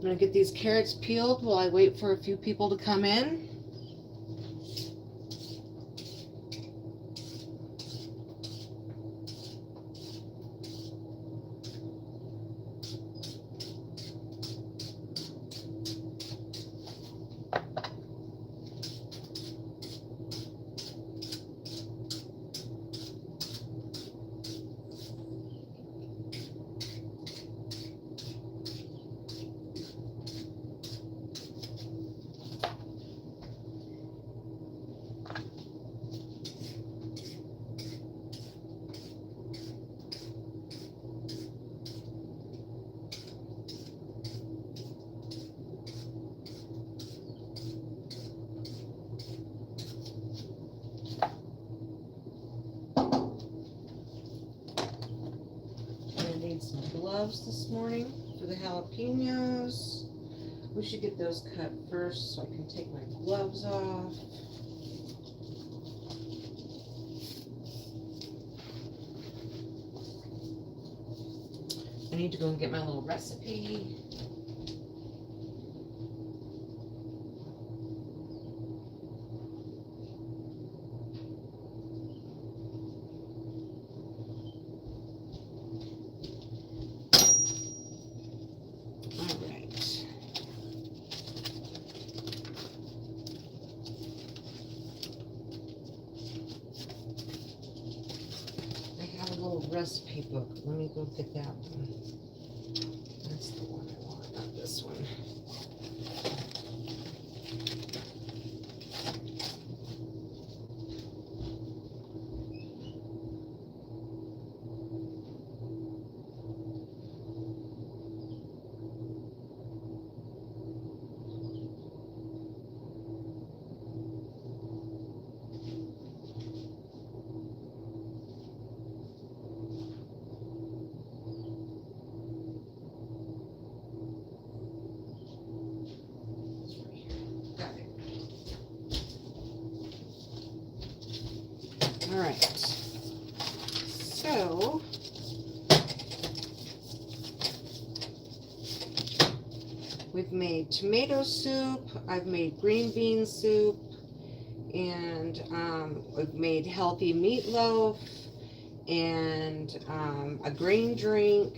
I'm going to get these carrots peeled while I wait for a few people to come in. Some gloves this morning for the jalapenos. We should get those cut first so I can take my gloves off. I need to go and get my little recipe. Recipe book. Let me go get that one. That's the one I want, not this one. All right, so we've made tomato soup, I've made green bean soup, and we've made healthy meatloaf, and a green drink,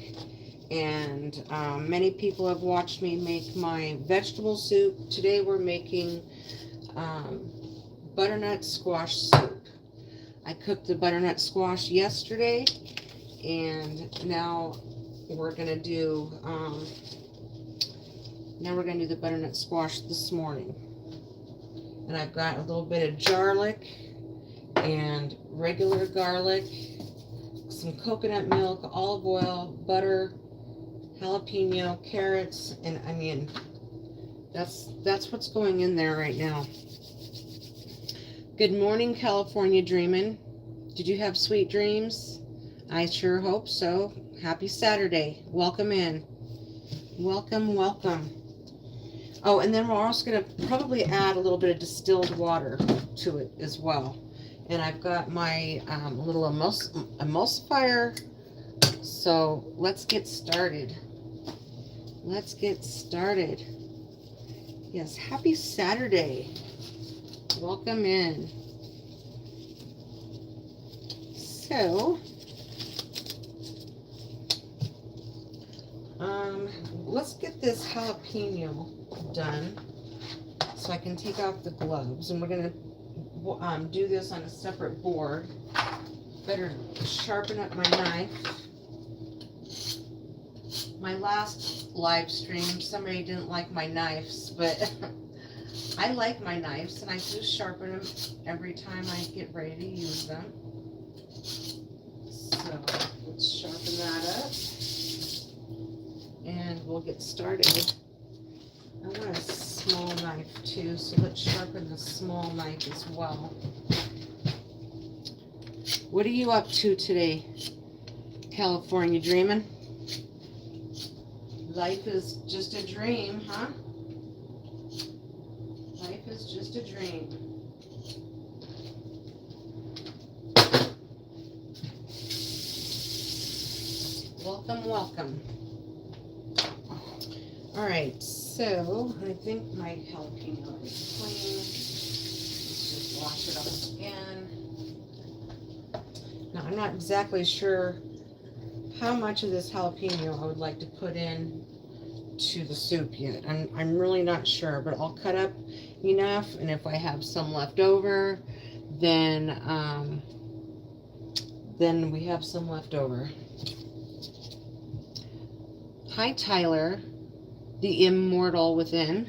and many people have watched me make my vegetable soup. Today we're making butternut squash soup. I cooked the butternut squash yesterday, and now we're gonna do the butternut squash this morning. And I've got a little bit of garlic and regular garlic, some coconut milk, olive oil, butter, jalapeno, carrots, and onion. That's what's going in there right now. Good morning, California Dreamin'. Did you have sweet dreams? I sure hope so. Happy Saturday. Welcome in. Welcome, welcome. Oh, and then we're also going to probably add a little bit of distilled water to it as well. And I've got my little emulsifier. So let's get started. Let's get started. Yes, happy Saturday. Welcome in. So, let's get this jalapeno done so I can take off the gloves, and we're going to do this on a separate board. Better sharpen up my knife. My last live stream, somebody didn't like my knives, but I like my knives, and I do sharpen them every time I get ready to use them. So let's sharpen that up, and we'll get started. I want a small knife too, so let's sharpen the small knife as well. What are you up to today, California Dreamin'? Life is just a dream, huh? Life is just a dream. Welcome, welcome. All right, so I think my jalapeno is clean. Let's just wash it up again. Now, I'm not exactly sure how much of this jalapeno I would like to put in to the soup yet. I'm really not sure, but I'll cut up enough, and if I have some left over, then we have some left over. Hi, Tyler, the immortal within.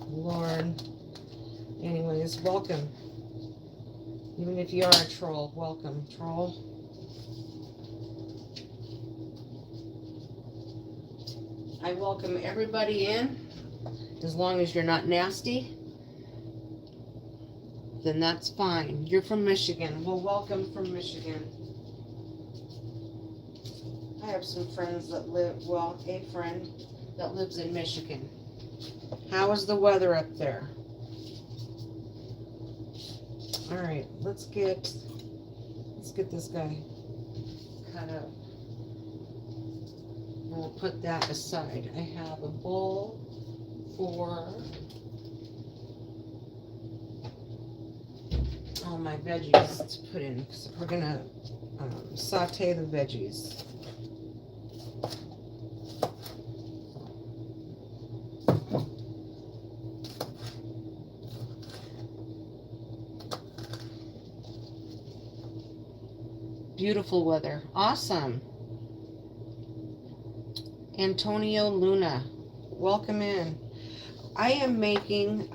Lord. Anyways, welcome. Even if you are a troll, welcome, troll. I welcome everybody in. As long as you're not nasty, then that's fine. You're from Michigan. Well, welcome from Michigan. I have some friends that live, well, a friend that lives in Michigan. How is the weather up there? All right, let's get this guy cut up. And we'll put that aside. I have a bowl for all my veggies to put in, because we're gonna saute the veggies. Beautiful weather. Awesome. Antonio Luna, welcome in. I am making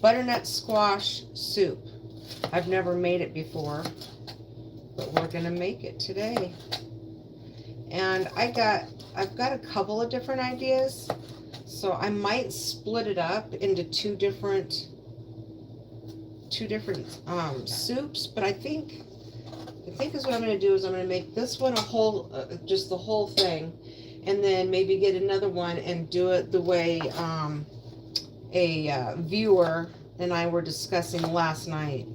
butternut squash soup. I've never made it before, but we're gonna make it today. And I've got a couple of different ideas, so I might split it up into two different soups. But I think is what I'm going to do is I'm going to make this one a whole, just the whole thing, and then maybe get another one and do it the way a viewer and I were discussing last night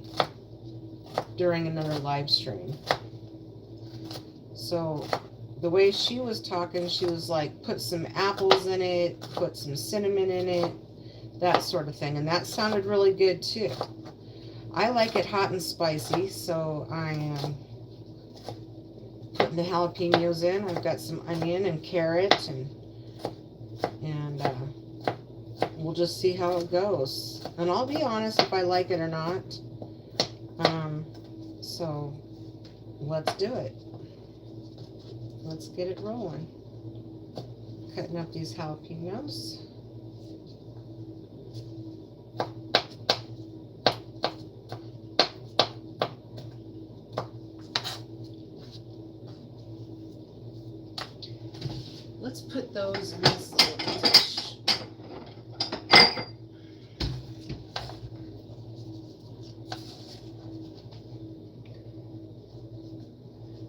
during another live stream. So the way she was talking, she was like, put some apples in it, put some cinnamon in it, that sort of thing, and that sounded really good too. I like it hot and spicy, so I am putting the jalapenos in. I've got some onion and carrot, and we'll just see how it goes. And I'll be honest if I like it or not. So let's do it. Let's get it rolling. Cutting up these jalapenos. Let's put those in this little dish.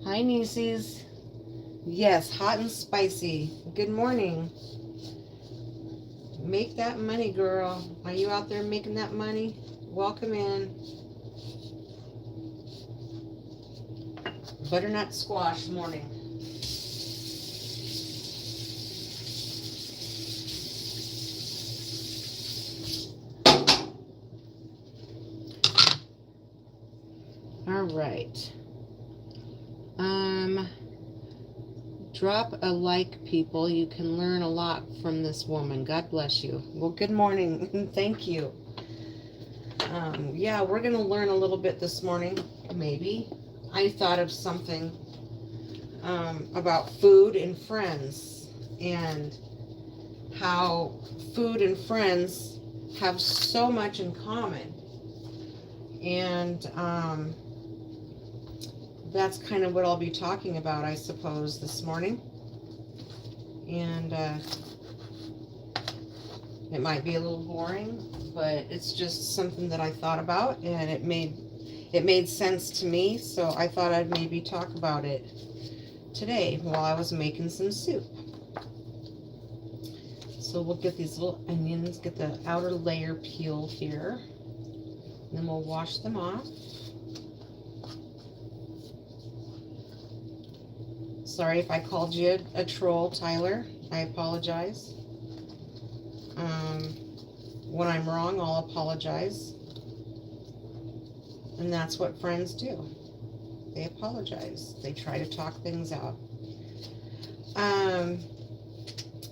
Hi, nieces. Yes, hot and spicy. Good morning. Make that money, girl. Are you out there making that money? Welcome in. Butternut squash morning. All right. Drop a like, people. You can learn a lot from this woman. God bless you. Well, good morning and thank you. Yeah, we're going to learn a little bit this morning, maybe. I thought of something about food and friends, and how food and friends have so much in common. And that's kind of what I'll be talking about, I suppose, this morning. And it might be a little boring, but it's just something that I thought about, and it made sense to me, so I thought I'd maybe talk about it today while I was making some soup. So we'll get these little onions, get the outer layer peeled here, and then we'll wash them off. Sorry if I called you a troll, Tyler. I apologize. When I'm wrong, I'll apologize. And that's what friends do. They apologize. They try to talk things out.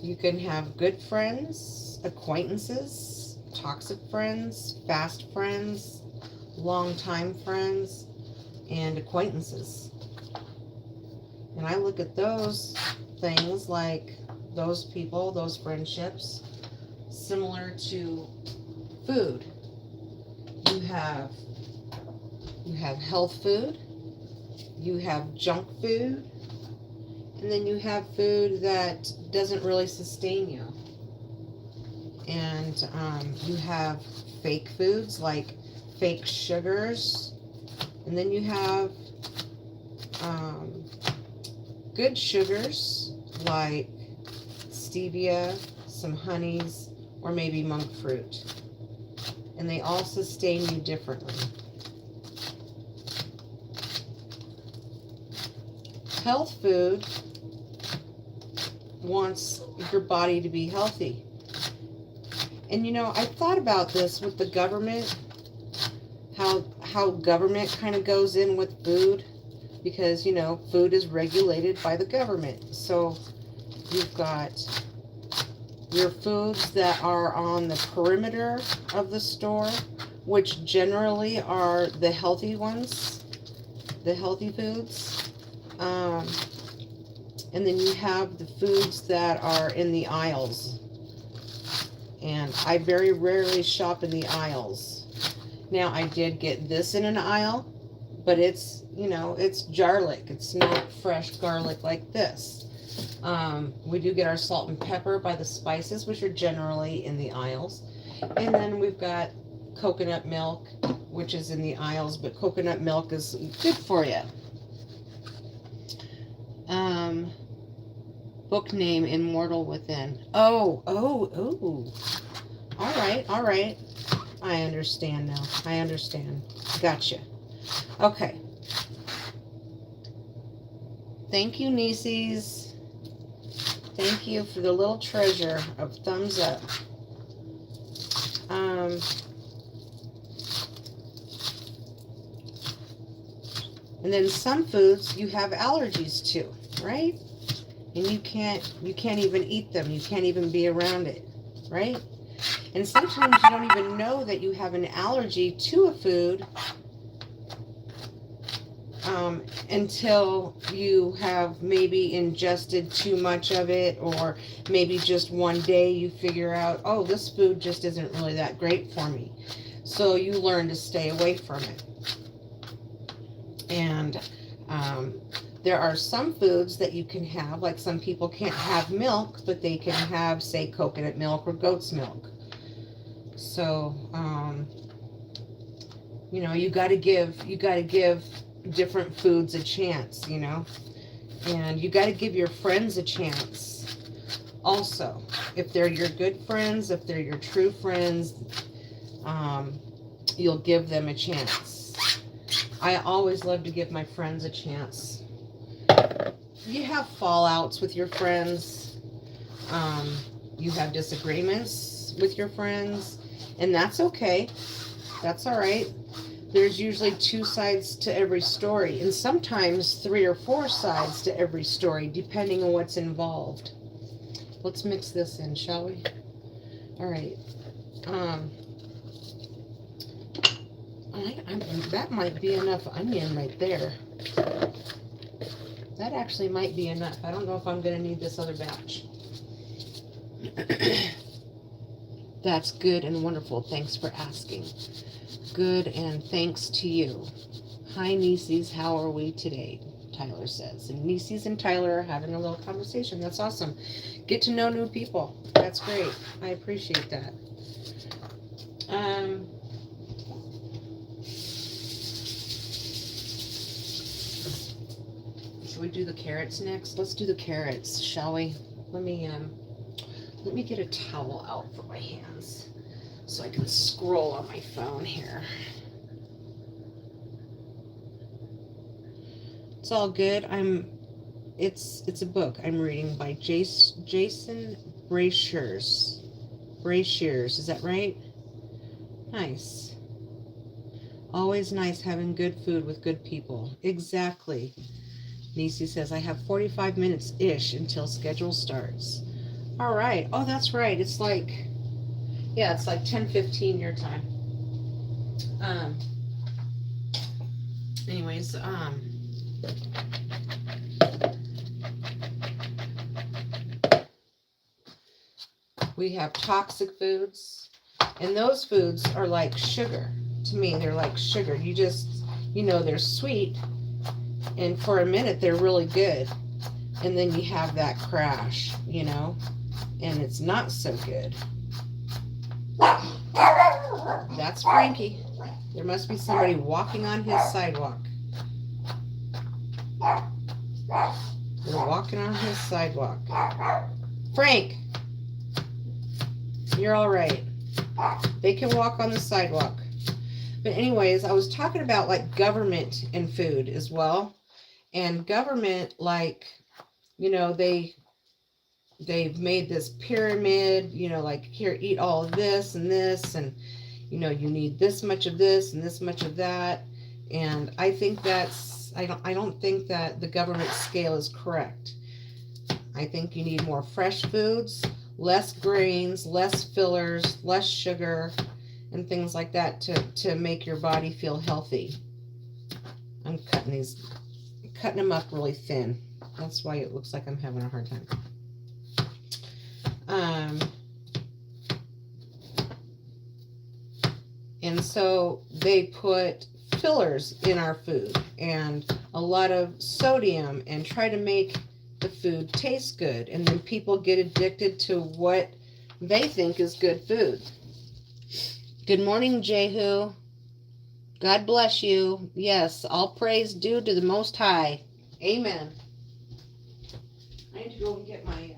You can have good friends, acquaintances, toxic friends, fast friends, long-time friends, and acquaintances. And I look at those things like those people, those friendships, similar to food. You have health food, you have junk food, and then you have food that doesn't really sustain you. And you have fake foods like fake sugars, and then you have good sugars like stevia, some honeys, or maybe monk fruit. And they all sustain you differently. Health food wants your body to be healthy. And you know, I thought about this with the government, how government kind of goes in with food, because you know, food is regulated by the government. So you've got your foods that are on the perimeter of the store, which generally are the healthy ones, the healthy foods. And then you have the foods that are in the aisles. And I very rarely shop in the aisles. Now, I did get this in an aisle, but it's, you know, it's garlic. It's not fresh garlic like this. We do get our salt and pepper by the spices, which are generally in the aisles. And then we've got coconut milk, which is in the aisles, but coconut milk is good for you. Book name, Immortal Within. Oh. All right. I understand now. I understand. Gotcha. Okay. Thank you, Nieces. Thank you for the little treasure of thumbs up. And then some foods you have allergies to, right? And you can't even eat them. You can't even be around it, right? And sometimes you don't even know that you have an allergy to a food until you have maybe ingested too much of it, or maybe just one day you figure out, oh, this food just isn't really that great for me. So you learn to stay away from it. And there are some foods that you can have, like some people can't have milk, but they can have, say, coconut milk or goat's milk. So, you know, you got to give different foods a chance, you know, and you got to give your friends a chance also. If they're your good friends, if they're your true friends, you'll give them a chance. I always love to give my friends a chance. You have fallouts with your friends. You have disagreements with your friends, and that's okay. That's all right. There's usually 2 sides to every story, and sometimes 3 or 4 sides to every story, depending on what's involved. Let's mix this in, shall we? All right. That might be enough onion right there. That actually might be enough. I don't know if I'm going to need this other batch. That's good and wonderful. Thanks for asking. Good, and thanks to you. Hi, Nieces. How are we today? Tyler says. And Nieces and Tyler are having a little conversation. That's awesome. Get to know new people. That's great. I appreciate that. Should we do the carrots next? Let's do the carrots, shall we? Let me get a towel out for my hands so I can scroll on my phone here. It's all good. I'm It's a book I'm reading by Jason Brashears. Brashears, is that right? Nice. Always nice having good food with good people. Exactly. Nisi says, I have 45 minutes-ish until schedule starts. All right. Oh, that's right. It's like, yeah, it's like 10:15 your time. Um, anyways, we have toxic foods, and those foods are like sugar. To me, they're like sugar. You just, they're sweet, and for a minute they're really good, and then you have that crash, and it's not so good. That's Frankie. There must be somebody walking on his sidewalk. They're walking on his sidewalk. Frank, you're all right. They can walk on the sidewalk. But anyways, I was talking about like government and food as well. And government, like, they've made this pyramid, like, here, eat all of this and this, and you need this much of this and this much of that. And I think I don't think that the government scale is correct. I think you need more fresh foods, less grains, less fillers, less sugar, and things like that to make your body feel healthy. I'm cutting them up really thin. That's why it looks like I'm having a hard time. And so they put fillers in our food and a lot of sodium and try to make the food taste good. And then people get addicted to what they think is good food. Good morning, Jehu. God bless you. Yes, all praise due to the Most High. Amen. I need to go and get my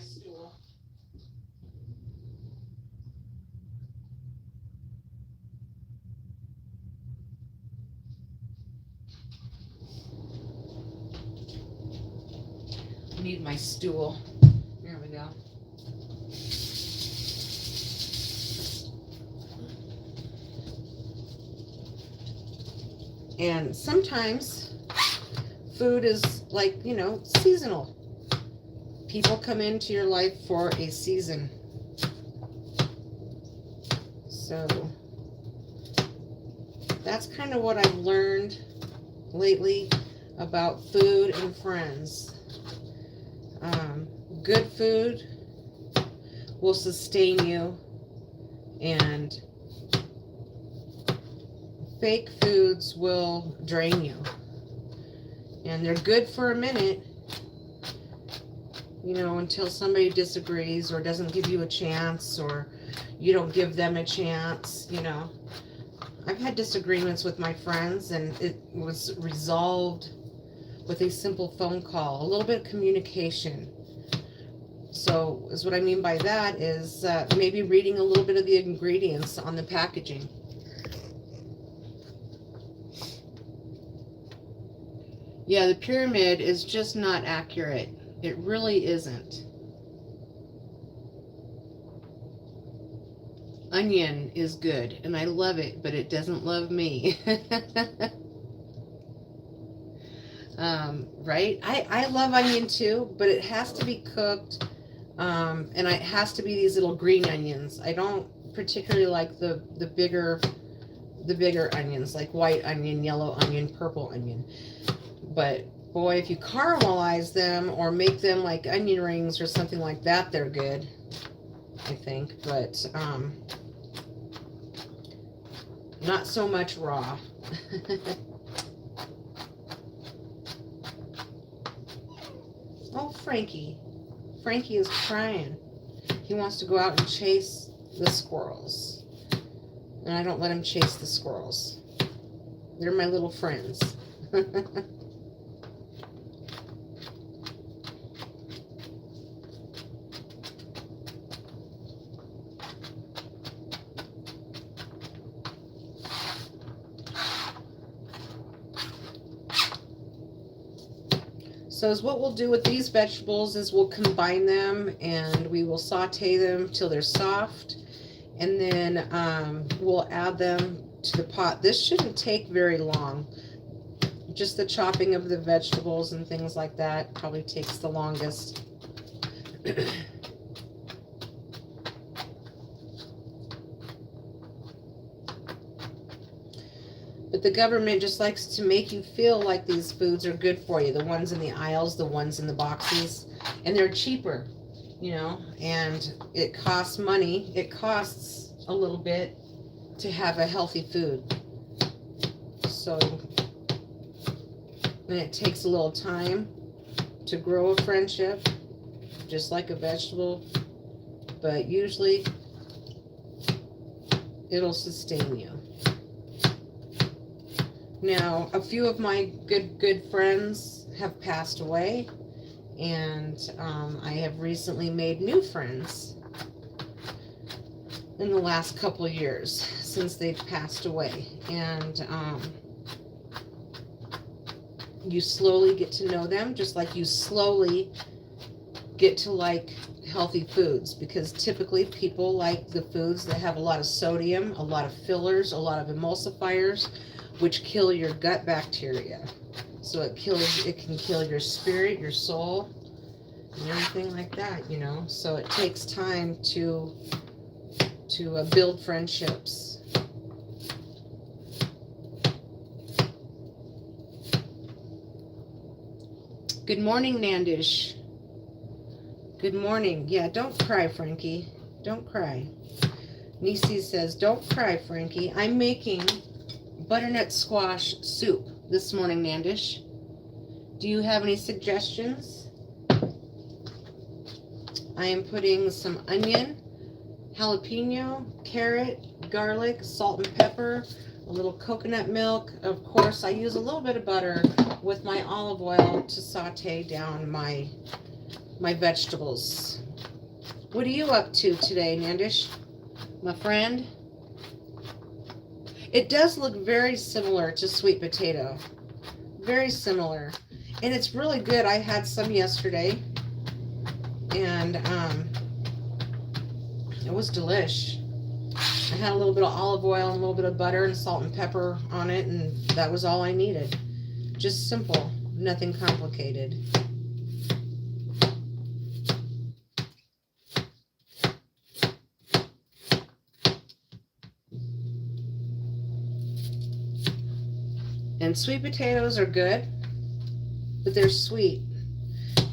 stool. I need my stool. There we go. And sometimes food is like, seasonal. People come into your life for a season. So that's kind of what I've learned lately about food and friends. Good food will sustain you, and fake foods will drain you. And they're good for a minute, until somebody disagrees or doesn't give you a chance, or you don't give them a chance. I've had disagreements with my friends, and it was resolved with a simple phone call, a little bit of communication. So is what I mean by that is maybe reading a little bit of the ingredients on the packaging. Yeah, the pyramid is just not accurate. It really isn't. Onion is good, and I love it, but it doesn't love me. Right? I love onion too, but it has to be cooked, and it has to be these little green onions. I don't particularly like the bigger onions, like white onion, yellow onion, purple onion. But boy, if you caramelize them or make them like onion rings or something like that, they're good, I think. But not so much raw. Oh, Frankie. Frankie is crying. He wants to go out and chase the squirrels. And I don't let him chase the squirrels. They're my little friends. So is what we'll do with these vegetables is we'll combine them and we will saute them till they're soft. And then we'll add them to the pot. This shouldn't take very long. Just the chopping of the vegetables and things like that probably takes the longest. But the government just likes to make you feel like these foods are good for you. The ones in the aisles, the ones in the boxes, and they're cheaper, you know, and it costs money. It costs a little bit to have a healthy food. So, and it takes a little time to grow a friendship, just like a vegetable, but usually it'll sustain you. Now, a few of my good friends have passed away, and I have recently made new friends in the last couple of years since they've passed away. And you slowly get to know them, just like you slowly get to like healthy foods, because typically people like the foods that have a lot of sodium, a lot of fillers, a lot of emulsifiers, which kill your gut bacteria. So it can kill your spirit, your soul, and everything like that, you know. So it takes time to build friendships. Good morning, Nandish. Good morning. Yeah, don't cry, Frankie. Don't cry. Nisi says, don't cry, Frankie. I'm making butternut squash soup this morning, Nandish. Do you have any suggestions? I am putting some onion, jalapeno, carrot, garlic, salt and pepper, a little coconut milk. Of course, I use a little bit of butter with my olive oil to saute down my vegetables. What are you up to today, Nandish, my friend? It does look very similar to sweet potato. Very similar. And it's really good. I had some yesterday. And it was delish. I had a little bit of olive oil and a little bit of butter and salt and pepper on it, and that was all I needed. Just simple. Nothing complicated. And sweet potatoes are good, but they're sweet.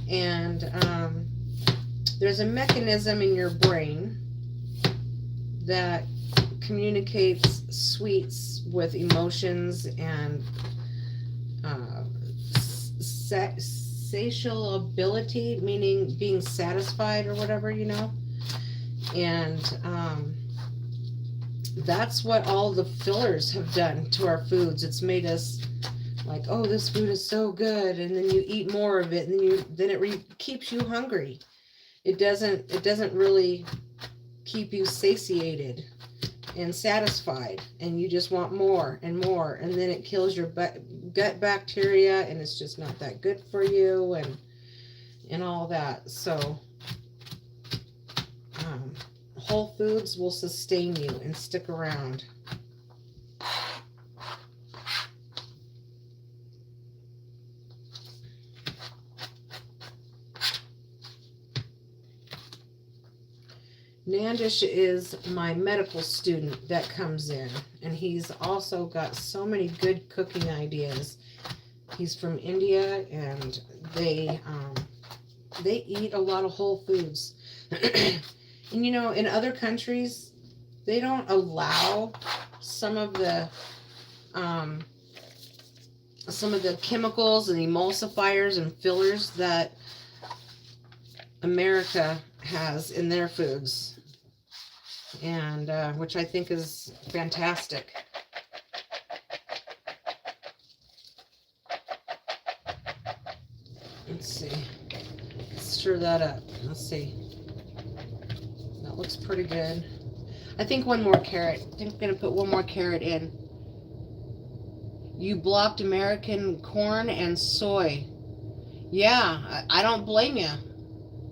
And there's a mechanism in your brain that communicates sweets with emotions and satiability, meaning being satisfied or whatever, you know. And that's what all the fillers have done to our foods. It's made us like, oh, this food is so good, and then you eat more of it, and then it keeps you hungry. It doesn't really keep you satiated and satisfied, and you just want more and more, and then it kills your gut bacteria, and it's just not that good for you, and all that. So whole foods will sustain you and stick around. Nandish is my medical student that comes in, and he's also got so many good cooking ideas. He's from India, and they eat a lot of whole foods. And you know, in other countries, they don't allow some of the chemicals and emulsifiers and fillers that America has in their foods, and which I think is fantastic. Let's see. Let's stir that up. Let's see. That looks pretty good. I think one more carrot. I think I'm going to put one more carrot in. You blocked American corn and soy. Yeah, I don't blame you.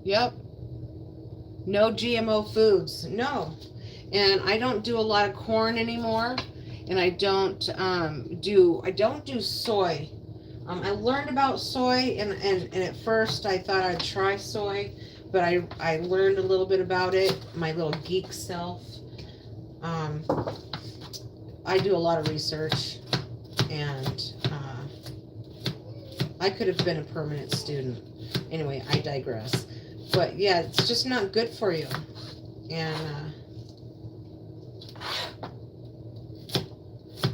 Yep. No GMO foods. No. And I don't do a lot of corn anymore. And I don't do soy. I learned about soy, and at first I thought I'd try soy, but I learned a little bit about it, my little geek self. Um, I do a lot of research, and I could have been a permanent student. Anyway, I digress. But yeah, it's just not good for you. And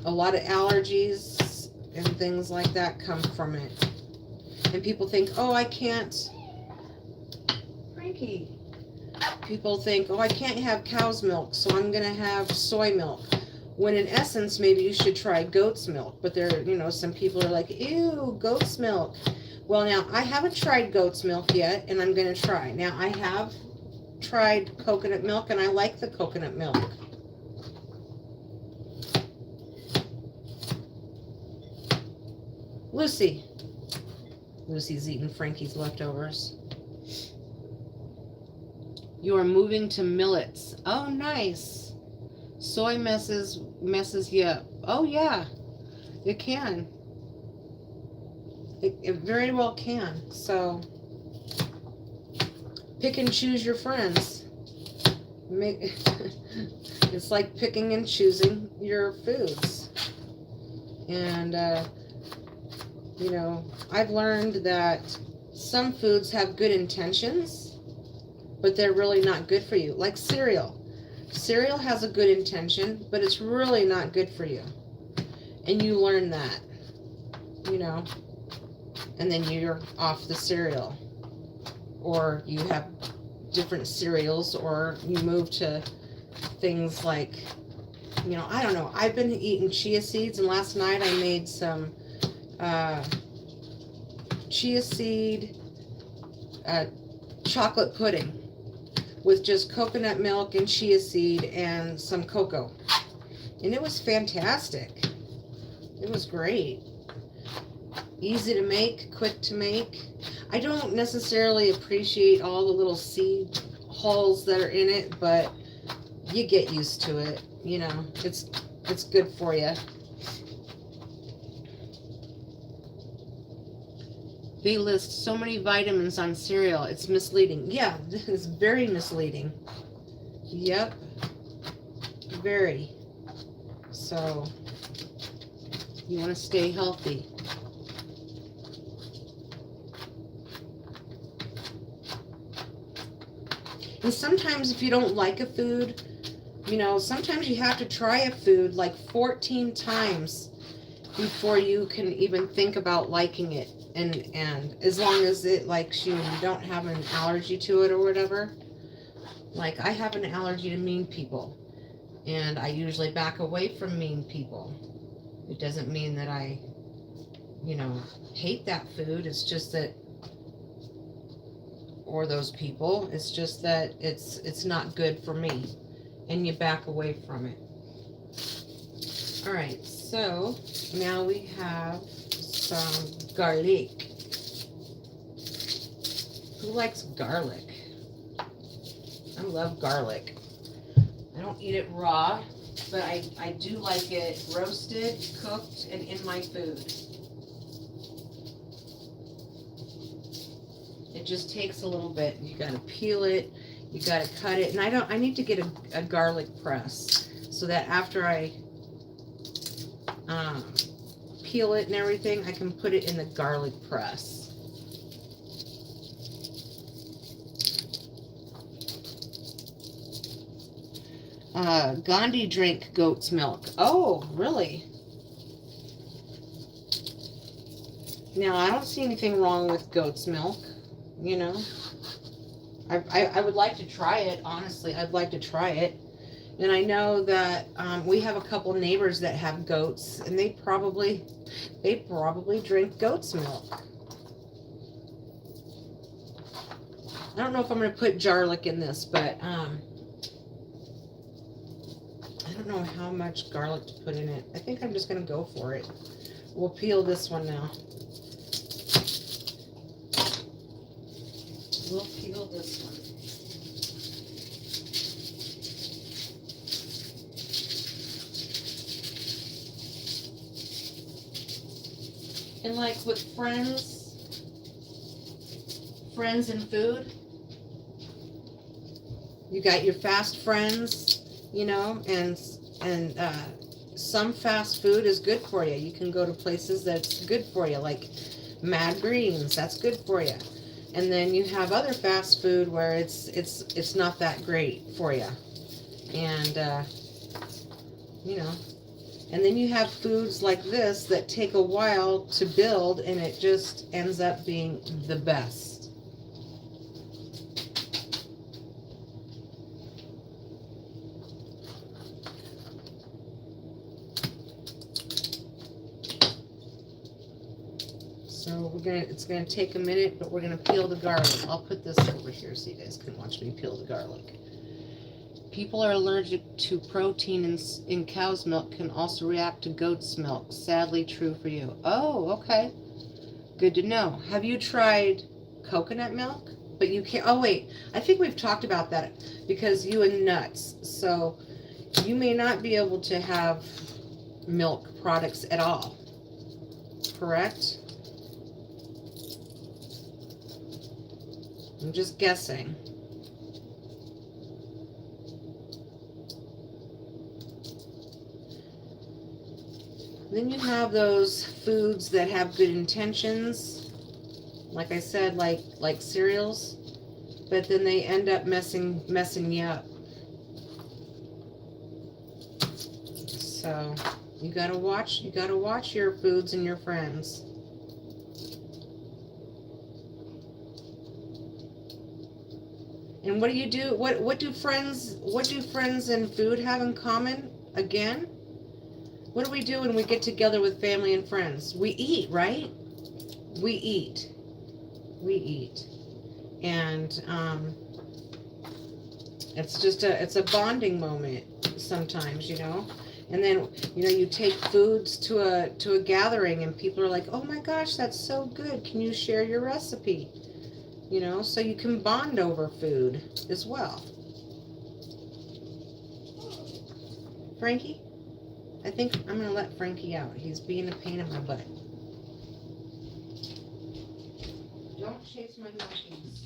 a lot of allergies and things like that come from it. And people think, oh, I can't. Frankie. People think, oh, I can't have cow's milk, so I'm going to have soy milk. When in essence, maybe you should try goat's milk. But there, some people are like, ew, goat's milk. Well, now, I haven't tried goat's milk yet, and I'm going to try. Now, I have tried coconut milk, and I like the coconut milk. Lucy. Lucy's eating Frankie's leftovers. You are moving to millets. Oh, nice. Soy messes you up. Oh, yeah. It can. It very well can. So, pick and choose your friends. It's like picking and choosing your foods. And, I've learned that some foods have good intentions, but they're really not good for you. Like cereal. Cereal has a good intention, but it's really not good for you. And you learn that, and then you're off the cereal. Or you have different cereals, or you move to things like, I don't know. I've been eating chia seeds, and last night I made some chia seed chocolate pudding with just coconut milk and chia seed and some cocoa. And it was fantastic. It was great. Easy to make, quick to make. I don't necessarily appreciate all the little seed hulls that are in it, but you get used to it. It's good for you. They list so many vitamins on cereal. It's misleading. Yeah, it's very misleading. Yep. Very. So, you want to stay healthy. And sometimes if you don't like a food, sometimes you have to try a food like 14 times before you can even think about liking it. And as long as it likes you and you don't have an allergy to it or whatever. Like, I have an allergy to mean people. And I usually back away from mean people. It doesn't mean that I, hate that food. It's just that, or those people. It's just that it's not good for me. And you back away from it. All right, so now we have some garlic. Who likes garlic? I love garlic. I don't eat it raw, but I do like it roasted, cooked, and in my food. It just takes a little bit. You gotta peel it, you gotta cut it, and I need to get a garlic press so that after I peel it and everything, I can put it in the garlic press. Gandhi drank goat's milk. Oh, really? Now, I don't see anything wrong with goat's milk, I would like to try it, honestly. I'd like to try it. And I know that we have a couple neighbors that have goats, and they probably drink goat's milk. I don't know if I'm going to put garlic in this, but I don't know how much garlic to put in it. I think I'm just going to go for it. We'll peel this one now. We'll peel this one. And like with friends and food, you got your fast friends, you know, and some fast food is good for you. You can go to places that's good for you, like Mad Greens, that's good for you. And then you have other fast food where it's not that great for you. And you know, and then you have foods like this that take a while to build and it just ends up being the best. So it's gonna take a minute, but we're gonna peel the garlic. I'll put this over here so you guys can watch me peel the garlic. People are allergic to protein in cow's milk, can also react to goat's milk. Sadly true for you. Oh, okay. Good to know. Have you tried coconut milk? But you can't, oh wait, I think we've talked about that because you and nuts. So you may not be able to have milk products at all. Correct? I'm just guessing. Then you have those foods that have good intentions, like I said, like cereals, but then they end up messing you up. So you gotta watch your foods and your friends. And what do you do? What do friends and food have in common? Again, what do we do when we get together with family and friends? We eat, right? We eat. And it's a bonding moment sometimes, you know. And then, you know, you take foods to a gathering and people are like, oh my gosh, that's so good, can you share your recipe? You know, so you can bond over food as well. Frankie? I think I'm going to let Frankie out. He's being a pain in my butt. Don't chase my monkeys.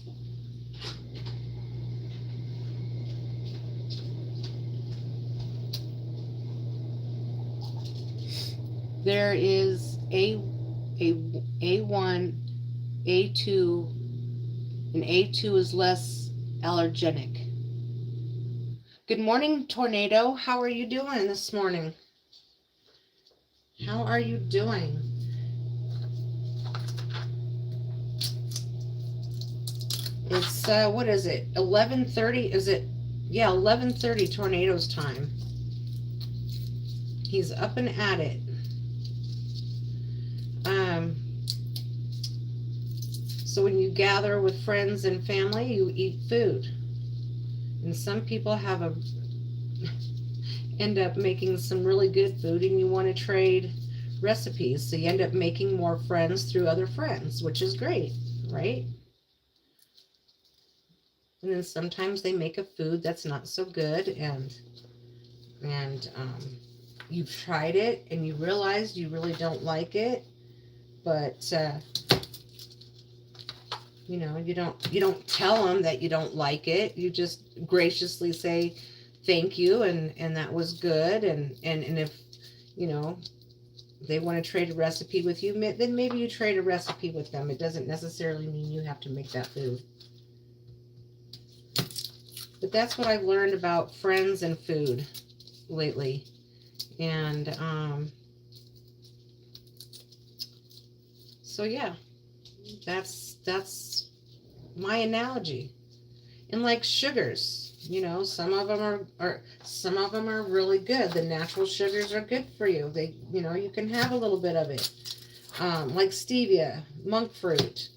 There is A1, A2, and A2 is less allergenic. Good morning, Tornado. How are you doing this morning? How are you doing? It's, what is it? 11:30? Is it? Yeah, 11:30 Tornado's time. He's up and at it. So when you gather with friends and family, you eat food. And some people end up making some really good food and you want to trade recipes. So you end up making more friends through other friends, which is great, right? And then sometimes they make a food that's not so good and you've tried it and you realize you really don't like it, but you know, you don't tell them that you don't like it. You just graciously say thank you and that was good, and if you know they want to trade a recipe with you, then maybe you trade a recipe with them. It doesn't necessarily mean you have to make that food. But that's what I've learned about friends and food lately. And so yeah, that's my analogy. And like sugars, you know, some of them are really good. The natural sugars are good for you. They, you know, you can have a little bit of it, like stevia, monk fruit,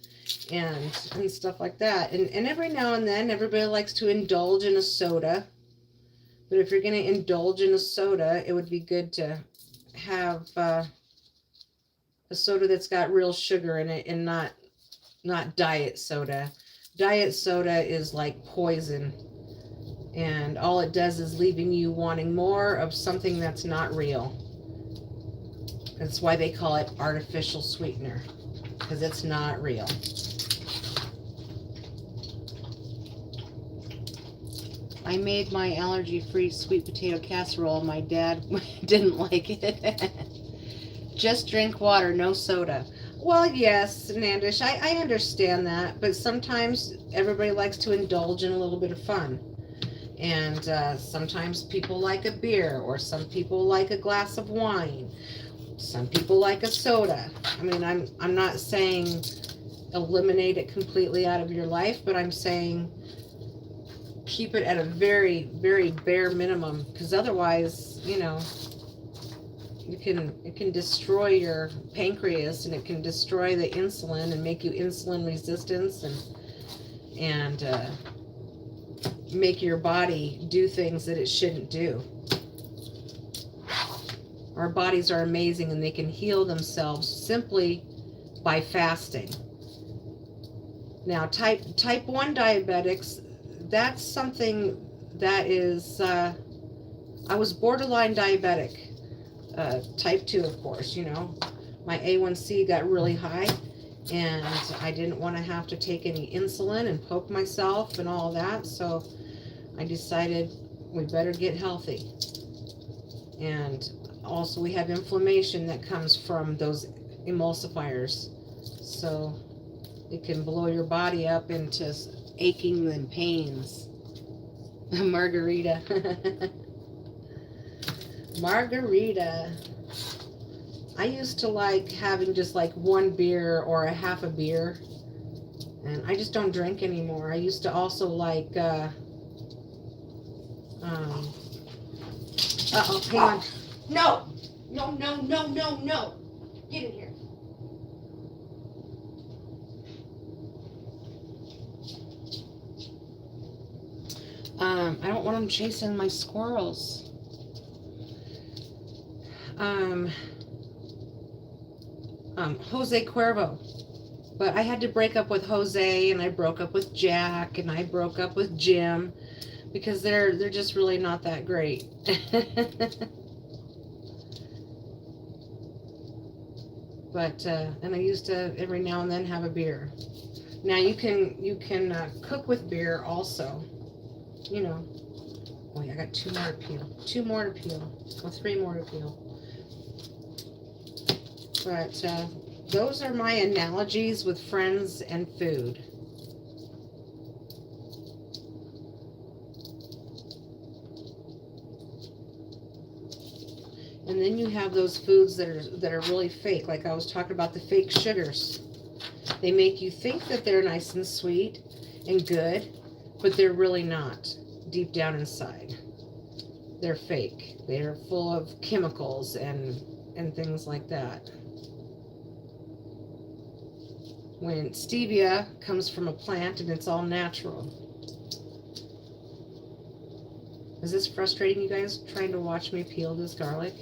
and stuff like that. And every now and then, everybody likes to indulge in a soda. But if you're going to indulge in a soda, it would be good to have a soda that's got real sugar in it and not diet soda. Diet soda is like poison, and all it does is leaving you wanting more of something that's not real. That's why they call it artificial sweetener, because it's not real. I made my allergy-free sweet potato casserole. My dad didn't like it. Just drink water, no soda. Well, yes, Nandish, I understand that, but sometimes everybody likes to indulge in a little bit of fun. And sometimes people like a beer, or some people like a glass of wine. Some people like a soda. I mean, I'm not saying eliminate it completely out of your life, but I'm saying keep it at a very, very bare minimum, because otherwise, you know, it can destroy your pancreas, and it can destroy the insulin and make you insulin resistance, and make your body do things that it shouldn't do. Our bodies are amazing, and they can heal themselves simply by fasting. Now, type 1 diabetics, that's something that is, I was borderline diabetic. Type 2, of course, you know. My A1C got really high, and I didn't want to have to take any insulin and poke myself and all that, so I decided we better get healthy. And also we have inflammation that comes from those emulsifiers, so it can blow your body up into aching and pains. Margarita. Margarita. I used to like having just like one beer or a half a beer, and I just don't drink anymore. I used to also like uh-oh, hang on. No! No, no, no, no, no! Get in here. I don't want them chasing my squirrels. Jose Cuervo. But I had to break up with Jose, and I broke up with Jack, and I broke up with Jim, because they're just really not that great. But and I used to every now and then have a beer. Now you can cook with beer also. You know. Wait, I got 2 more to peel. 2 more to peel. Well, 3 more to peel. But those are my analogies with friends and food. And then you have those foods that are really fake, like I was talking about the fake sugars. They make you think that they're nice and sweet and good, but they're really not deep down inside. They're fake. They're full of chemicals and things like that. When stevia comes from a plant and it's all natural. Is this frustrating, you guys, trying to watch me peel this garlic?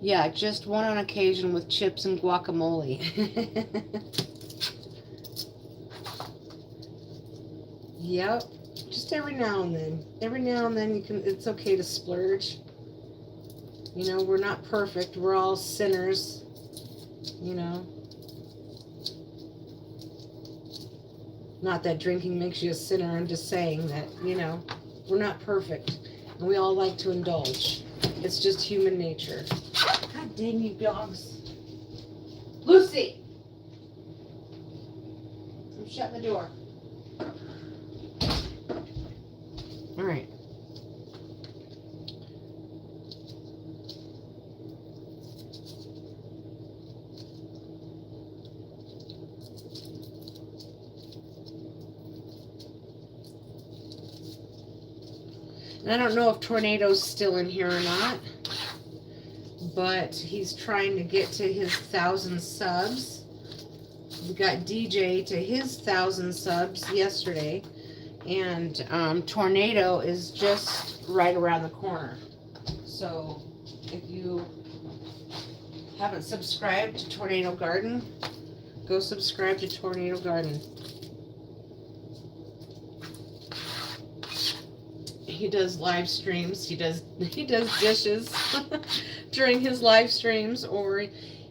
Yeah, just one on occasion with chips and guacamole. Yep, just every now and then. Every now and then it's okay to splurge. You know, we're not perfect. We're all sinners. You know. Not that drinking makes you a sinner. I'm just saying that, you know, we're not perfect. And we all like to indulge. It's just human nature. God dang you dogs. Lucy! I'm shutting the door. All right. And I don't know if Tornado's still in here or not, but he's trying to get to his 1,000 subs. We got DJ to his 1,000 subs yesterday, and Tornado is just right around the corner. So if you haven't subscribed to Tornado Garden, Go subscribe to Tornado Garden. He does live streams. He does dishes during his live streams, or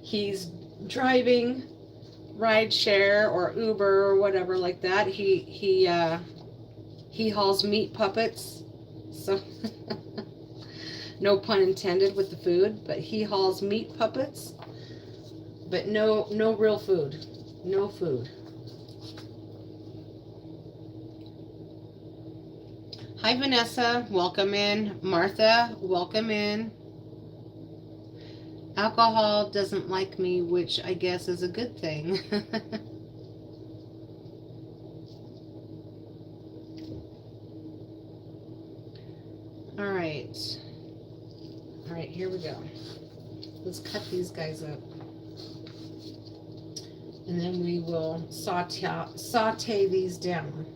he's driving ride share or Uber or whatever like that. He hauls meat puppets. So no pun intended with the food, but he hauls meat puppets. But no real food. No food. Hi, Vanessa. Welcome in. Martha, welcome in. Alcohol doesn't like me, which I guess is a good thing. All right. All right, here we go. Let's cut these guys up. And then we will saute these down.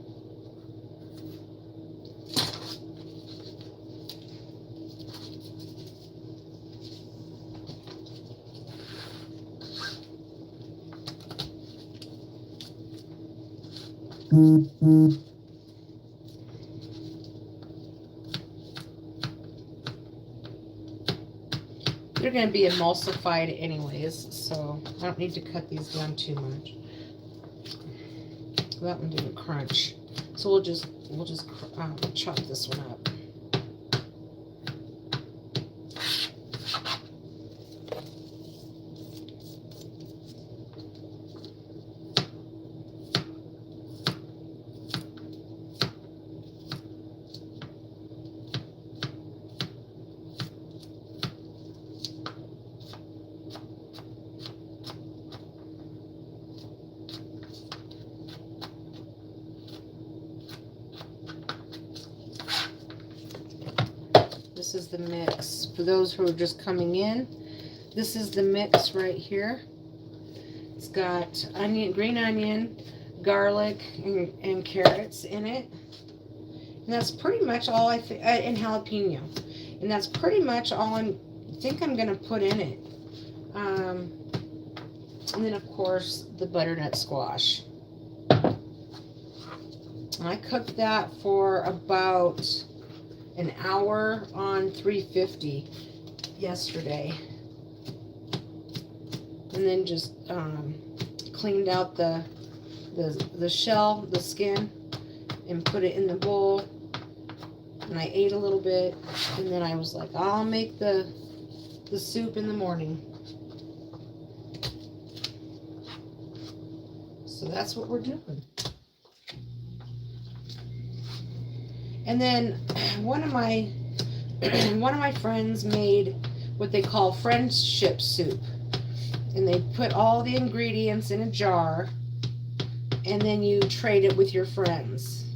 They're going to be emulsified anyways, so I don't need to cut these down too much. That one didn't crunch, so we'll just chop this one up. This is the mix. For those who are just coming in, this is the mix right here. It's got onion, green onion, garlic, and carrots in it. And that's pretty much all and jalapeno. And that's pretty much all I think I'm going to put in it. And then, of course, the butternut squash. And I cooked that for about an hour on 350 yesterday, and then just cleaned out the shell, the skin, and put it in the bowl. And I ate a little bit, and then I was like, I'll make the soup in the morning. So that's what we're doing. And then one of my friends made what they call friendship soup. And they put all the ingredients in a jar, and then you trade it with your friends.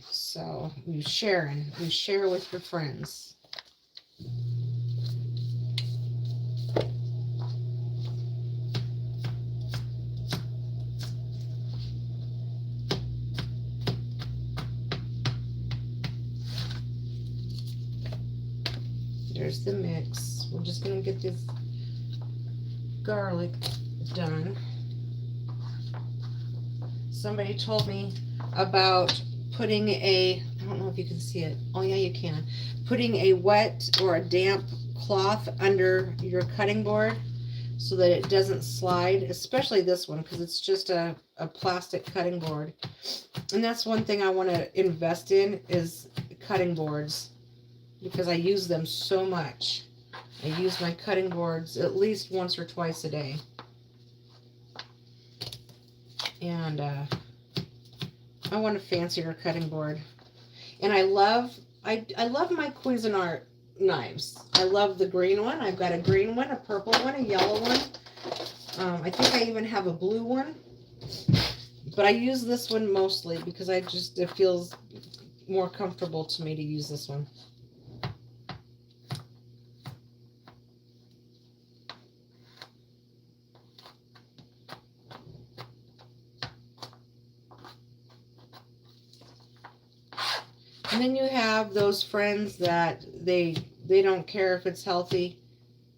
So you share with your friends. There's the mix. We're just going to get this garlic done. Somebody told me about putting I don't know if you can see it. Oh yeah, you can. Putting a wet or a damp cloth under your cutting board so that it doesn't slide, especially this one because it's just a plastic cutting board. And that's one thing I want to invest in is cutting boards, because I use them so much. I use my cutting boards at least once or twice a day. And I want a fancier cutting board. And I love my Cuisinart knives. I love the green one. I've got a green one, a purple one, a yellow one. I think I even have a blue one. But I use this one mostly because it feels more comfortable to me to use this one. And then you have those friends that they don't care if it's healthy.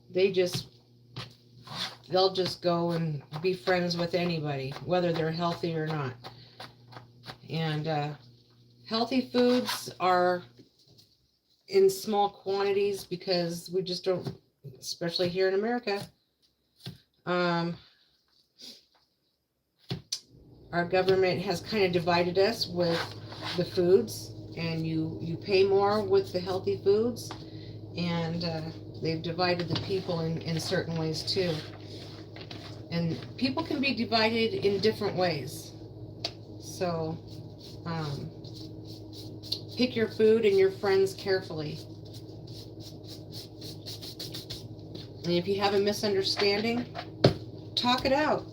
They just they'll just go and be friends with anybody, whether they're healthy or not. And healthy foods are in small quantities because we just don't, especially here in America. Our government has kind of divided us with the foods, and you pay more with the healthy foods, and they've divided the people in certain ways too. And people can be divided in different ways. So pick your food and your friends carefully. And if you have a misunderstanding, talk it out.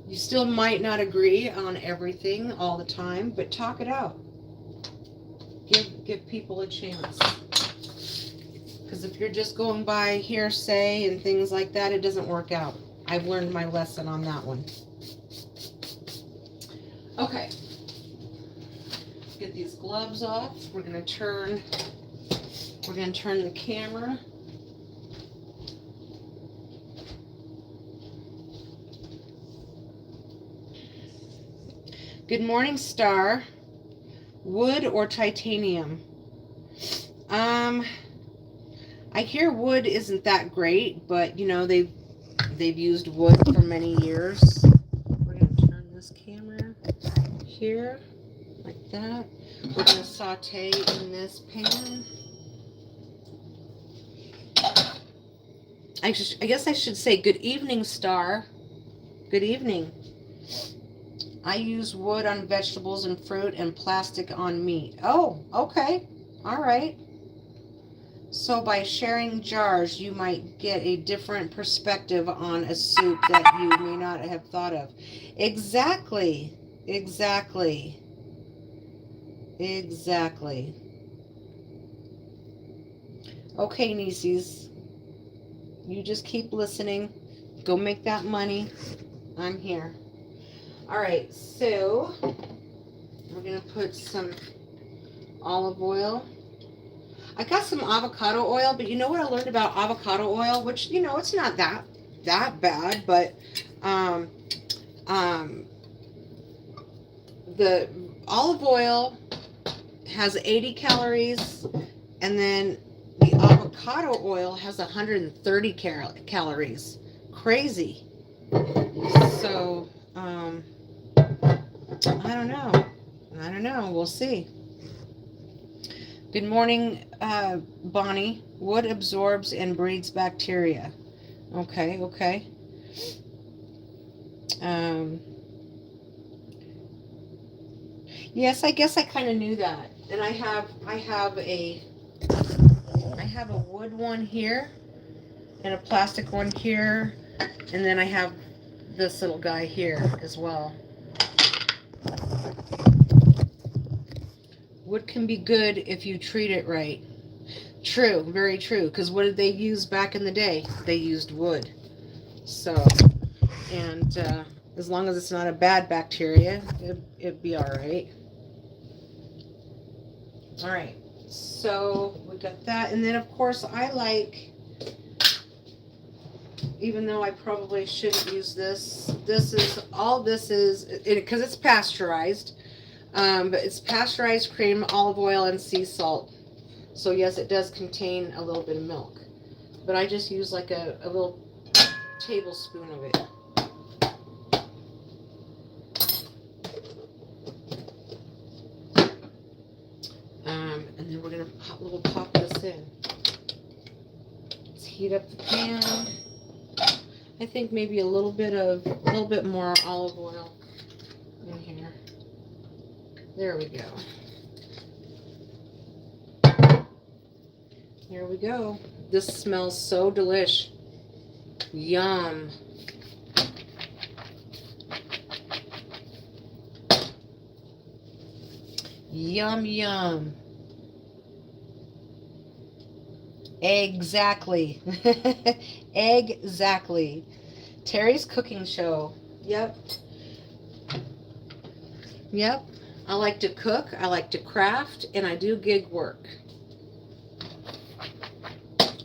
You still might not agree on everything all the time, but talk it out. Give people a chance. Because if you're just going by hearsay and things like that, it doesn't work out. I've learned my lesson on that one. Okay. Get these gloves off. We're gonna turn the camera. Good morning, Star. Wood or titanium? I hear wood isn't that great, but you know they've used wood for many years. We're gonna turn this camera here like that. We're gonna saute in this pan. I guess I should say good evening, Star. Good evening. I use wood on vegetables and fruit and plastic on meat. Oh, okay. All right. So by sharing jars, you might get a different perspective on a soup that you may not have thought of. Exactly. Exactly. Exactly. Okay, nieces. You just keep listening. Go make that money. I'm here. All right, so we're going to put some olive oil. I got some avocado oil, but you know what I learned about avocado oil, which, you know, it's not that bad, but the olive oil has 80 calories, and then the avocado oil has 130 calories. Crazy. So, I don't know. We'll see. Good morning, Bonnie. Wood absorbs and breeds bacteria. Okay. Yes, I guess I kind of knew that. And I have a wood one here and a plastic one here, and then I have this little guy here as well. Wood can be good if you treat it right. True, very true. Because what did they use back in the day? They used wood. So, and as long as it's not a bad bacteria, it'd be all right. All right. So we got that, and then of course I like, even though I probably shouldn't use this. This is because it's pasteurized. But it's pasteurized cream, olive oil, and sea salt. So yes, it does contain a little bit of milk. But I just use like a little tablespoon of it. And then we're going to pop this in. Let's heat up the pan. I think maybe a little bit more olive oil in here. There we go. There we go. This smells so delish. Yum. Yum, yum. Exactly. Exactly. Terry's cooking show. Yep. I like to cook, I like to craft, and I do gig work.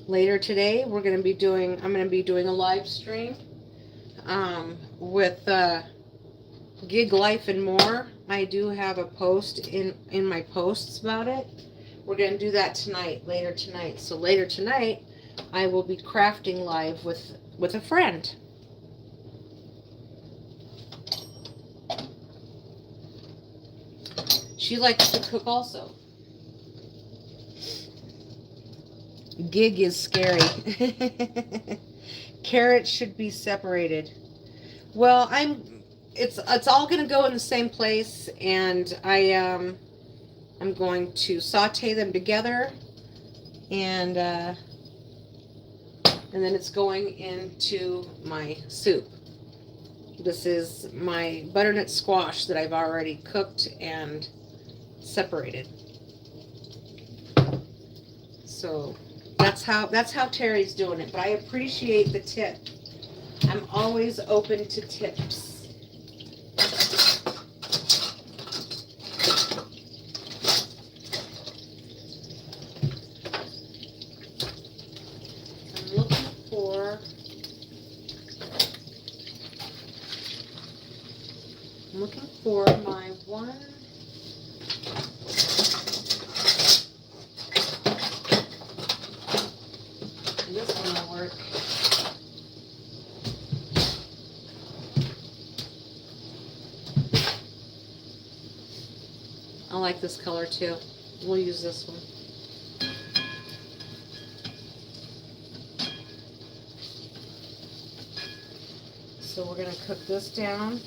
Later today, I'm going to be doing a live stream with Gig Life and More. I do have a post in my posts about it. We're going to do that tonight, later tonight. So later tonight, I will be crafting live with a friend. She likes to cook also. Gig is scary. Carrots should be separated. Well, it's all going to go in the same place, and I'm going to saute them together, and then it's going into my soup. This is my butternut squash that I've already cooked and separated. So that's how Terry's doing it, but I appreciate the tip. I'm always open to tips. I'm looking for my one. This one will work. I like this color too. We'll use this one. So we're going to cook this down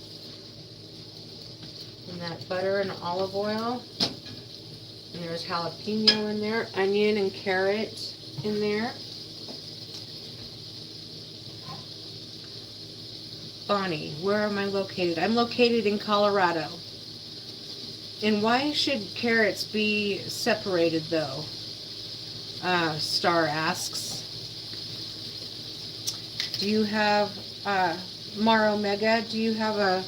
in that butter and olive oil. And there's jalapeno in there, onion and carrot in there. Bonnie, where am I located? I'm located in Colorado. And why should carrots be separated though? Star asks. Do you have Mar Omega? Do you have a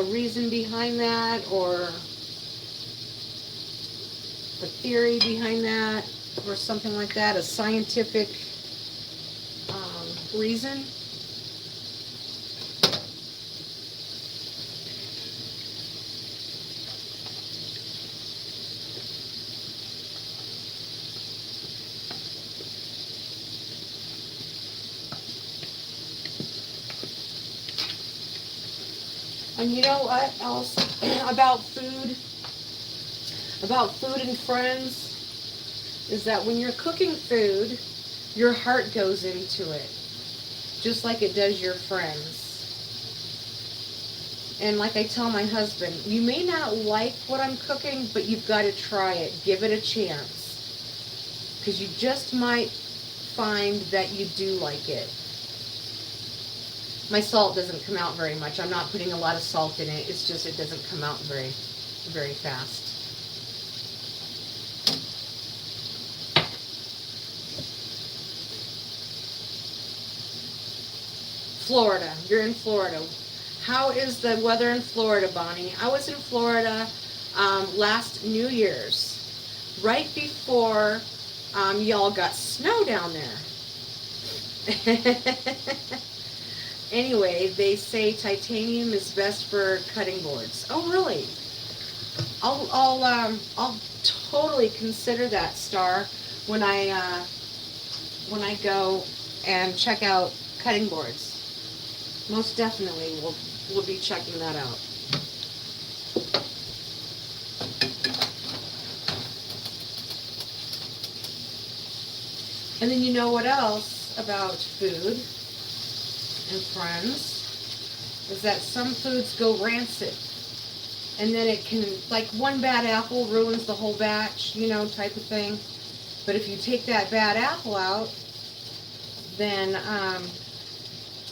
reason behind that, or a theory behind that, or something like that? A scientific reason? And you know what else about food and friends, is that when you're cooking food, your heart goes into it, just like it does your friends. And like I tell my husband, you may not like what I'm cooking, but you've got to try it. Give it a chance, because you just might find that you do like it. My salt doesn't come out very much. I'm not putting a lot of salt in it. It's just it doesn't come out very, very fast. Florida. You're in Florida. How is the weather in Florida, Bonnie? I was in Florida last New Year's, right before y'all got snow down there. Anyway, they say titanium is best for cutting boards. Oh, really? I'll totally consider that, Star, when I go and check out cutting boards. Most definitely, we'll be checking that out. And then you know what else about food and friends, is that some foods go rancid, and then it can, like, one bad apple ruins the whole batch, you know, type of thing. But if you take that bad apple out, then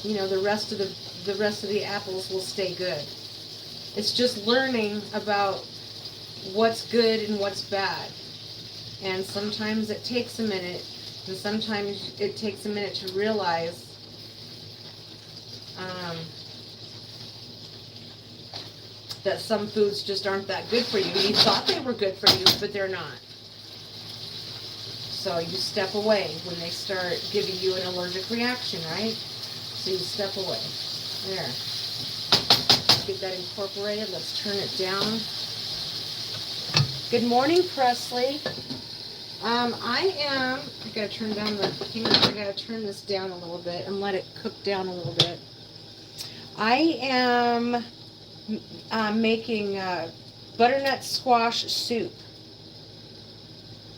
you know, the rest of the apples will stay good. It's just learning about what's good and what's bad, and sometimes it takes a minute, and sometimes it takes a minute to realize that some foods just aren't that good for you. You thought they were good for you, but they're not. So you step away when they start giving you an allergic reaction, right? So you step away. There. Get that incorporated. Let's turn it down. Good morning, Presley. I gotta turn down the, I gotta turn this down a little bit and let it cook down a little bit. I am making butternut squash soup.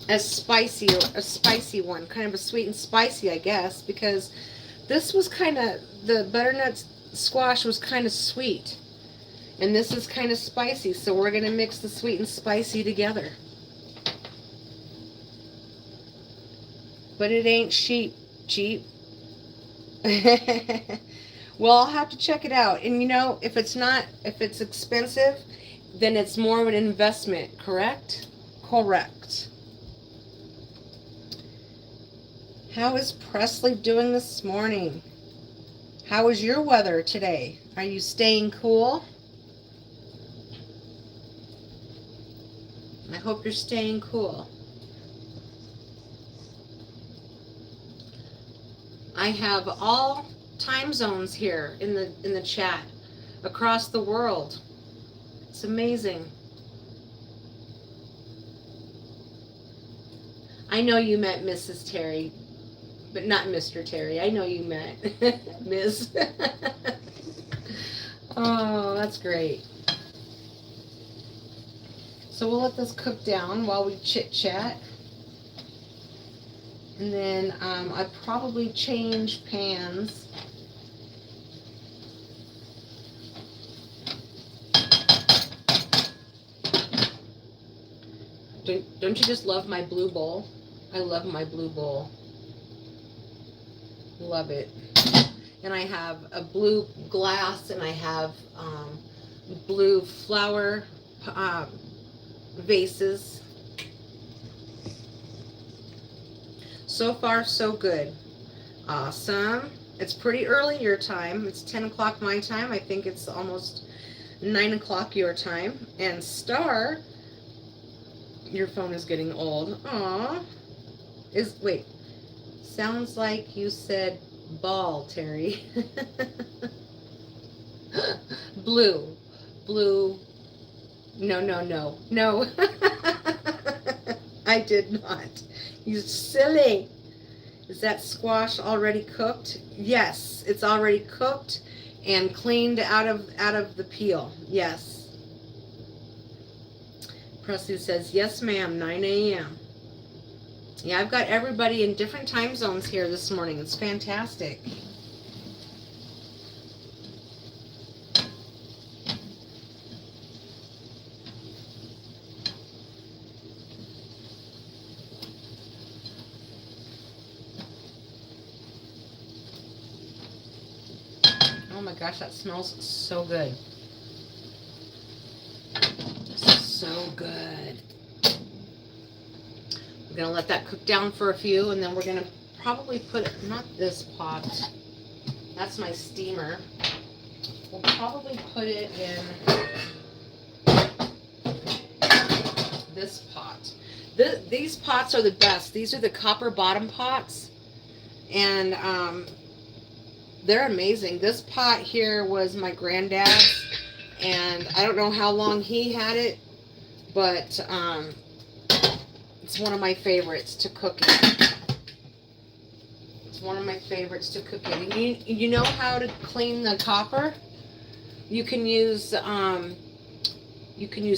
A spicy one, kind of a sweet and spicy, I guess, because this was kind of, the butternut squash was kind of sweet, and this is kind of spicy, so we're going to mix the sweet and spicy together. But it ain't cheap. Well, I'll have to check it out, and you know, if it's expensive, then it's more of an investment, correct? Correct. How is Presley doing this morning? How is your weather today? Are you staying cool? I hope you're staying cool. I have all time zones here in the chat across the world. It's amazing. I know you met Mrs. Terry. But not Mr. Terry. I know you meant Ms. Oh, that's great. So we'll let this cook down while we chit-chat. And then I probably change pans. Don't you just love my blue bowl? I love my blue bowl. Love it. And I have a blue glass, and I have blue flower vases. So far, so good. Awesome. It's pretty early your time. It's 10 o'clock my time. I think it's almost 9 o'clock your time. And Star, your phone is getting old. Aw. Wait. Sounds like you said ball, Terry. Blue. No. I did not. You silly. Is that squash already cooked? Yes, it's already cooked and cleaned out of the peel. Yes. Presley says, yes, ma'am, 9 a.m. Yeah, I've got everybody in different time zones here this morning. It's fantastic. Oh my gosh, that smells so good. So good. We're going to let that cook down for a few, and then we're going to probably put it, not this pot, that's my steamer. We'll probably put it in this pot. These pots are the best. These are the copper bottom pots, and they're amazing. This pot here was my granddad's, and I don't know how long he had it, but it's one of my favorites to cook in. It's one of my favorites to cook in. And you know how to clean the copper? You can use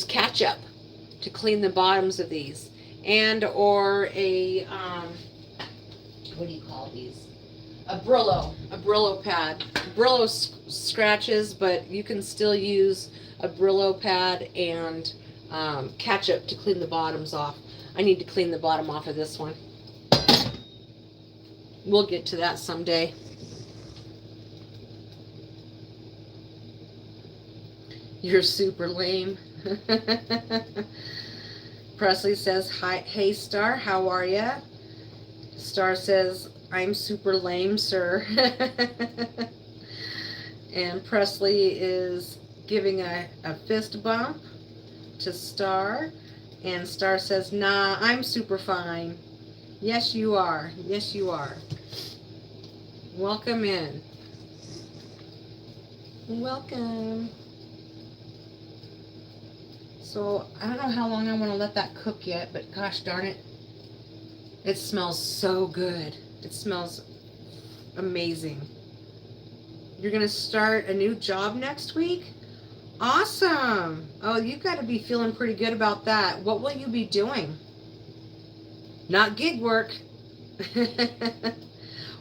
ketchup to clean the bottoms of these, and or a what do you call these? A Brillo pad. Brillo scratches, but you can still use a Brillo pad and ketchup to clean the bottoms off. I need to clean the bottom off of this one. We'll get to that someday. You're super lame. Presley says, "Hi, hey Star, how are ya?" Star says, "I'm super lame, sir." And Presley is giving a fist bump to Star. And Star says, "Nah, I'm super fine." Yes, you are. Yes, you are. Welcome in. Welcome. So I don't know how long I want to let that cook yet, but gosh darn it, it smells so good. It smells amazing. You're gonna start a new job next week? Awesome. Oh, you've got to be feeling pretty good about that. What will you be doing? Not gig work.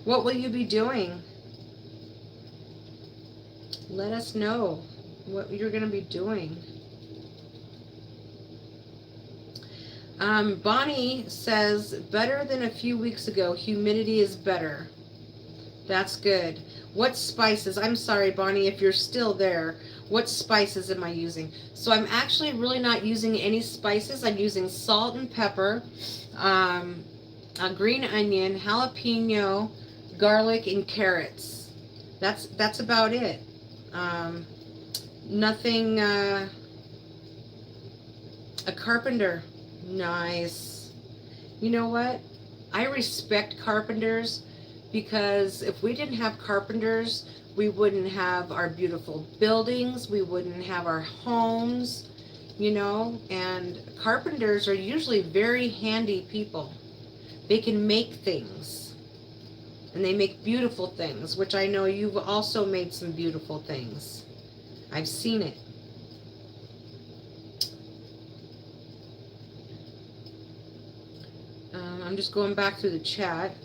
What will you be doing? Let us know what you're going to be doing. Bonnie says, better than a few weeks ago. Humidity is better. That's good. What spices? I'm sorry, Bonnie, if you're still there. What spices am I using? So I'm actually really not using any spices. I'm using salt and pepper, a green onion, jalapeno, garlic, and carrots. That's about it. Nothing. A carpenter. Nice. You know what? I respect carpenters because if we didn't have carpenters, we wouldn't have our beautiful buildings, we wouldn't have our homes, you know, and carpenters are usually very handy people. They can make things, and they make beautiful things, which I know you've also made some beautiful things. I've seen it. I'm just going back through the chat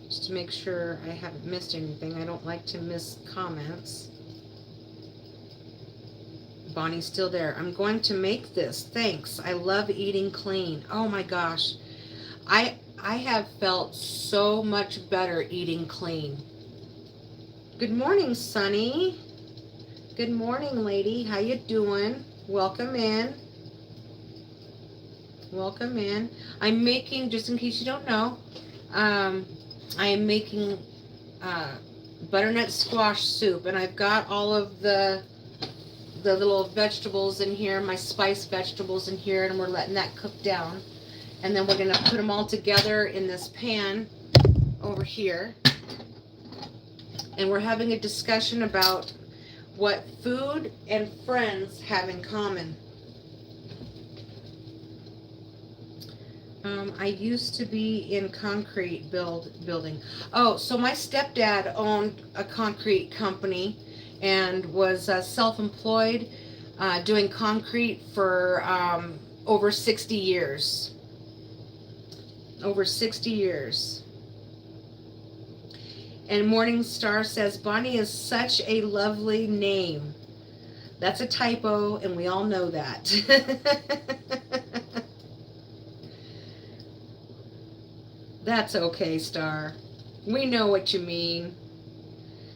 just to make sure I haven't missed anything. I don't like to miss comments. Bonnie's still there. I'm going to make this. Thanks. I love eating clean. Oh my gosh. I have felt so much better eating clean. Good morning, Sunny. Good morning, lady. How you doing? Welcome in. Welcome in. I'm making, just in case you don't know, I am making butternut squash soup, and I've got all of the little vegetables in here, my spice vegetables in here, and we're letting that cook down. And then we're going to put them all together in this pan over here. And we're having a discussion about what food and friends have in common. I used to be in concrete building. Oh, so my stepdad owned a concrete company and was self-employed doing concrete for over 60 years. Over 60 years. And Morningstar says, Bonnie is such a lovely name. That's a typo, and we all know that. That's okay, Star. We know what you mean.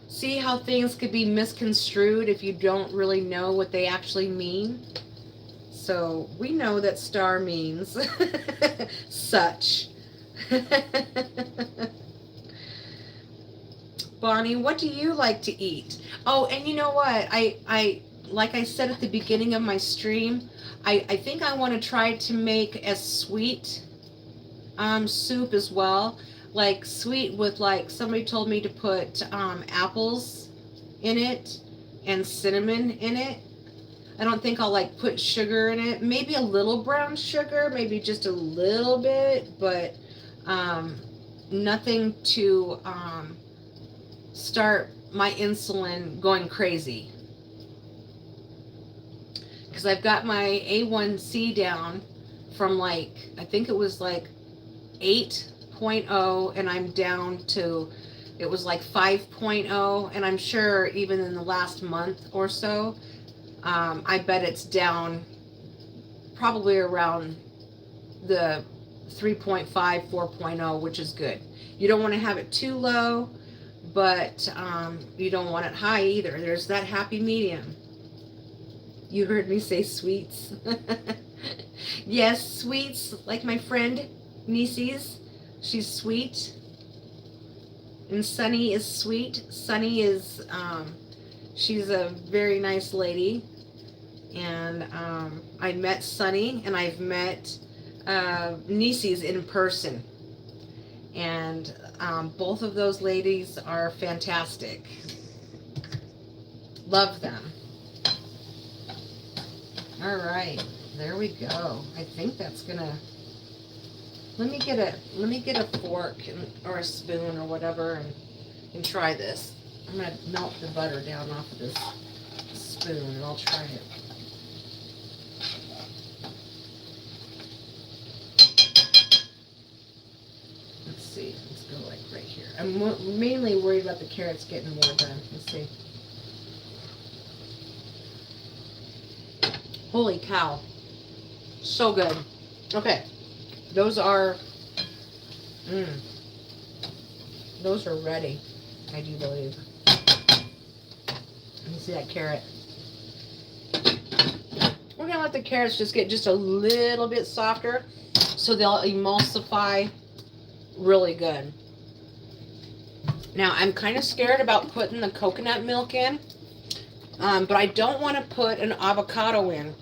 See how things could be misconstrued if you don't really know what they actually mean? So we know that Star means such. Bonnie, what do you like to eat? Oh, and you know what? I like I said at the beginning of my stream, I think I want to try to make a sweet soup as well, like sweet with, like, somebody told me to put apples in it and cinnamon in it. I don't think I'll like put sugar in it, maybe a little brown sugar, maybe just a little bit, but nothing to start my insulin going crazy, because I've got my A1C down from, like, I think it was like 8.0, and I'm down to, it was like 5.0, and I'm sure even in the last month or so, I bet it's down probably around the 3.5, 4.0, which is good. You don't want to have it too low, but you don't want it high either. There's that happy medium. You heard me say sweets. Yes, sweets, like my friend Nieces, she's sweet, and Sunny is sweet. Sunny is, she's a very nice lady, and I met Sunny, and I've met Nieces in person, and both of those ladies are fantastic. Love them. All right, there we go. I think that's gonna. Let me get a fork or a spoon or whatever and try this. I'm gonna melt the butter down off of this spoon and I'll try it. Let's see. Let's go like right here. I'm mainly worried about the carrots getting more done. Let's see. Holy cow. So good. Okay. Those are ready, I do believe. Let me see that carrot. We're gonna let the carrots just get just a little bit softer so they'll emulsify really good. Now I'm kind of scared about putting the coconut milk in, but I don't want to put an avocado in.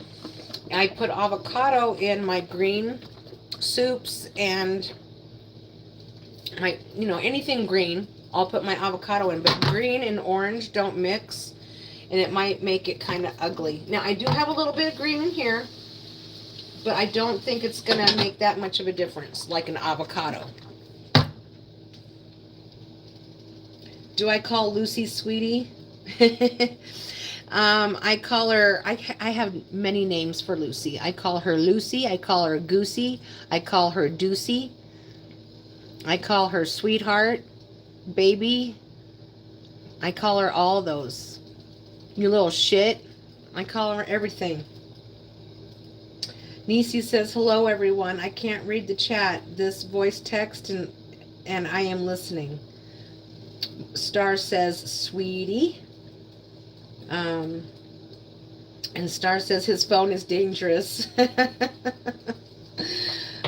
I put avocado in my green soups and my, anything green, I'll put my avocado in, but green and orange don't mix, and it might make it kind of ugly. Now, I do have a little bit of green in here, but I don't think it's going to make that much of a difference, like an avocado. Do I call Lucy Sweetie? I call her, I have many names for Lucy. I call her Lucy, I call her Goosey, I call her Deucey, I call her Sweetheart, Baby, I call her all those. You little shit. I call her everything. Nisi says, hello everyone. I can't read the chat. This voice text and I am listening. Star says, sweetie. And Star says his phone is dangerous.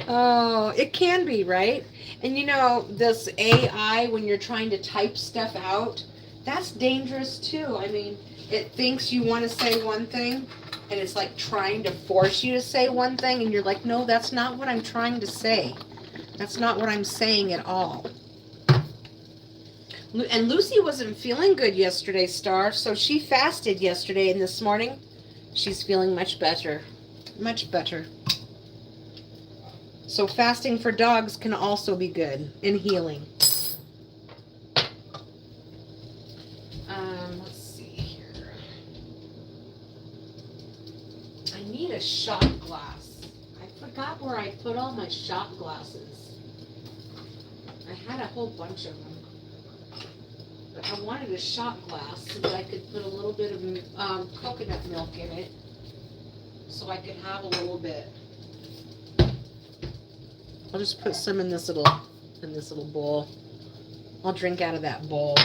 Oh, it can be, right? And this AI, when you're trying to type stuff out, that's dangerous too. I mean, it thinks you want to say one thing, and it's like trying to force you to say one thing, and you're like, no, that's not what I'm trying to say. That's not what I'm saying at all. And Lucy wasn't feeling good yesterday, Star, so she fasted yesterday, and this morning she's feeling much better. Much better. So fasting for dogs can also be good in healing. Let's see here. I need a shot glass. I forgot where I put all my shot glasses. I had a whole bunch of them. But I wanted a shot glass so that I could put a little bit of coconut milk in it so I could have a little bit. I'll just put some in this little bowl. I'll drink out of that bowl.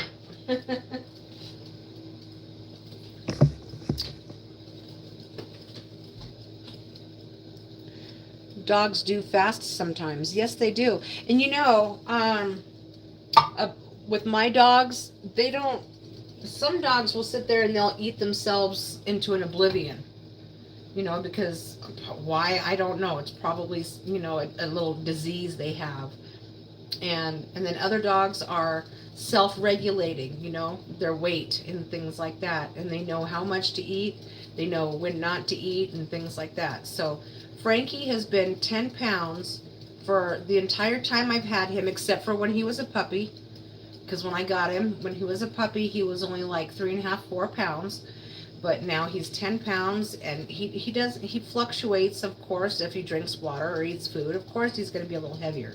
Dogs do fast sometimes. Yes, they do. And with my dogs, they don't. Some dogs will sit there and they'll eat themselves into an oblivion. Because why, I don't know. It's probably, a little disease they have. And then other dogs are self-regulating, their weight and things like that. And they know how much to eat. They know when not to eat and things like that. So Frankie has been 10 pounds for the entire time I've had him, except for when he was a puppy. Because when I got him, when he was a puppy, he was only like 3.5, 4 pounds. But now he's 10 pounds, and he fluctuates, of course, if he drinks water or eats food. Of course, he's going to be a little heavier.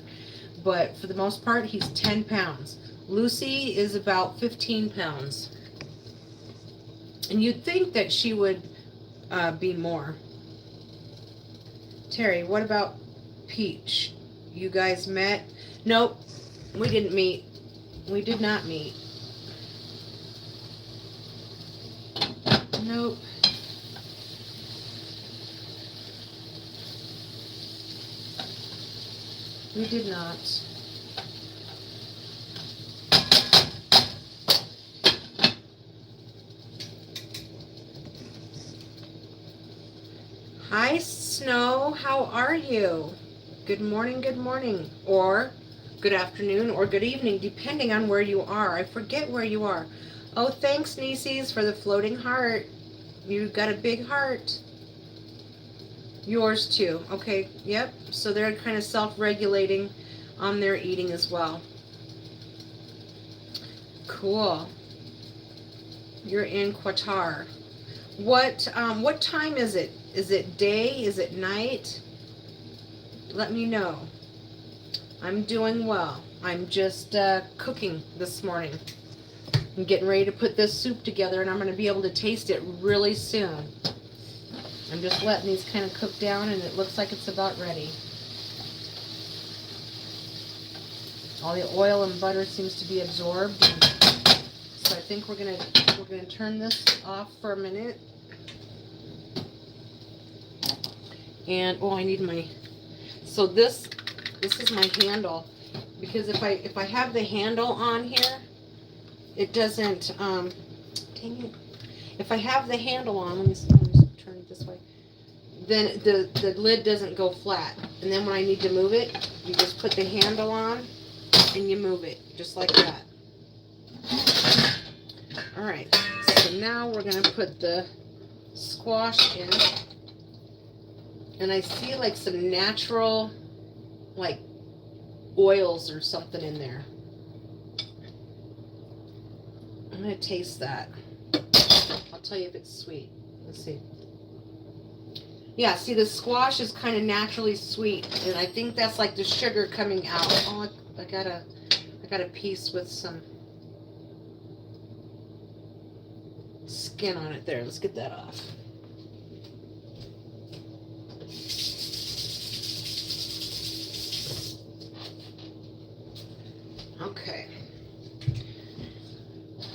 But for the most part, he's 10 pounds. Lucy is about 15 pounds. And you'd think that she would be more. Terry, what about Peach? You guys met? Nope, we didn't meet. We did not meet. Nope. We did not. Hi, Snow. How are you? Good morning, or good afternoon, or good evening, depending on where you are. I forget where you are. Oh, thanks, Nieces, for the floating heart. You got a big heart. Yours too. Okay, yep. So they're kind of self-regulating on their eating as well. Cool. You're in Qatar. What time is it? Is it day? Is it night? Let me know. I'm doing well. I'm just cooking this morning. I'm getting ready to put this soup together, and I'm going to be able to taste it really soon. I'm just letting these kind of cook down, and it looks like it's about ready. All the oil and butter seems to be absorbed, and so I think we're gonna turn this off for a minute. And oh, I need my. So this is my handle, because if I have the handle on here, it doesn't. Dang it! If I have the handle on, let me turn it this way. Then the lid doesn't go flat, and then when I need to move it, you just put the handle on, and you move it just like that. All right. So now we're gonna put the squash in, and I see like some natural, like oils or something in there. I'm gonna taste that. I'll tell you if it's sweet. Let's see. Yeah, see, the squash is kind of naturally sweet, and I think that's like the sugar coming out. Oh, I got a piece with some skin on it there. Let's get that off. Okay.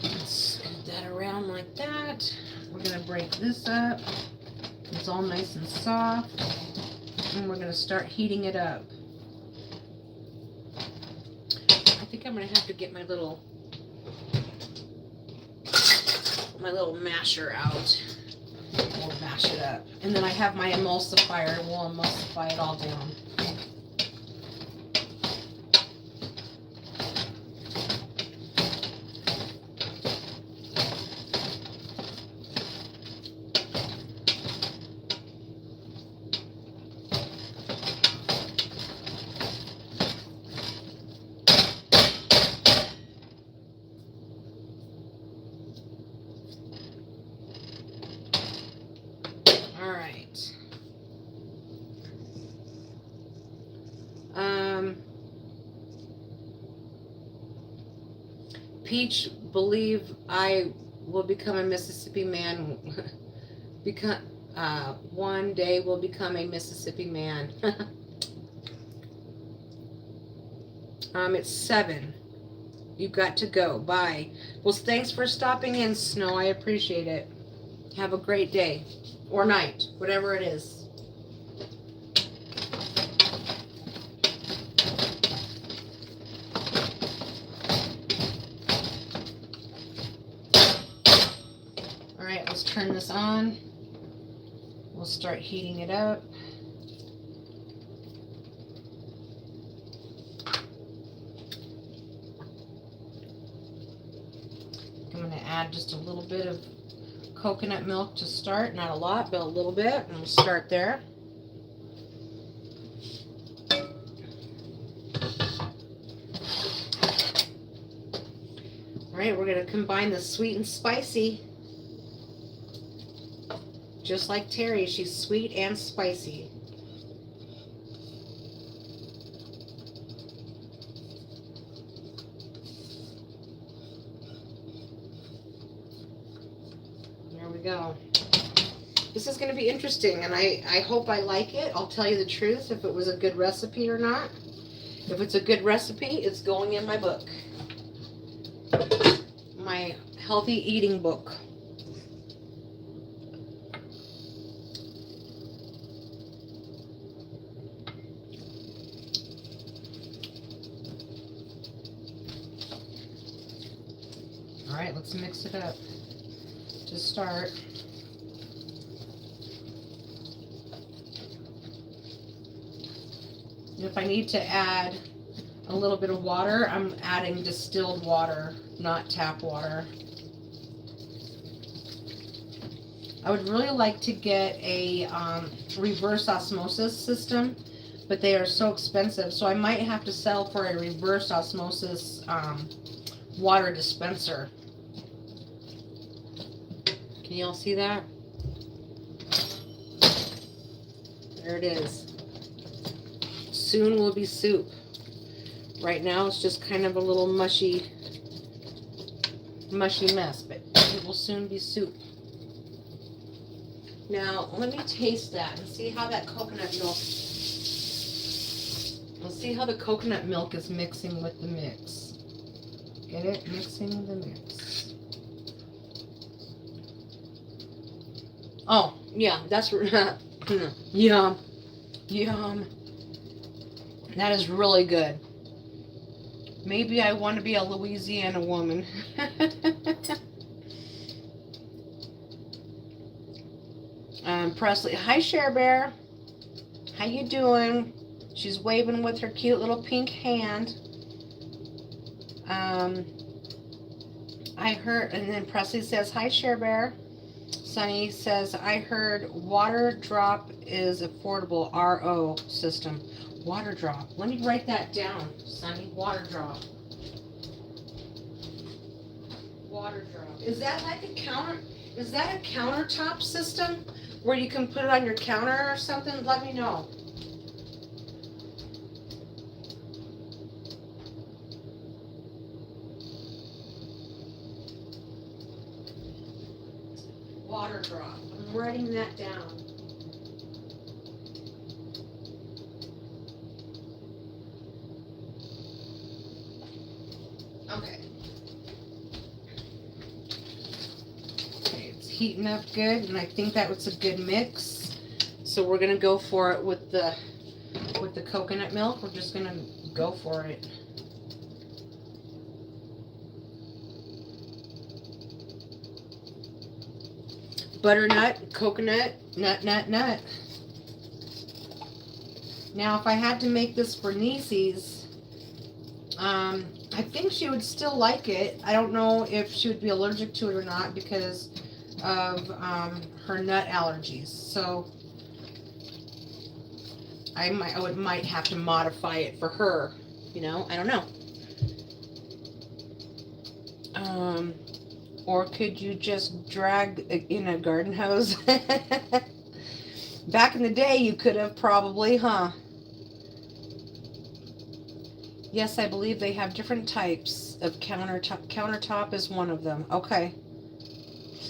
Let's scoot that around like that. We're gonna break this up. It's all nice and soft, and we're gonna start heating it up. I think I'm gonna have to get my little masher out. We'll mash it up, and then I have my emulsifier, and we'll emulsify it all down. Peach, believe I will become a Mississippi man. One day will become a Mississippi man. It's 7. You've got to go. Bye. Well, thanks for stopping in, Snow. I appreciate it. Have a great day. Or night. Whatever it is. Alright, let's turn this on. We'll start heating it up. I'm going to add just a little bit of coconut milk to start. Not a lot, but a little bit. And we'll start there. Alright, we're going to combine the sweet and spicy. Just like Terri, she's sweet and spicy. There we go. This is going to be interesting, and I hope I like it. I'll tell you the truth if it was a good recipe or not. If it's a good recipe, it's going in my book. My healthy eating book. All right, let's mix it up to start. If I need to add a little bit of water, I'm adding distilled water, not tap water. I would really like to get a reverse osmosis system, but they are so expensive. So I might have to settle for a reverse osmosis water dispenser. Can you all see that? There it is. Soon will be soup. Right now it's just kind of a little mushy mess, but it will soon be soup. Now, let me taste that and see how that coconut milk, let's see how the coconut milk is mixing with the mix. Get it? Mixing the mix. Oh, yeah, that's, yum, yum. That is really good. Maybe I want to be a Louisiana woman. Presley, hi Cher Bear. How you doing? She's waving with her cute little pink hand. I heard, and then Presley says, hi Cher Bear. Sunny says, I heard water drop is affordable RO system. Water drop. Let me write that down, Sunny. Water drop. Water drop. Is that like a countertop system where you can put it on your counter or something? Let me know. Water drop. I'm writing that down. Okay. It's heating up good, and I think that was a good mix. So we're gonna go for it with the coconut milk. We're just gonna go for it. Butternut, coconut, nut. Now, if I had to make this for Nieces, I think she would still like it. I don't know if she would be allergic to it or not because of her nut allergies. So I might have to modify it for her. You know, I don't know. Or could you just drag in a garden hose? Back in the day, you could have probably, huh? Yes, I believe they have different types of countertop. Countertop is one of them. Okay.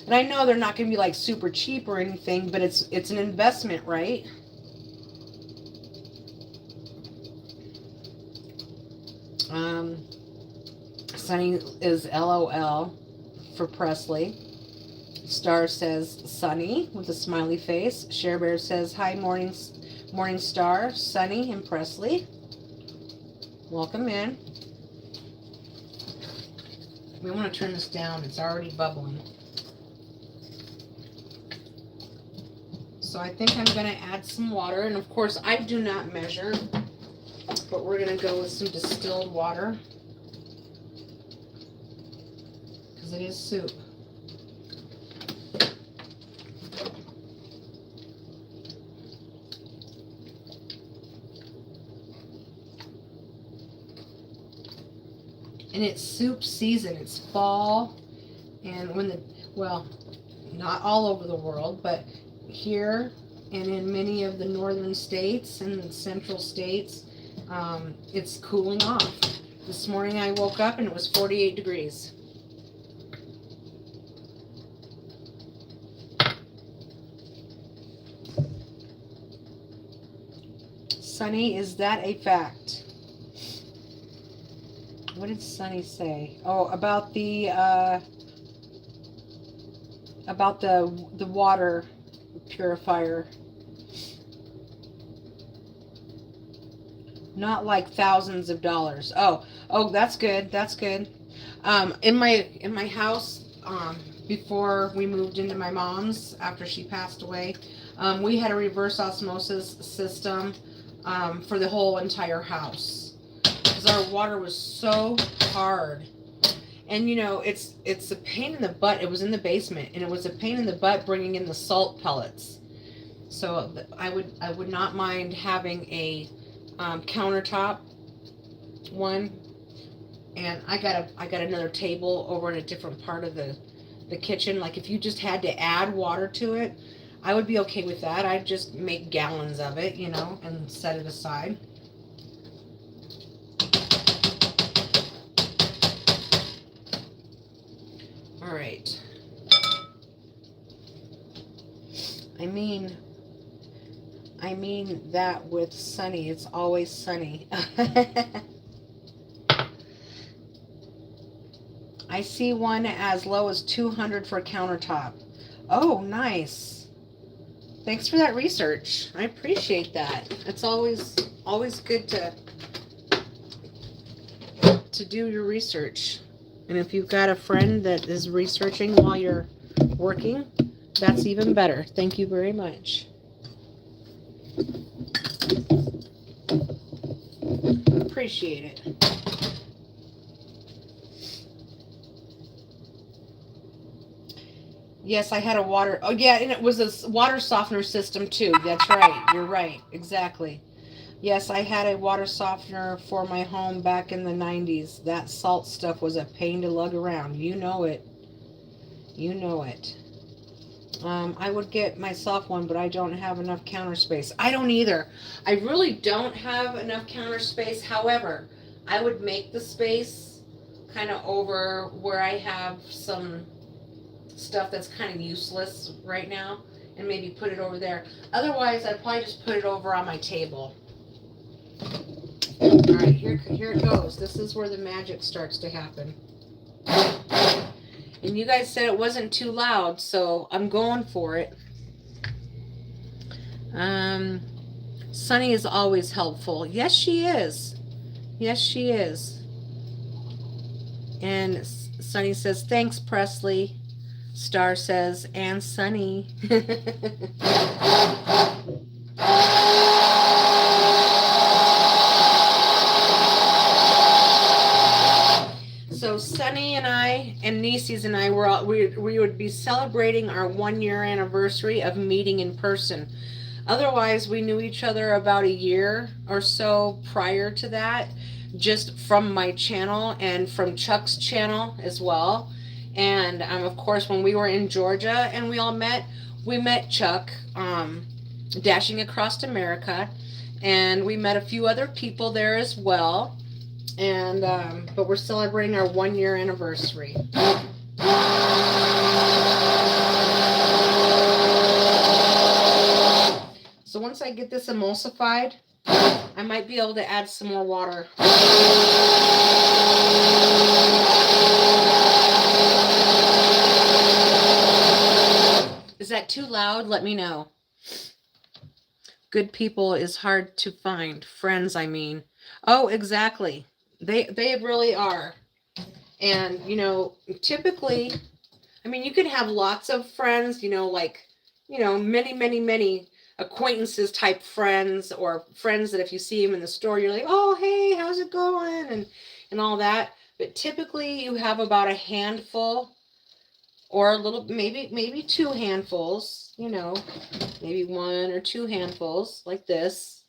And I know they're not going to be like super cheap or anything, but it's an investment, right? Sunny is LOL for Presley. Star says Sunny with a smiley face. Cher Bear says hi, morning star, Sunny and Presley. Welcome in. We want to turn this down. It's already bubbling. So I think I'm going to add some water. And of course, I do not measure, but we're going to go with some distilled water because it is soup. And it's soup season. It's fall, and well, not all over the world, but here and in many of the northern states and the central states, it's cooling off. This morning I woke up and it was 48 degrees. Sunny, is that a fact? What did Sunny say? Oh, about the water purifier. Not like thousands of dollars. Oh, that's good. That's good. In my house, before we moved into my mom's after she passed away, we had a reverse osmosis system for the whole entire house. Our water was so hard, And you know, it's a pain in the butt. It was in the basement, and it was a pain in the butt bringing in the salt pellets. So I would not mind having a countertop one. And I got another table over in a different part of the kitchen. Like if you just had to add water to it, I would be okay with that. I'd just make gallons of it, you know, and set it aside. All right. I mean, I mean that with sunny. It's always sunny. I see one as low as 200 for a countertop. Oh, nice. Thanks for that research. I appreciate that. It's always good to do your research. And if you've got a friend that is researching while you're working, that's even better. Thank you very much. Appreciate it. Yes, I had a water. Oh, yeah, and it was a water softener system too. That's right. You're right. Exactly. Yes, I had a water softener for my home back in the 90s. That salt stuff was a pain to lug around. You know it. You know it. I would get myself one, but I don't have enough counter space. I don't either. I really don't have enough counter space. However, I would make the space kind of over where I have some stuff that's kind of useless right now and maybe put it over there. Otherwise, I'd probably just put it over on my table. All right, here it goes. This is where the magic starts to happen. And you guys said it wasn't too loud, so I'm going for it. Sunny is always helpful. Yes, she is. Yes, she is. And Sunny says, thanks, Presley. Star says, and Sunny. So Sunny and I and Nieces and I we would be celebrating our 1 year anniversary of meeting in person. Otherwise, we knew each other about a year or so prior to that, just from my channel and from Chuck's channel as well. And of course, when we were in Georgia and we met Chuck dashing across America, and we met a few other people there as well. And but we're celebrating our 1 year anniversary. So once I get this emulsified, I might be able to add some more water. Is that too loud? Let me know. Good people is hard to find. Friends, I mean. Oh, exactly. They really are. And, you know, typically, I mean, you can have lots of friends, you know, like, you know, many acquaintances type friends, or friends that if you see them in the store, you're like, oh, hey, how's it going? And all that. But typically you have about a handful, or a little, maybe 2 handfuls, you know, maybe 1 or 2 handfuls like this.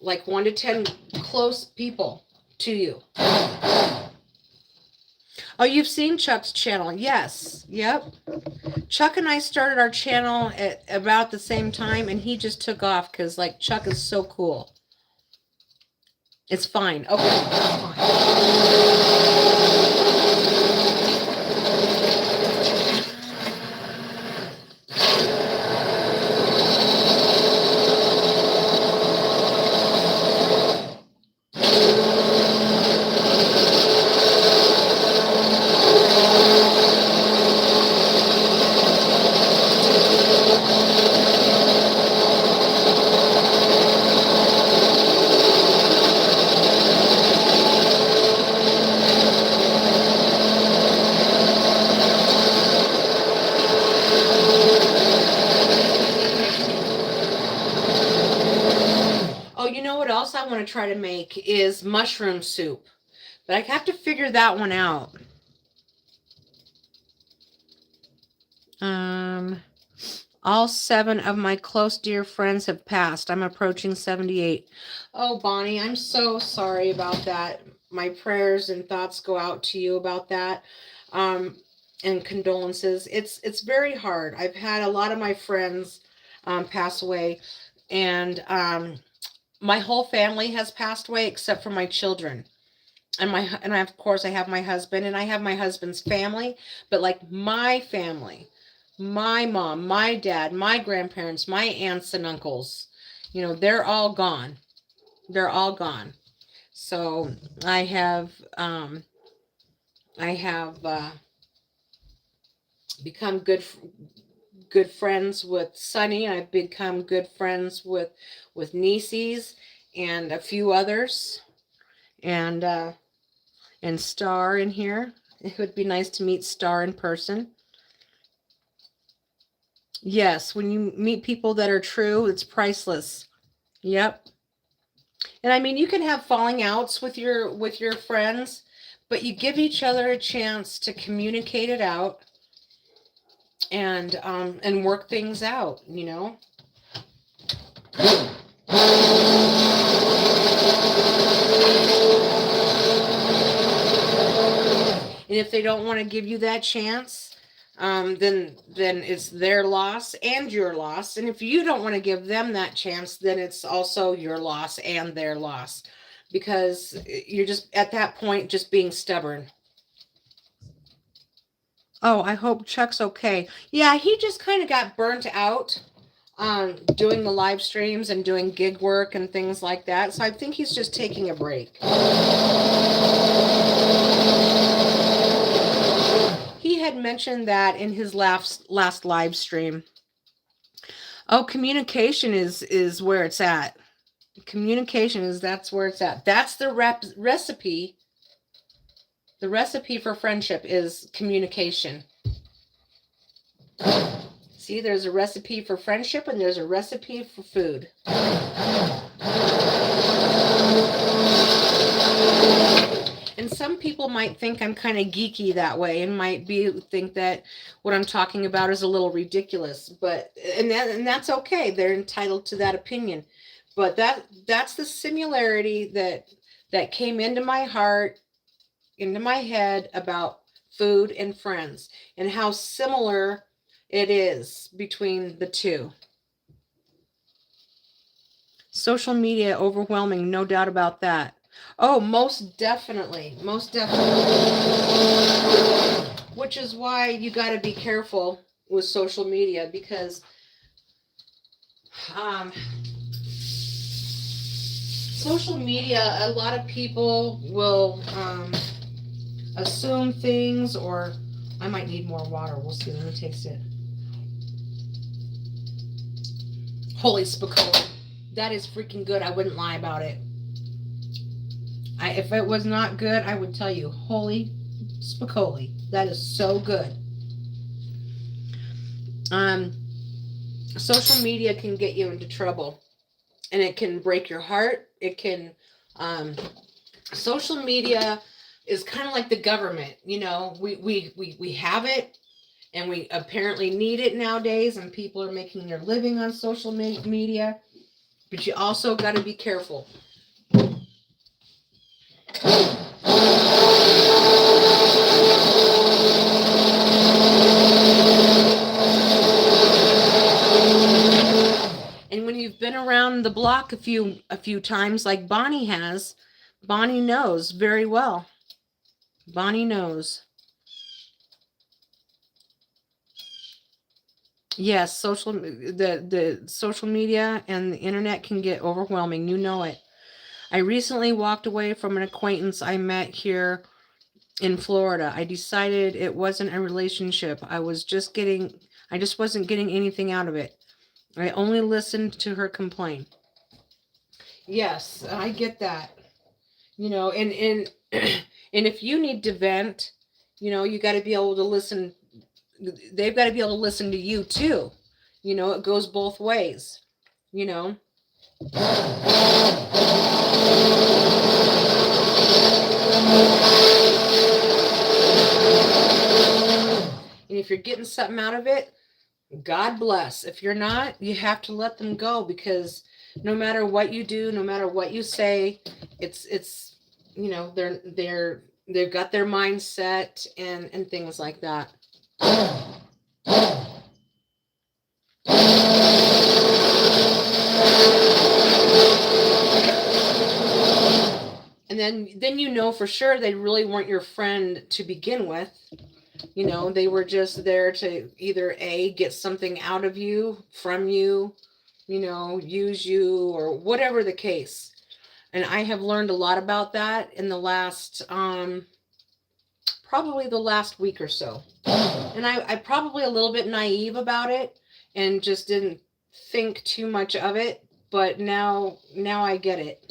Like 1 to 10 close people to you. Oh, you've seen Chuck's channel. Yes. Yep. Chuck and I started our channel at about the same time, and he just took off because, like, Chuck is so cool. It's fine. Okay. It's fine. Oh, you know what else I want to try to make is mushroom soup. But I have to figure that one out. All 7 of my close dear friends have passed. I'm approaching 78. Oh, Bonnie, I'm so sorry about that. My prayers and thoughts go out to you about that. And condolences. It's very hard. I've had a lot of my friends pass away, and my whole family has passed away except for my children. And of course I have my husband, and I have my husband's family, but like my family, my mom, my dad, my grandparents, my aunts and uncles, they're all gone. They're all gone. So I have become good friends with Sunny. I've become good friends with nieces and a few others, and Star in here. It would be nice to meet Star in person. Yes, when you meet people that are true, it's priceless. Yep. And I mean, you can have falling outs with your friends, but you give each other a chance to communicate it out and work things out, And if they don't want to give you that chance, then it's their loss and your loss. And if you don't want to give them that chance, then it's also your loss and their loss, because you're just at that point just being stubborn. Oh, I hope Chuck's okay. Yeah, he just kind of got burnt out doing the live streams and doing gig work and things like that. So I think he's just taking a break. He had mentioned that in his last live stream. Oh, communication is where it's at. Communication that's where it's at. That's the recipe. The recipe for friendship is communication. See, there's a recipe for friendship and there's a recipe for food. And some people might think I'm kind of geeky that way, and think that what I'm talking about is a little ridiculous. But and that's okay. They're entitled to that opinion. But that's the similarity that came into my heart, into my head about food and friends, and how similar it is between the two. Social media overwhelming, no doubt about that. Oh, most definitely. Most definitely. Which is why you got to be careful with social media, because social media, a lot of people will assume things, or I might need more water. We'll see. Let me taste it. Holy spicoli. That is freaking good. I wouldn't lie about it. If it was not good, I would tell you. Holy spicoli. That is so good. Social media can get you into trouble, and it can break your heart. It can, social media is kind of like the government. We have it, and we apparently need it nowadays, and people are making their living on social media, but you also got to be careful. And when you've been around the block a few times, like Bonnie has, Bonnie knows very well. Bonnie knows. Yes, the social media and the internet can get overwhelming. You know it. I recently walked away from an acquaintance I met here in Florida. I decided it wasn't a relationship. I just wasn't getting anything out of it. I only listened to her complain. Yes, I get that. And if you need to vent, you got to be able to listen. They've got to be able to listen to you too. It goes both ways. And if you're getting something out of it, God bless. If you're not, you have to let them go, because no matter what you do, no matter what you say, it's they've got their mindset and things like that. And then you know for sure they really weren't your friend to begin with. They were just there to either get something out of you, from you, use you, or whatever the case. And I have learned a lot about that in the last probably the last week or so. And I probably a little bit naive about it and just didn't think too much of it, but now I get it.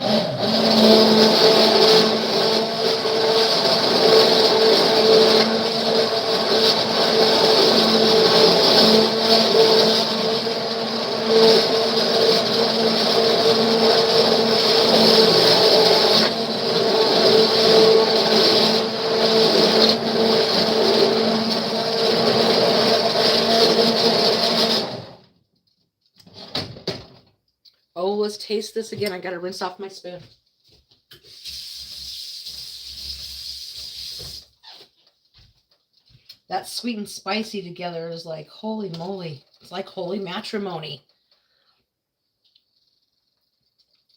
Oh, let's taste this again. I gotta rinse off my spoon. That sweet and spicy together is like, holy moly. It's like holy matrimony.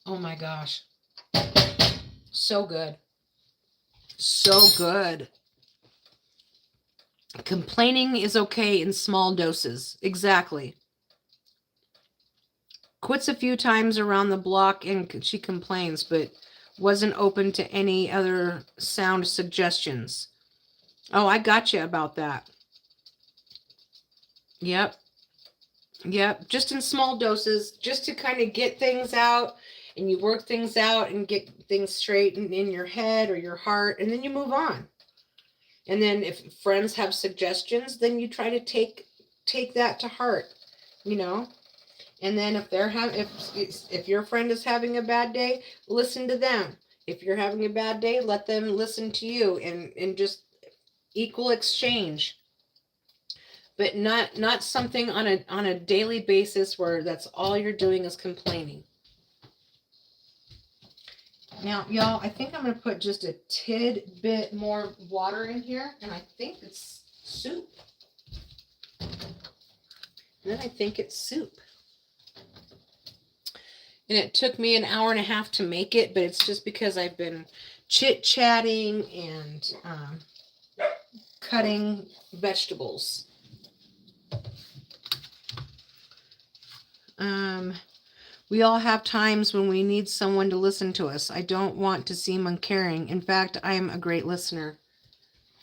Oh my gosh. So good. So good. Complaining is okay in small doses. Exactly. Quits a few times around the block and she complains, but wasn't open to any other sound suggestions. Oh, I got you about that. Yep. Just in small doses, just to kind of get things out, and you work things out and get things straight in your head or your heart, and then you move on. And then if friends have suggestions, then you try to take that to heart, And then if your friend is having a bad day, listen to them. If you're having a bad day, let them listen to you, and just equal exchange. But not something on a daily basis where that's all you're doing is complaining. Now, y'all, I think I'm going to put just a tidbit more water in here, and I think it's soup. And then I think it's soup. And it took me an hour and a half to make it, but it's just because I've been chit-chatting and cutting vegetables. We all have times when we need someone to listen to us. I don't want to seem uncaring. In fact, I am a great listener.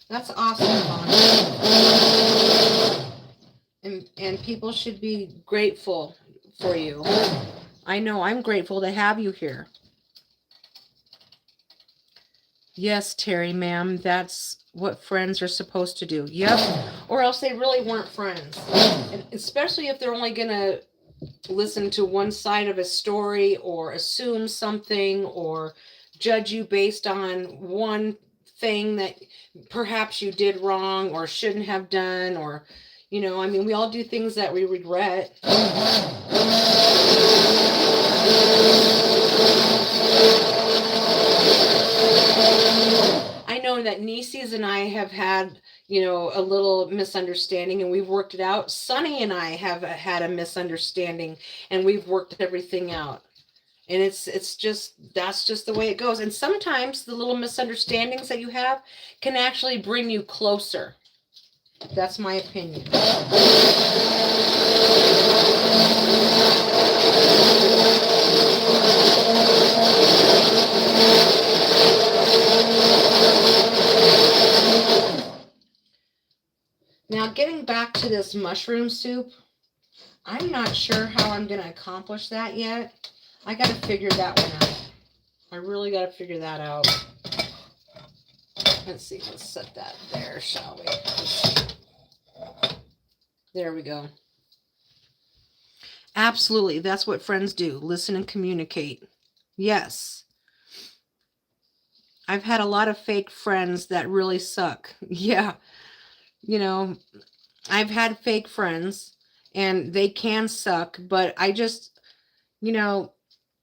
That's awesome, Bonnie. And people should be grateful for you. I know I'm grateful to have you here. Yes, Terry, ma'am, that's what friends are supposed to do. Yep. Or else they really weren't friends. And especially if they're only going to listen to one side of a story, or assume something, or judge you based on one thing that perhaps you did wrong or shouldn't have done, or we all do things that we regret. I know that Nieces and I have had a little misunderstanding, and we've worked it out. Sonny and I have had a misunderstanding, and we've worked everything out. And that's just the way it goes. And sometimes the little misunderstandings that you have can actually bring you closer. That's my opinion. Now, getting back to this mushroom soup, I'm not sure how I'm going to accomplish that yet. I got to figure that one out. I really got to figure that out. Let's see. Let's set that there, shall we? There we go. Absolutely. That's what friends do. Listen and communicate. Yes. I've had a lot of fake friends that really suck. Yeah. You know, I've had fake friends and they can suck, but you know,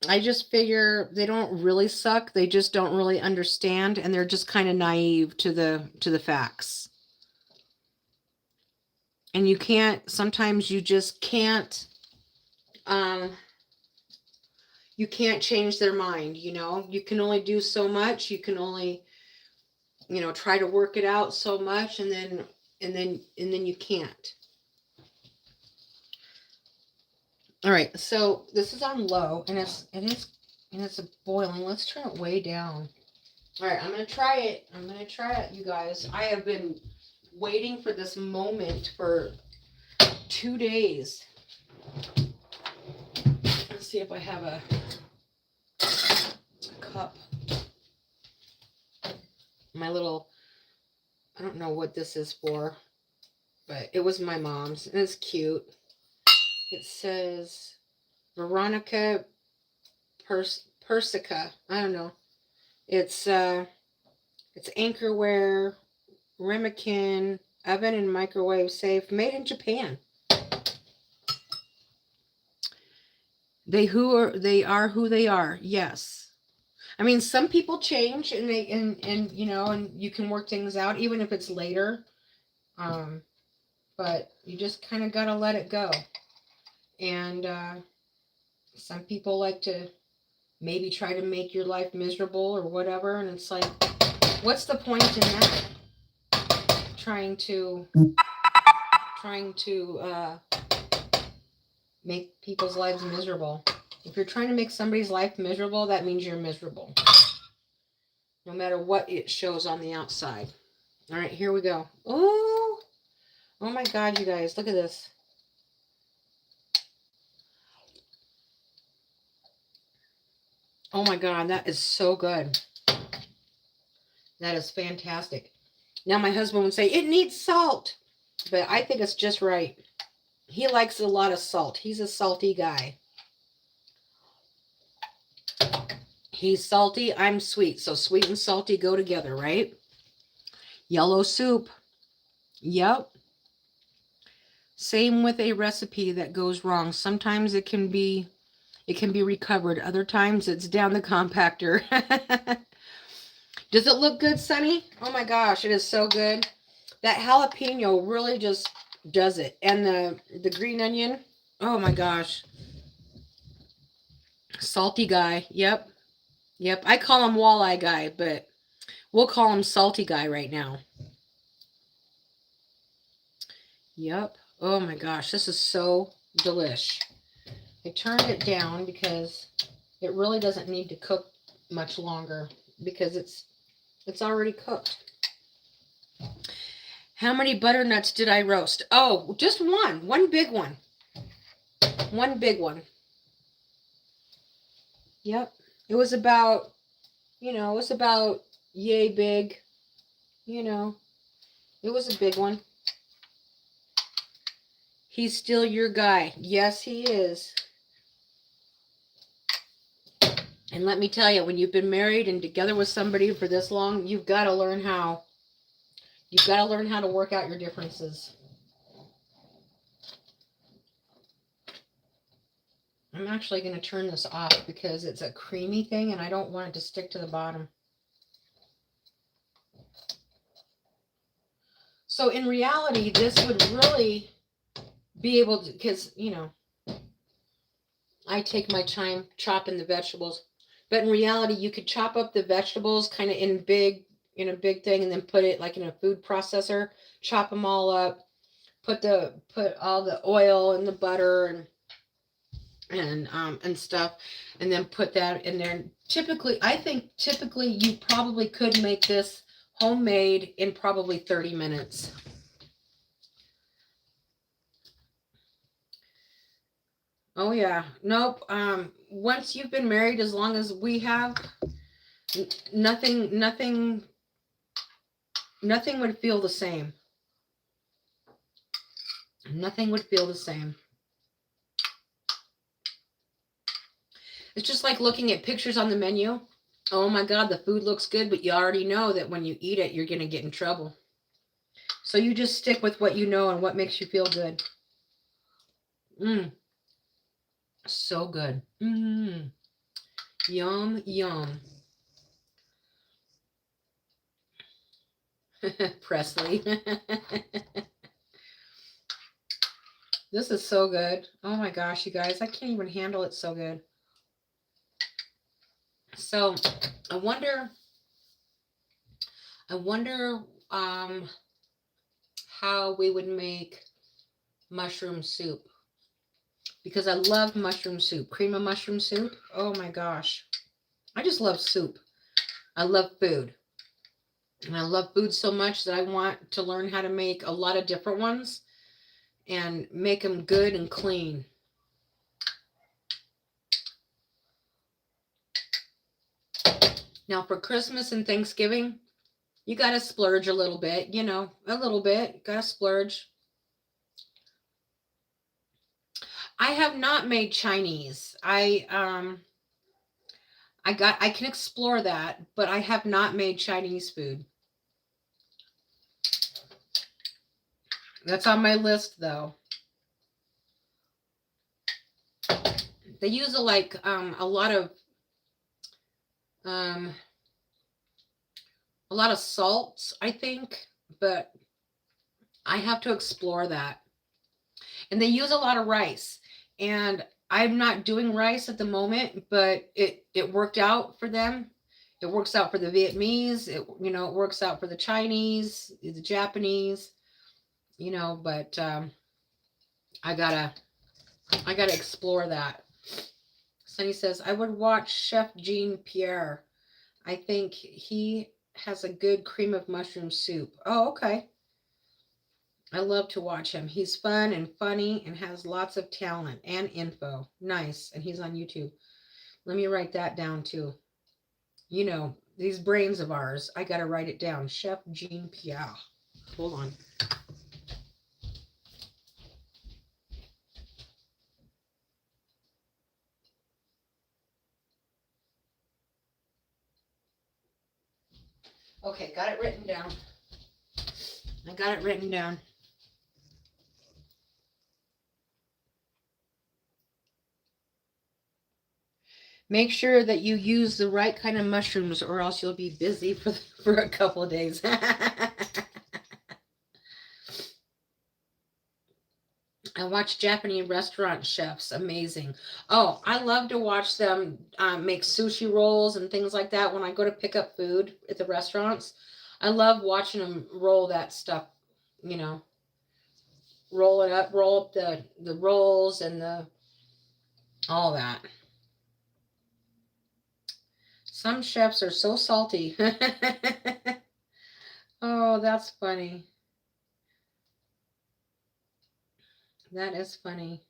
I just figure they don't really suck. They just don't really understand and they're just kind of naive to the facts. And you can't, sometimes um you can't change their mind, you know. You can only do so much. You can only, you know, try to work it out so much and then you can't. All right, so this is on low and it's boiling. Let's turn it way down. All right, I'm gonna try it. You guys. I have been waiting for this moment for 2 days. Let's see if I have a cup. My little, I don't know what this is for, but it was my mom's and it's cute. It says Veronica Persica. I don't know. It's Anchorware, Ramekin, oven and microwave safe, made in Japan. They are who they are. Yes. I mean, some people change and and you know, and you can work things out even if it's later. But you just kind of got to let it go. And some people like to maybe try to make your life miserable or whatever, and it's like, what's the point in that? Trying to make people's lives miserable. If you're trying to make somebody's life miserable, that means you're miserable. No matter what it shows on the outside. All right, here we go. Oh my God, you guys, look at this. Oh my God, that is so good. That is fantastic. Now my husband would say, it needs salt. But I think it's just right. He likes a lot of salt. He's a salty guy. He's salty, I'm sweet. So sweet and salty go together, right? Yellow soup. Yep. Same with a recipe that goes wrong. Sometimes it can be recovered. Other times it's down the compactor. Does it look good, Sunny? Oh my gosh, it is so good. That jalapeno really just does it. And the green onion. Oh my gosh. Salty guy. Yep. Yep. I call him walleye guy, but we'll call him salty guy right now. Yep. Oh my gosh, this is so delish. I turned it down because it really doesn't need to cook much longer because it's already cooked. How many butternuts did I roast? Oh, just one big one. One big one. Yep. It was about, yay big. It was a big one. He's still your guy. Yes, he is. And let me tell you, when you've been married and together with somebody for this long, you've got to learn how to work out your differences. I'm actually going to turn this off because it's a creamy thing and I don't want it to stick to the bottom. So in reality, this would really be able to, because, I take my time chopping the vegetables. But in reality, you could chop up the vegetables kind of in a big thing and then put it like in a food processor, chop them all up, put all the oil and the butter and stuff, and then put that in there. I think typically you probably could make this homemade in probably 30 minutes. Oh yeah. Nope. Once you've been married, as long as we have, nothing would feel the same. Nothing would feel the same. It's just like looking at pictures on the menu. Oh my God, the food looks good, but you already know that when you eat it, you're going to get in trouble. So you just stick with what you know and what makes you feel good. So good. Yum, yum. Presley. This is so good. Oh my gosh, you guys, I can't even handle it so good. So I wonder how we would make mushroom soup, because I love mushroom soup, cream of mushroom soup. Oh my gosh. I just love soup. I love food. And I love food so much that I want to learn how to make a lot of different ones and make them good and clean. Now for Christmas and Thanksgiving, you got to splurge a little bit, a little bit. Got to splurge. I have not made Chinese. I can explore that, but I have not made Chinese food. That's on my list though. They use a lot of salts, I think, but I have to explore that. And they use a lot of rice. And I'm not doing rice at the moment, but it worked out for them. It works out for the Vietnamese. It works out for the Chinese, the Japanese. But I gotta explore that. Sunny says I would watch Chef Jean Pierre. I think he has a good cream of mushroom soup. Oh, okay. I love to watch him. He's fun and funny and has lots of talent and info. Nice. And he's on YouTube. Let me write that down too. These brains of ours, I got to write it down. Chef Jean Pierre. Hold on. Okay, got it written down. I got it written down. Make sure that you use the right kind of mushrooms or else you'll be busy for a couple of days. I watch Japanese restaurant chefs. Amazing. Oh, I love to watch them make sushi rolls and things like that when I go to pick up food at the restaurants. I love watching them roll that stuff, roll up the rolls and all that. Some chefs are so salty. Oh, that's funny. That is funny.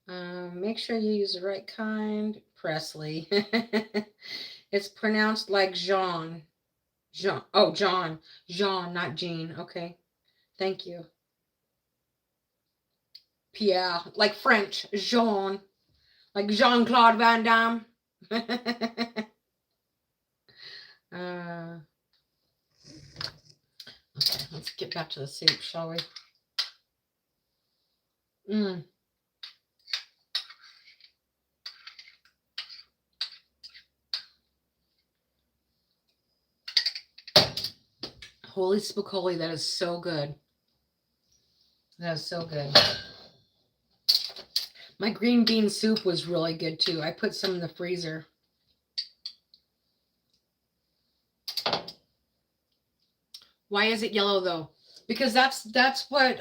Make sure you use the right kind. Presley. It's pronounced like Jean. Jean. Oh, John. Jean, not Jean. Okay. Thank you. Pierre. Like French. Jean. Like Jean-Claude Van Damme. Okay, let's get back to the soup, shall we? Holy spicoli, that is so good. That is so good. My green bean soup was really good too. I put some in the freezer. Why is it yellow though? Because that's what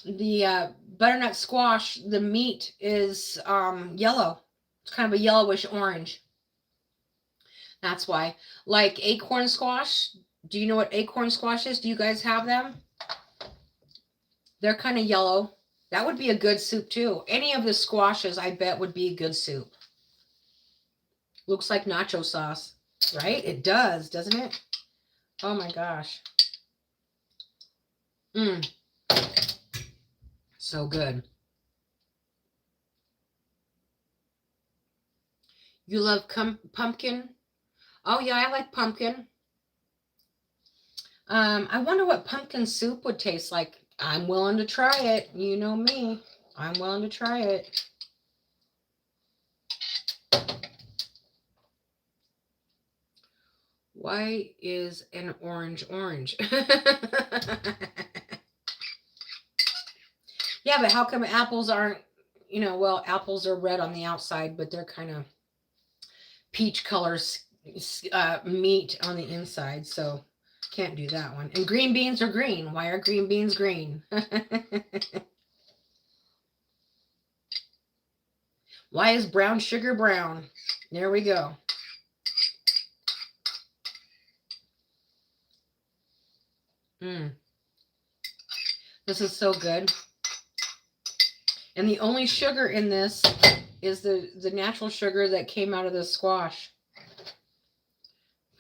the butternut squash, the meat is yellow. It's kind of a yellowish orange. That's why. Like acorn squash. Do you know what acorn squash is? Do you guys have them? They're kind of yellow. That would be a good soup too. Any of the squashes, I bet, would be a good soup. Looks like nacho sauce, right? It does, doesn't it? Oh my gosh. So good. You love pumpkin? Oh yeah, I like pumpkin. I wonder what pumpkin soup would taste like. I'm willing to try it. You know me. I'm willing to try it. Why is an orange orange? Yeah, but how come apples aren't, well, apples are red on the outside, but they're kind of peach colors, meat on the inside, so can't do that one. And green beans are green. Why are green beans green? Why is brown sugar brown? There we go. This is so good. And the only sugar in this is the natural sugar that came out of the squash.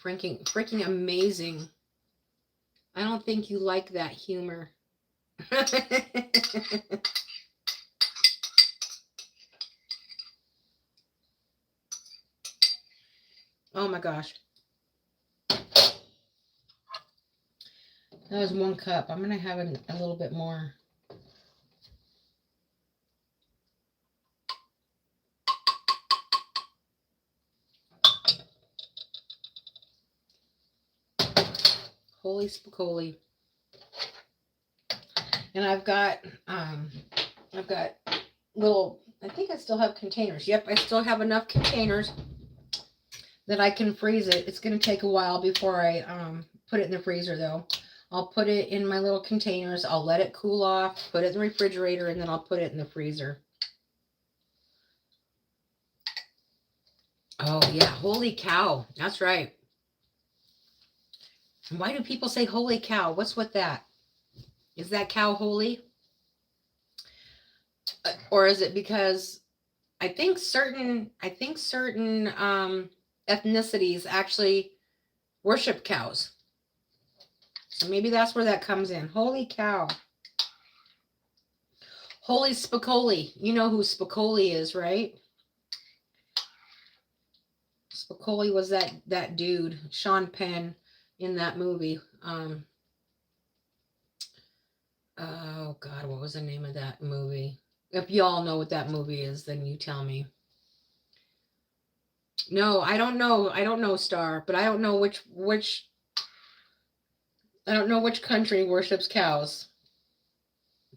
Freaking amazing. I don't think you like that humor. Oh my gosh. That was 1 cup. I'm going to have a little bit more. Holy spicoli. And I've got little, I think I still have containers. Yep, I still have enough containers that I can freeze it. It's going to take a while before I put it in the freezer though. I'll put it in my little containers. I'll let it cool off, put it in the refrigerator, and then I'll put it in the freezer. Oh yeah, holy cow. That's right. Why do people say holy cow? What's with that? Is that cow holy? Or is it because I think certain ethnicities actually worship cows. So maybe that's where that comes in. Holy cow. Holy Spicoli. You know who Spicoli is, right? Spicoli was that dude, Sean Penn, in that movie. Oh God, what was the name of that movie? If y'all know what that movie is, then you tell me. No, I don't know. I don't know Star, but I don't know which I don't know which country worships cows.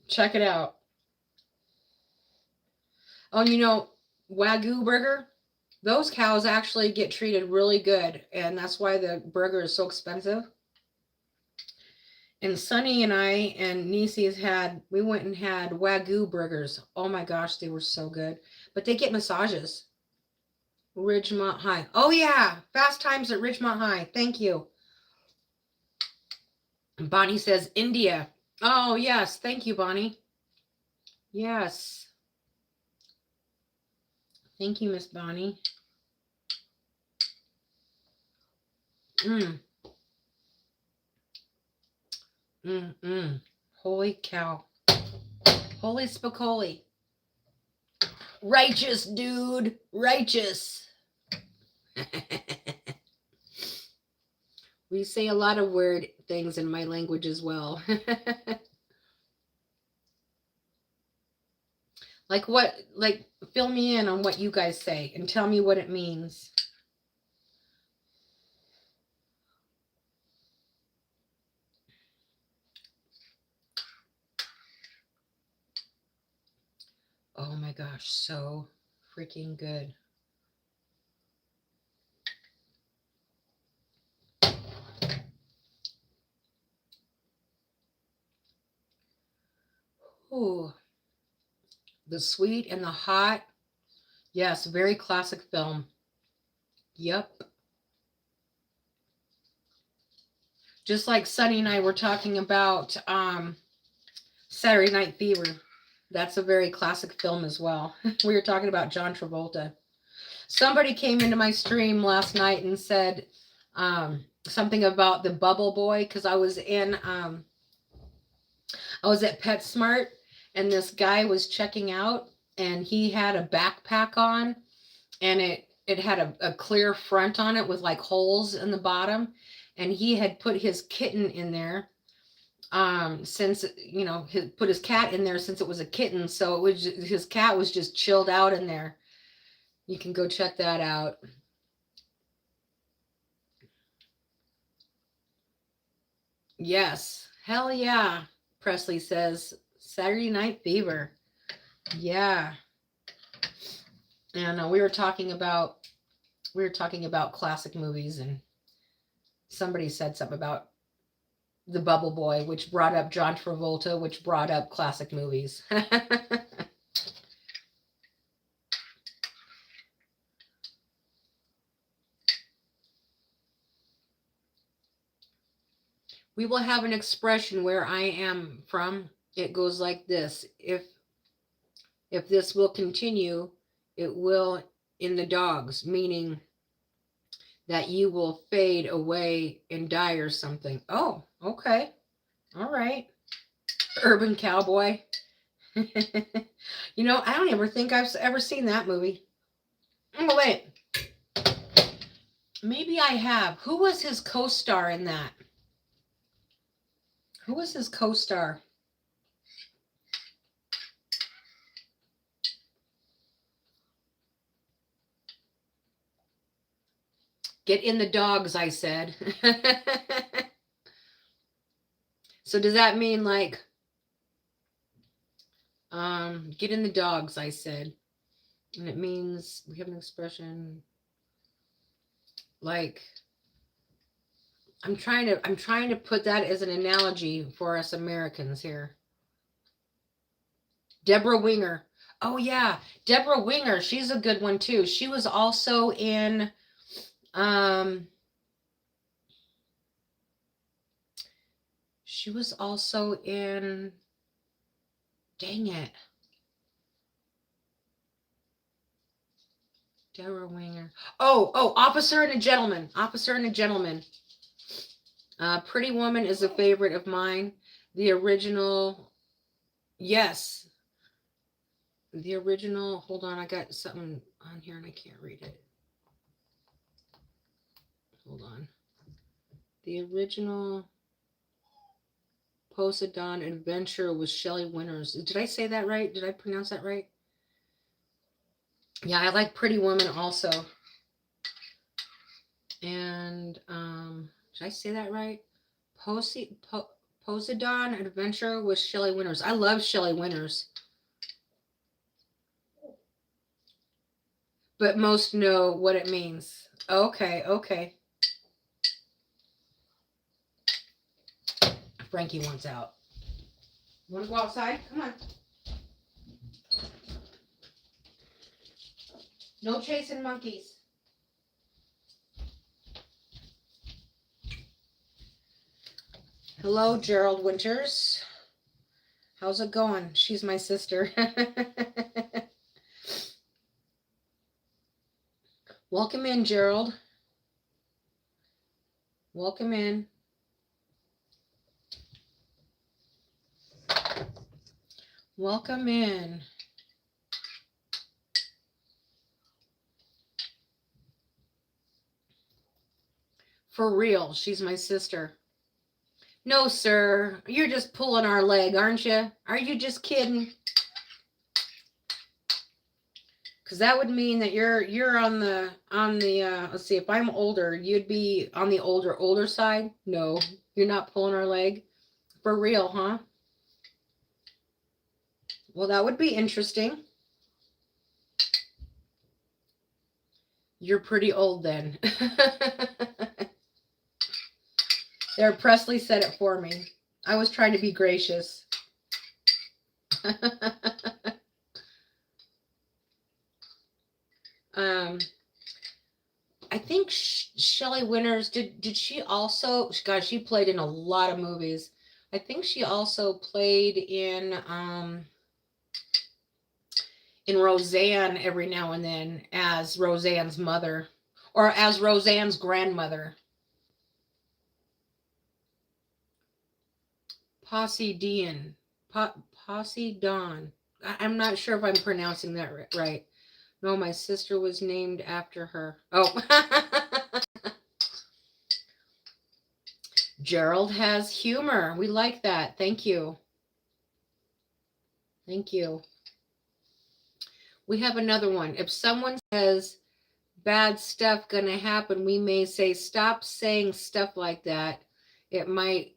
Check it out. Oh, Wagyu burger? Those cows actually get treated really good, and that's why the burger is so expensive. And Sonny and I and Nisi's we went and had Wagyu burgers. Oh my gosh, they were so good. But they get massages. Ridgemont High. Oh yeah, Fast Times at Ridgemont High. Thank you. Bonnie says India. Oh yes, thank you, Bonnie. Yes. Thank you, Miss Bonnie. Holy cow. Holy spicoli. Righteous, dude. Righteous. We say a lot of weird things in my language as well. Fill me in on what you guys say and tell me what it means. Oh my gosh, so freaking good. Ooh. The sweet and the hot. Yes, very classic film. Yep. Just like Sunny and I were talking about Saturday Night Fever. That's a very classic film as well. We were talking about John Travolta. Somebody came into my stream last night and said something about the Bubble Boy, because I was at PetSmart and this guy was checking out and he had a backpack on and it had a clear front on it with like holes in the bottom, and he had put his kitten in there since put his cat in there since it was a kitten, so it was his cat was just chilled out in there. You can go check that out. Yes, hell yeah. Presley says Saturday Night Fever. Yeah. And we were talking about classic movies, and somebody said something about The Bubble Boy, which brought up John Travolta, which brought up classic movies. We will have an expression where I am from. It goes like this: if this will continue, it will in the dogs, meaning that you will fade away and die or something. Oh, okay. All right. Urban Cowboy. I don't ever think I've ever seen that movie. Oh, wait. Maybe I have. Who was his co-star in that? Who was his co-star? Get in the dogs, I said. So does that mean like, get in the dogs, I said. And it means we have an expression like, I'm trying to put that as an analogy for us Americans here. Deborah Winger. Oh yeah, Deborah Winger. She's a good one too. She was also in dang it. Deborah Winger. Oh, Officer and a Gentleman. Officer and a Gentleman. Pretty Woman is a favorite of mine. The original, yes. The original, hold on, I got something on here and I can't read it. Hold on. The original Poseidon Adventure with Shelley Winters. Did I say that right? Did I pronounce that right? Yeah, I like Pretty Woman also. And did I say that right? Poseidon Adventure with Shelley Winters. I love Shelley Winters. But most know what it means. Okay. Frankie wants out. You want to go outside? Come on. No chasing monkeys. Hello, Gerald Winters. How's it going? She's my sister. Welcome in, Gerald. Welcome in. Welcome in. For real, she's my sister. No, sir. You're just pulling our leg, aren't you? Are you just kidding? Because that would mean that you're on the let's see, if I'm older, you'd be on the older side. No, you're not pulling our leg. For real, huh? Well, that would be interesting. You're pretty old then. There, Presley said it for me. I was trying to be gracious. I think Shelley Winters did she also? God, she played in a lot of movies. I think she also played in Roseanne every now and then as Roseanne's mother or as Roseanne's grandmother. Poseidon. I'm not sure if I'm pronouncing that right. No, my sister was named after her. Oh. Gerald has humor. We like that. Thank you. Thank you. We have another one. If someone says bad stuff gonna happen, we may say, stop saying stuff like that. It might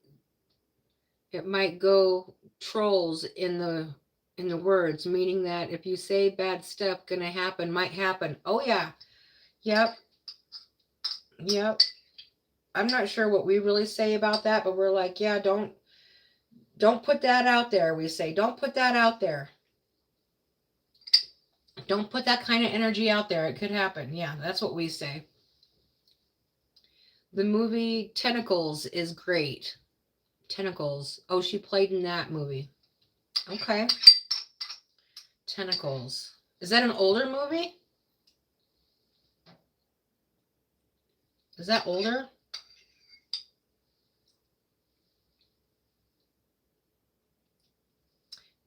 go trolls in the words, meaning that if you say bad stuff gonna happen, might happen. Oh yeah. Yep. Yep. I'm not sure what we really say about that, but we're like, yeah, don't put that out there. We say, don't put that out there. Don't put that kind of energy out there. It could happen. Yeah, that's what we say. The movie Tentacles is great. Tentacles. Oh, she played in that movie. Okay. Tentacles. Is that an older movie? Is that older?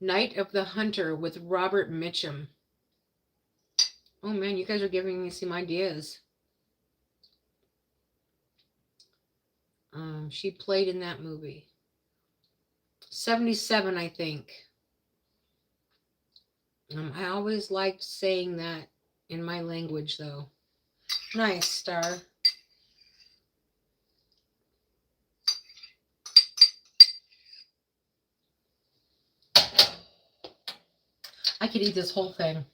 Night of the Hunter with Robert Mitchum. Oh man, you guys are giving me some ideas. She played in that movie. 77, I think. I always liked saying that in my language, though. Nice, Star. I could eat this whole thing.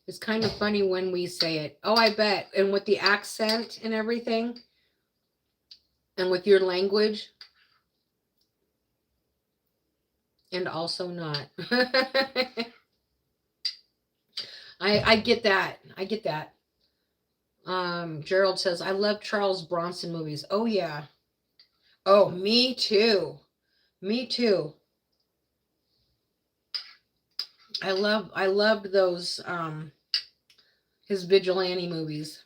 It's kind of funny when we say it. Oh, I bet. And with the accent and everything, and with your language, and also not. I get that. I get that. Gerald says, I love Charles Bronson movies. Oh, yeah. Oh, me too. Me too. I loved those, his vigilante movies.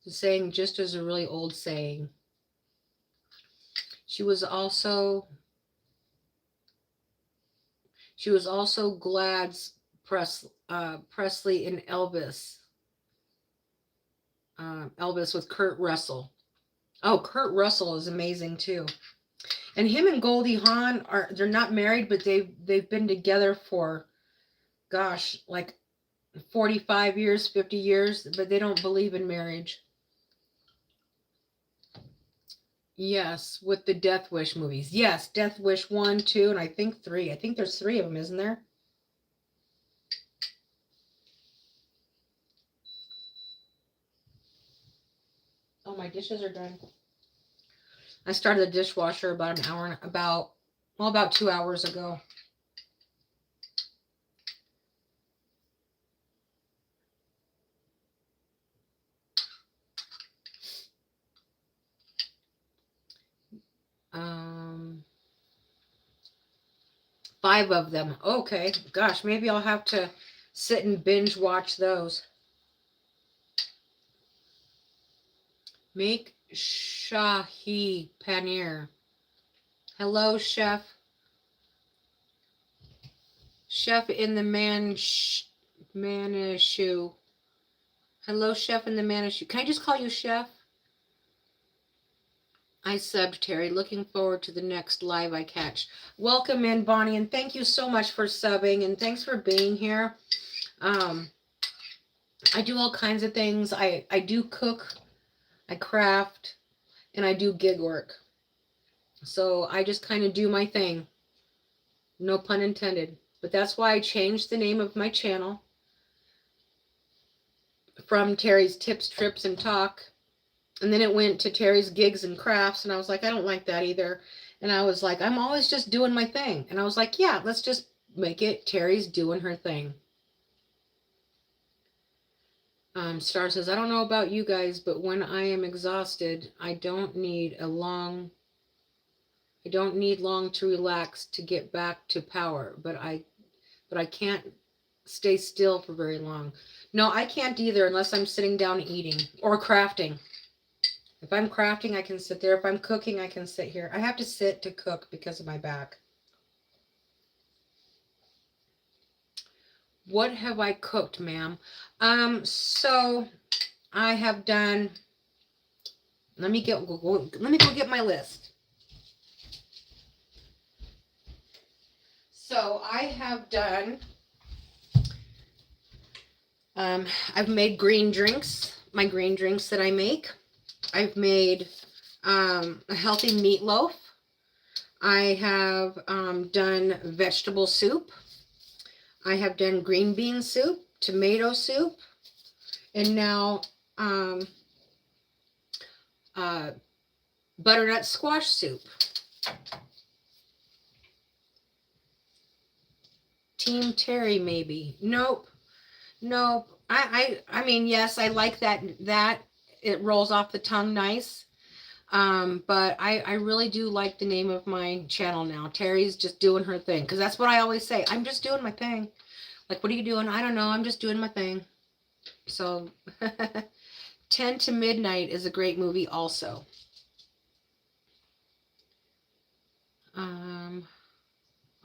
The saying just as a really old saying. She was also Glad's Presley in Elvis. Elvis with Kurt Russell. Oh, Kurt Russell is amazing too. And him and Goldie Hawn they're not married, but they've been together for, gosh, like 45 years, 50 years, but they don't believe in marriage. Yes, with the Death Wish movies. Yes, Death Wish 1, 2, and I think 3. I think there's 3 of them, isn't there? Oh, my dishes are done. I started the dishwasher about 2 hours ago. Um, 5 of them. Okay. Gosh, maybe I'll have to sit and binge watch those. Make Shahi Paneer. Hello, Chef. Chef in the Manishu. Hello, Chef in the Manishu. Can I just call you Chef? I subbed, Terry. Looking forward to the next live I catch. Welcome in, Bonnie, and thank you so much for subbing, and thanks for being here. I do all kinds of things. I do cook, I craft, and I do gig work. So I just kind of do my thing. No pun intended. But that's why I changed the name of my channel from Terry's Tips, Trips, and Talk. And then it went to Terry's Gigs and Crafts. And I was like, I don't like that either. And I was like, I'm always just doing my thing. And I was like, yeah, let's just make it Terry's doing her thing. Star says, I don't know about you guys, but when I am exhausted, I don't need long to relax to get back to power. But I can't stay still for very long. No, I can't either unless I'm sitting down eating or crafting. If I'm crafting, I can sit there. If I'm cooking, I can sit here. I have to sit to cook because of my back. What have I cooked, ma'am? So I have done, let me go get my list. So I have done, I've made green drinks, my green drinks that I make. I've made a healthy meatloaf. I have done vegetable soup. I have done green bean soup, tomato soup, and now butternut squash soup. Team Terry, maybe. Nope. I mean, yes, I like that it rolls off the tongue nice. But I really do like the name of my channel now. Terry's just doing her thing. Because that's what I always say. I'm just doing my thing. Like, what are you doing? I don't know. I'm just doing my thing. So, 10 to Midnight is a great movie also.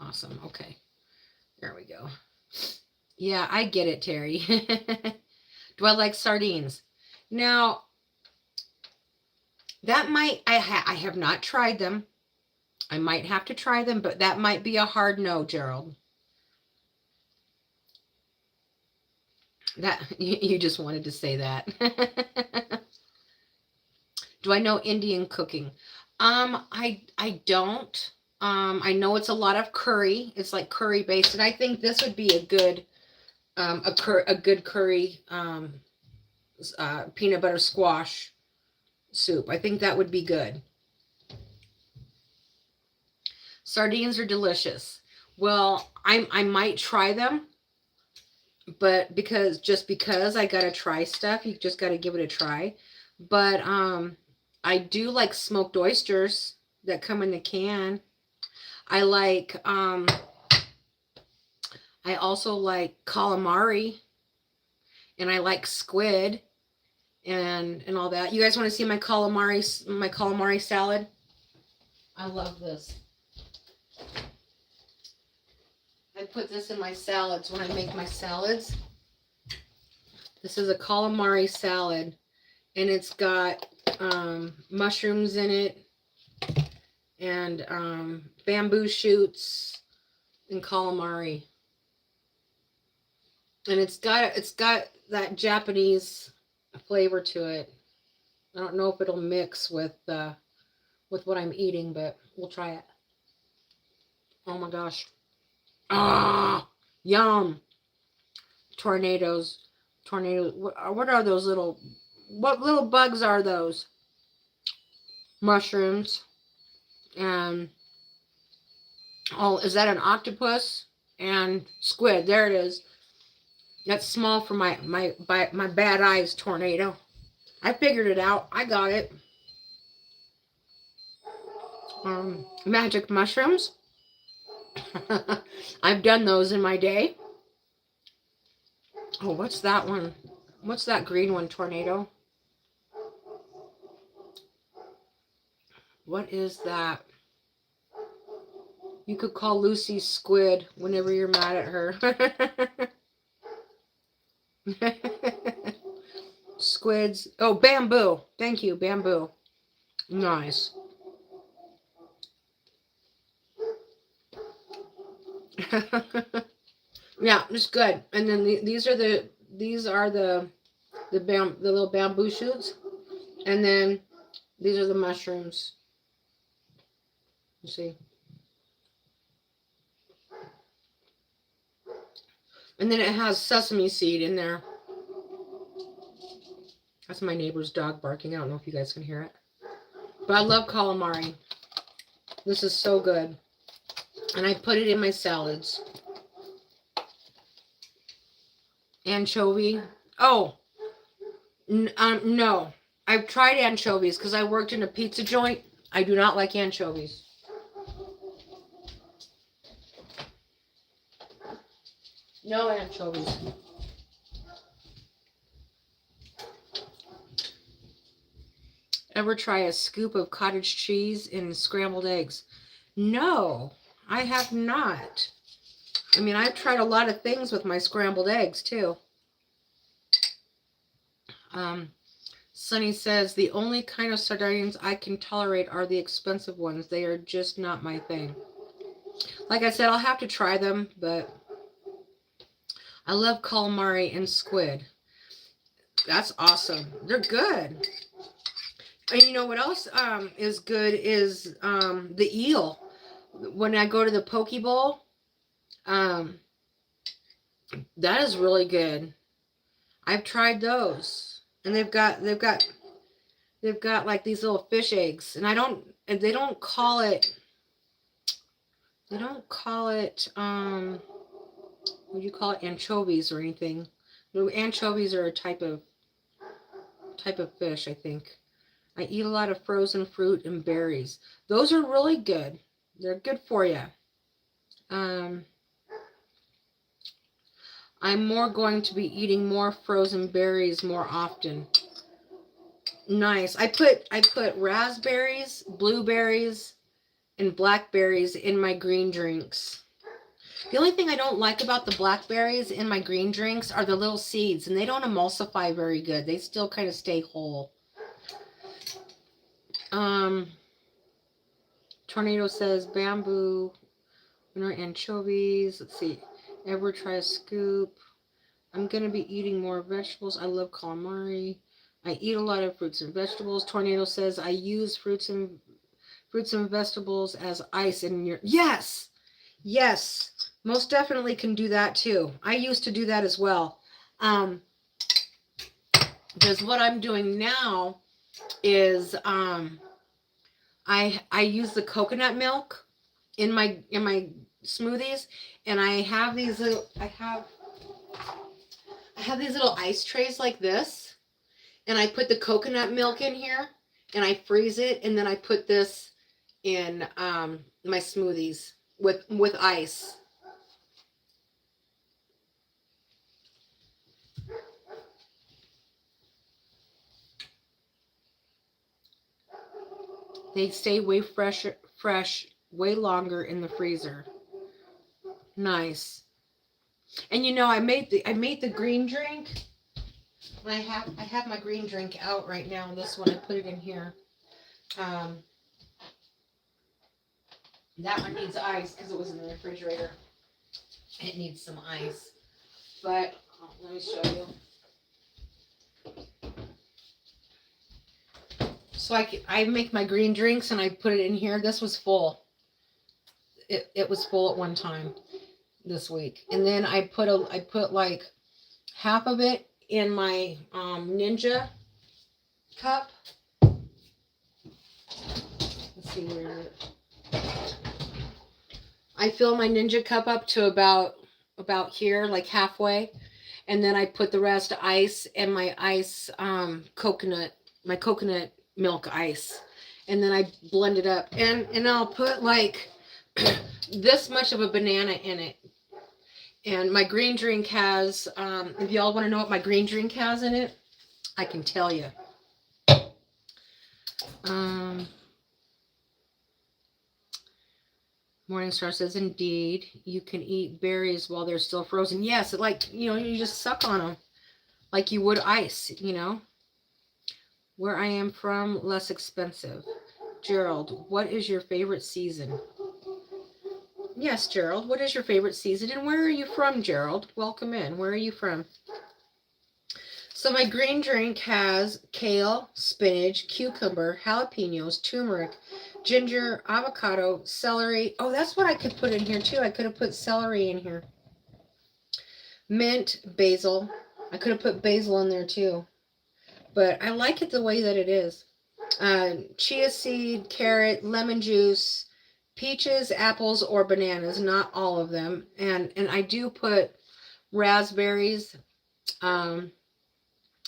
Awesome. Okay. There we go. Yeah, I get it, Terry. Do I like sardines? Now, that might, I have not tried them. I might have to try them, but that might be a hard no, Gerald. That you just wanted to say that. Do I know Indian cooking? I don't. I know it's a lot of curry. It's like curry based, and I think this would be a good good curry peanut butter squash soup. I think that would be good. Sardines are delicious. Well, I might try them, but because I gotta try stuff, you just gotta give it a try. But I do like smoked oysters that come in the can. I like I also like calamari, and I like squid and all that. You guys want to see my calamari salad? I love this. I put this in my salads when I make my salads. This is a calamari salad, and it's got mushrooms in it, and bamboo shoots and calamari. And it's got that Japanese flavor to it. I don't know if it'll mix with what I'm eating, but we'll try it. Oh my gosh. Ah, yum. Tornadoes. What are those what little bugs are those? Mushrooms. And, oh, is that an octopus? And squid. There it is. That's small for my bad eyes, tornado. I figured it out. I got it. Magic mushrooms. I've done those in my day. Oh, what's that one? What's that green one, tornado? What is that? You could call Lucy squid whenever you're mad at her. Squids. Oh, bamboo. Thank you, bamboo. Nice. Yeah, it's good. And then these are the little bamboo shoots, and then these are the mushrooms. You see. And then it has sesame seed in there. That's my neighbor's dog barking. I don't know if you guys can hear it. But I love calamari. This is so good. And I put it in my salads. Anchovy. Oh, no. I've tried anchovies because I worked in a pizza joint. I do not like anchovies. No anchovies. Ever try a scoop of cottage cheese in scrambled eggs? No, I have not. I mean, I've tried a lot of things with my scrambled eggs too. Sunny says, the only kind of sardines I can tolerate are the expensive ones. They are just not my thing. Like I said, I'll have to try them, but I love calamari and squid. That's awesome. They're good. And you know what else is good is the eel. When I go to the poke bowl, that is really good. I've tried those, and they've got like these little fish eggs, and they don't call it what do you call it, anchovies or anything. No, anchovies are a type of fish, I think. I eat a lot of frozen fruit and berries. Those are really good. They're good for you. I'm more going to be eating more frozen berries more often. Nice. I put raspberries, blueberries, and blackberries in my green drinks. The only thing I don't like about the blackberries in my green drinks are the little seeds, and they don't emulsify very good. They still kind of stay whole. Tornado says bamboo, anchovies. Let's see. Ever try a scoop? I'm going to be eating more vegetables. I love calamari. I eat a lot of fruits and vegetables. Tornado says I use fruits and vegetables as ice in your... Yes! Yes! Most definitely can do that too. I used to do that as well. Because what I'm doing now is I use the coconut milk in my smoothies, and I have these little ice trays like this, and I put the coconut milk in here, and I freeze it, and then I put this in my smoothies with ice. They stay way fresh way longer in the freezer. Nice. And you know, I made the green drink. I have my green drink out right now. This one, I put it in here. That one needs ice because it was in the refrigerator. It needs some ice. But let me show you. So I make my green drinks and I put it in here. This was full. It was full at one time this week. And then I put like half of it in my Ninja cup. Let's see where it is. I fill my Ninja cup up to about here, like halfway, and then I put the rest ice and my ice coconut milk ice, and then I blend it up, and I'll put like this much of a banana in it. And my green drink has, if y'all want to know what my green drink has in it, I can tell you. Morningstar says, indeed, you can eat berries while they're still frozen. Yes, like, you just suck on them like you would ice, Where I am from, less expensive. Gerald, what is your favorite season? Yes, Gerald, what is your favorite season? And where are you from, Gerald? Welcome in. Where are you from? So my green drink has kale, spinach, cucumber, jalapenos, turmeric, ginger, avocado, celery. Oh, that's what I could put in here too. I could have put celery in here. Mint, basil. I could have put basil in there too. But I like it the way that it is. Chia seed, carrot, lemon juice, peaches, apples, or bananas. Not all of them. And I do put raspberries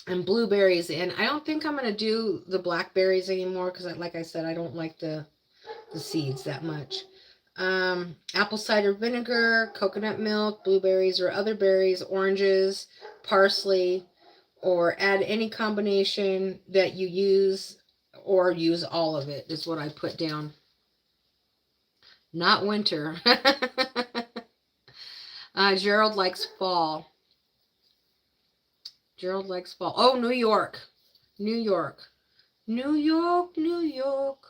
and blueberries in. I don't think I'm going to do the blackberries anymore because, like I said, I don't like the seeds that much. Apple cider vinegar, coconut milk, blueberries or other berries, oranges, parsley, or add any combination that you use, or use all of it is what I put down. Not winter. Gerald likes fall. Gerald likes fall. Oh, New York. New York. New York, New York.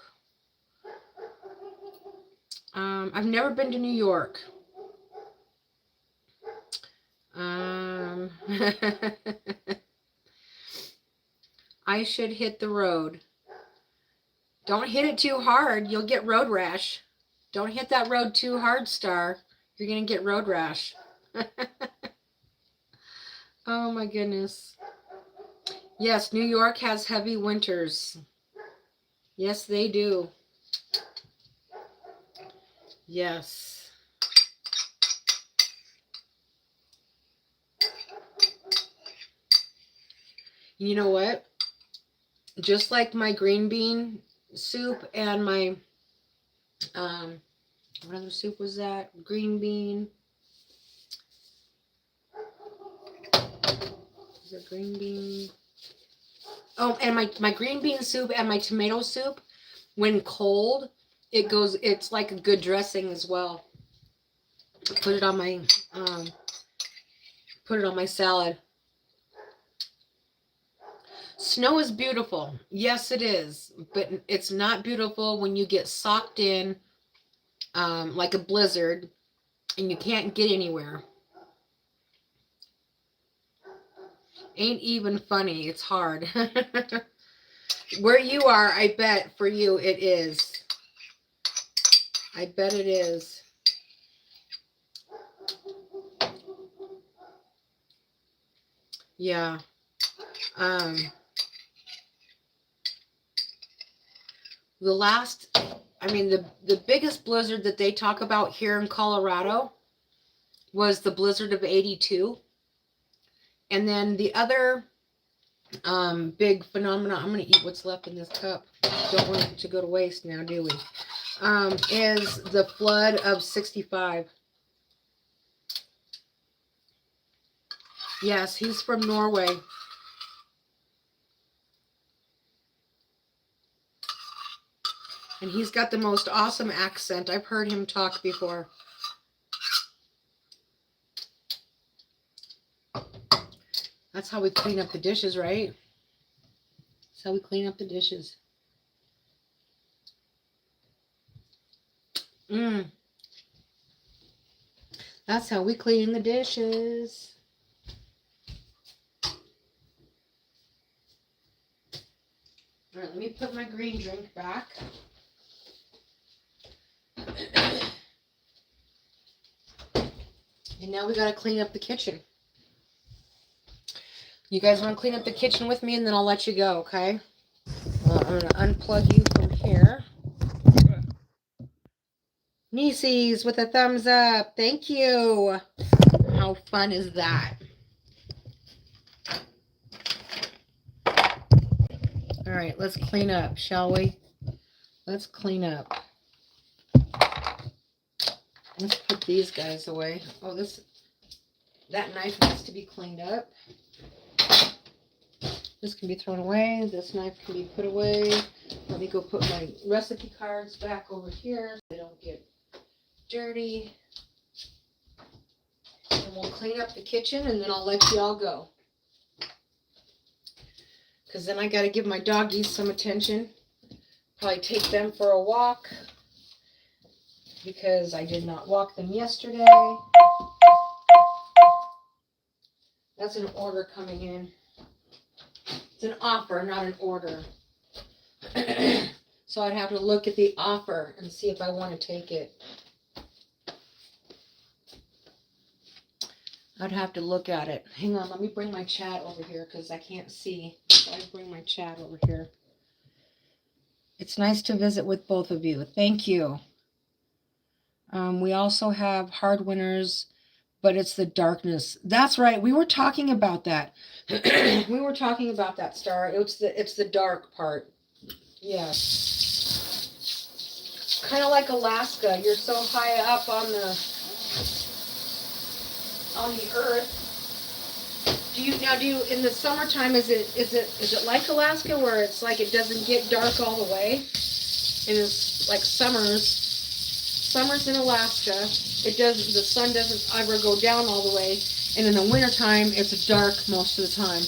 I've never been to New York. I should hit the road. Don't hit it too hard. You'll get road rash. Don't hit that road too hard, Star. You're going to get road rash. Oh my goodness. Yes, New York has heavy winters. Yes, they do. Yes. You know what? Just like my green bean soup and my, what other soup was that? Green bean. Is it green bean? Oh, and my green bean soup and my tomato soup, when cold, it's like a good dressing as well. Put it on my salad. Snow is beautiful. Yes, it is. But it's not beautiful when you get socked in like a blizzard and you can't get anywhere. Ain't even funny. It's hard. Where you are, I bet for you it is. I bet it is. Yeah. The biggest blizzard that they talk about here in Colorado was the blizzard of 82. And then the other big phenomenon, I'm going to eat what's left in this cup. Don't want it to go to waste now, do we? Is the flood of 65. Yes, he's from Norway. And he's got the most awesome accent. I've heard him talk before. That's how we clean up the dishes, right? That's how we clean up the dishes. That's how we clean the dishes. All right, let me put my green drink back. And now we got to clean up the kitchen. You guys want to clean up the kitchen with me, and then I'll let you go, okay? Well, I'm going to unplug you from here. Nieces with a thumbs up. Thank you. How fun is that? All right, let's clean up, shall we? Let's clean up. Let's put these guys away. Oh, that knife needs to be cleaned up. This can be thrown away. This knife can be put away. Let me go put my recipe cards back over here so they don't get dirty. And we'll clean up the kitchen, and then I'll let you all go. Because then I got to give my doggies some attention. Probably take them for a walk, because I did not walk them yesterday. That's an order coming in. It's an offer, not an order. So I'd have to look at the offer and see if I want to take it. I'd have to look at it. Hang on, let me bring my chat over here because I can't see. So I bring my chat over here. It's nice to visit with both of you. Thank you. We also have hard winters, but it's the darkness. That's right. We were talking about that. We were talking about that, Star. It's the dark part. Yes. kind of like Alaska. You're so high up on the earth. Do you in the summertime, is it like Alaska where it's like it doesn't get dark all the way? And it's like summers in Alaska, the sun doesn't ever go down all the way, and in the wintertime it's dark most of the time.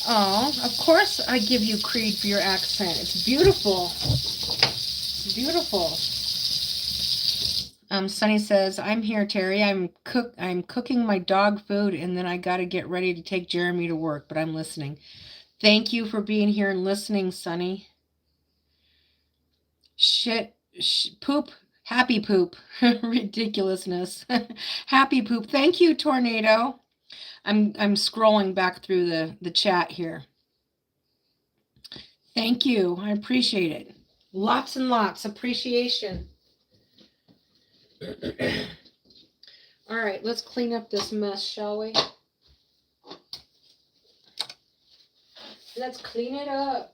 Oh, of course I give you Creed for your accent. It's beautiful. It's beautiful. Sunny says, I'm here, Terry. I'm cooking my dog food, and then I got to get ready to take Jeremy to work, but I'm listening. Thank you for being here and listening, Sunny. Poop, happy poop, ridiculousness, happy poop. Thank you, Tornado. I'm scrolling back through the chat here. Thank you. I appreciate it. Lots and lots appreciation. All right, let's clean up this mess, shall we? Let's clean it up.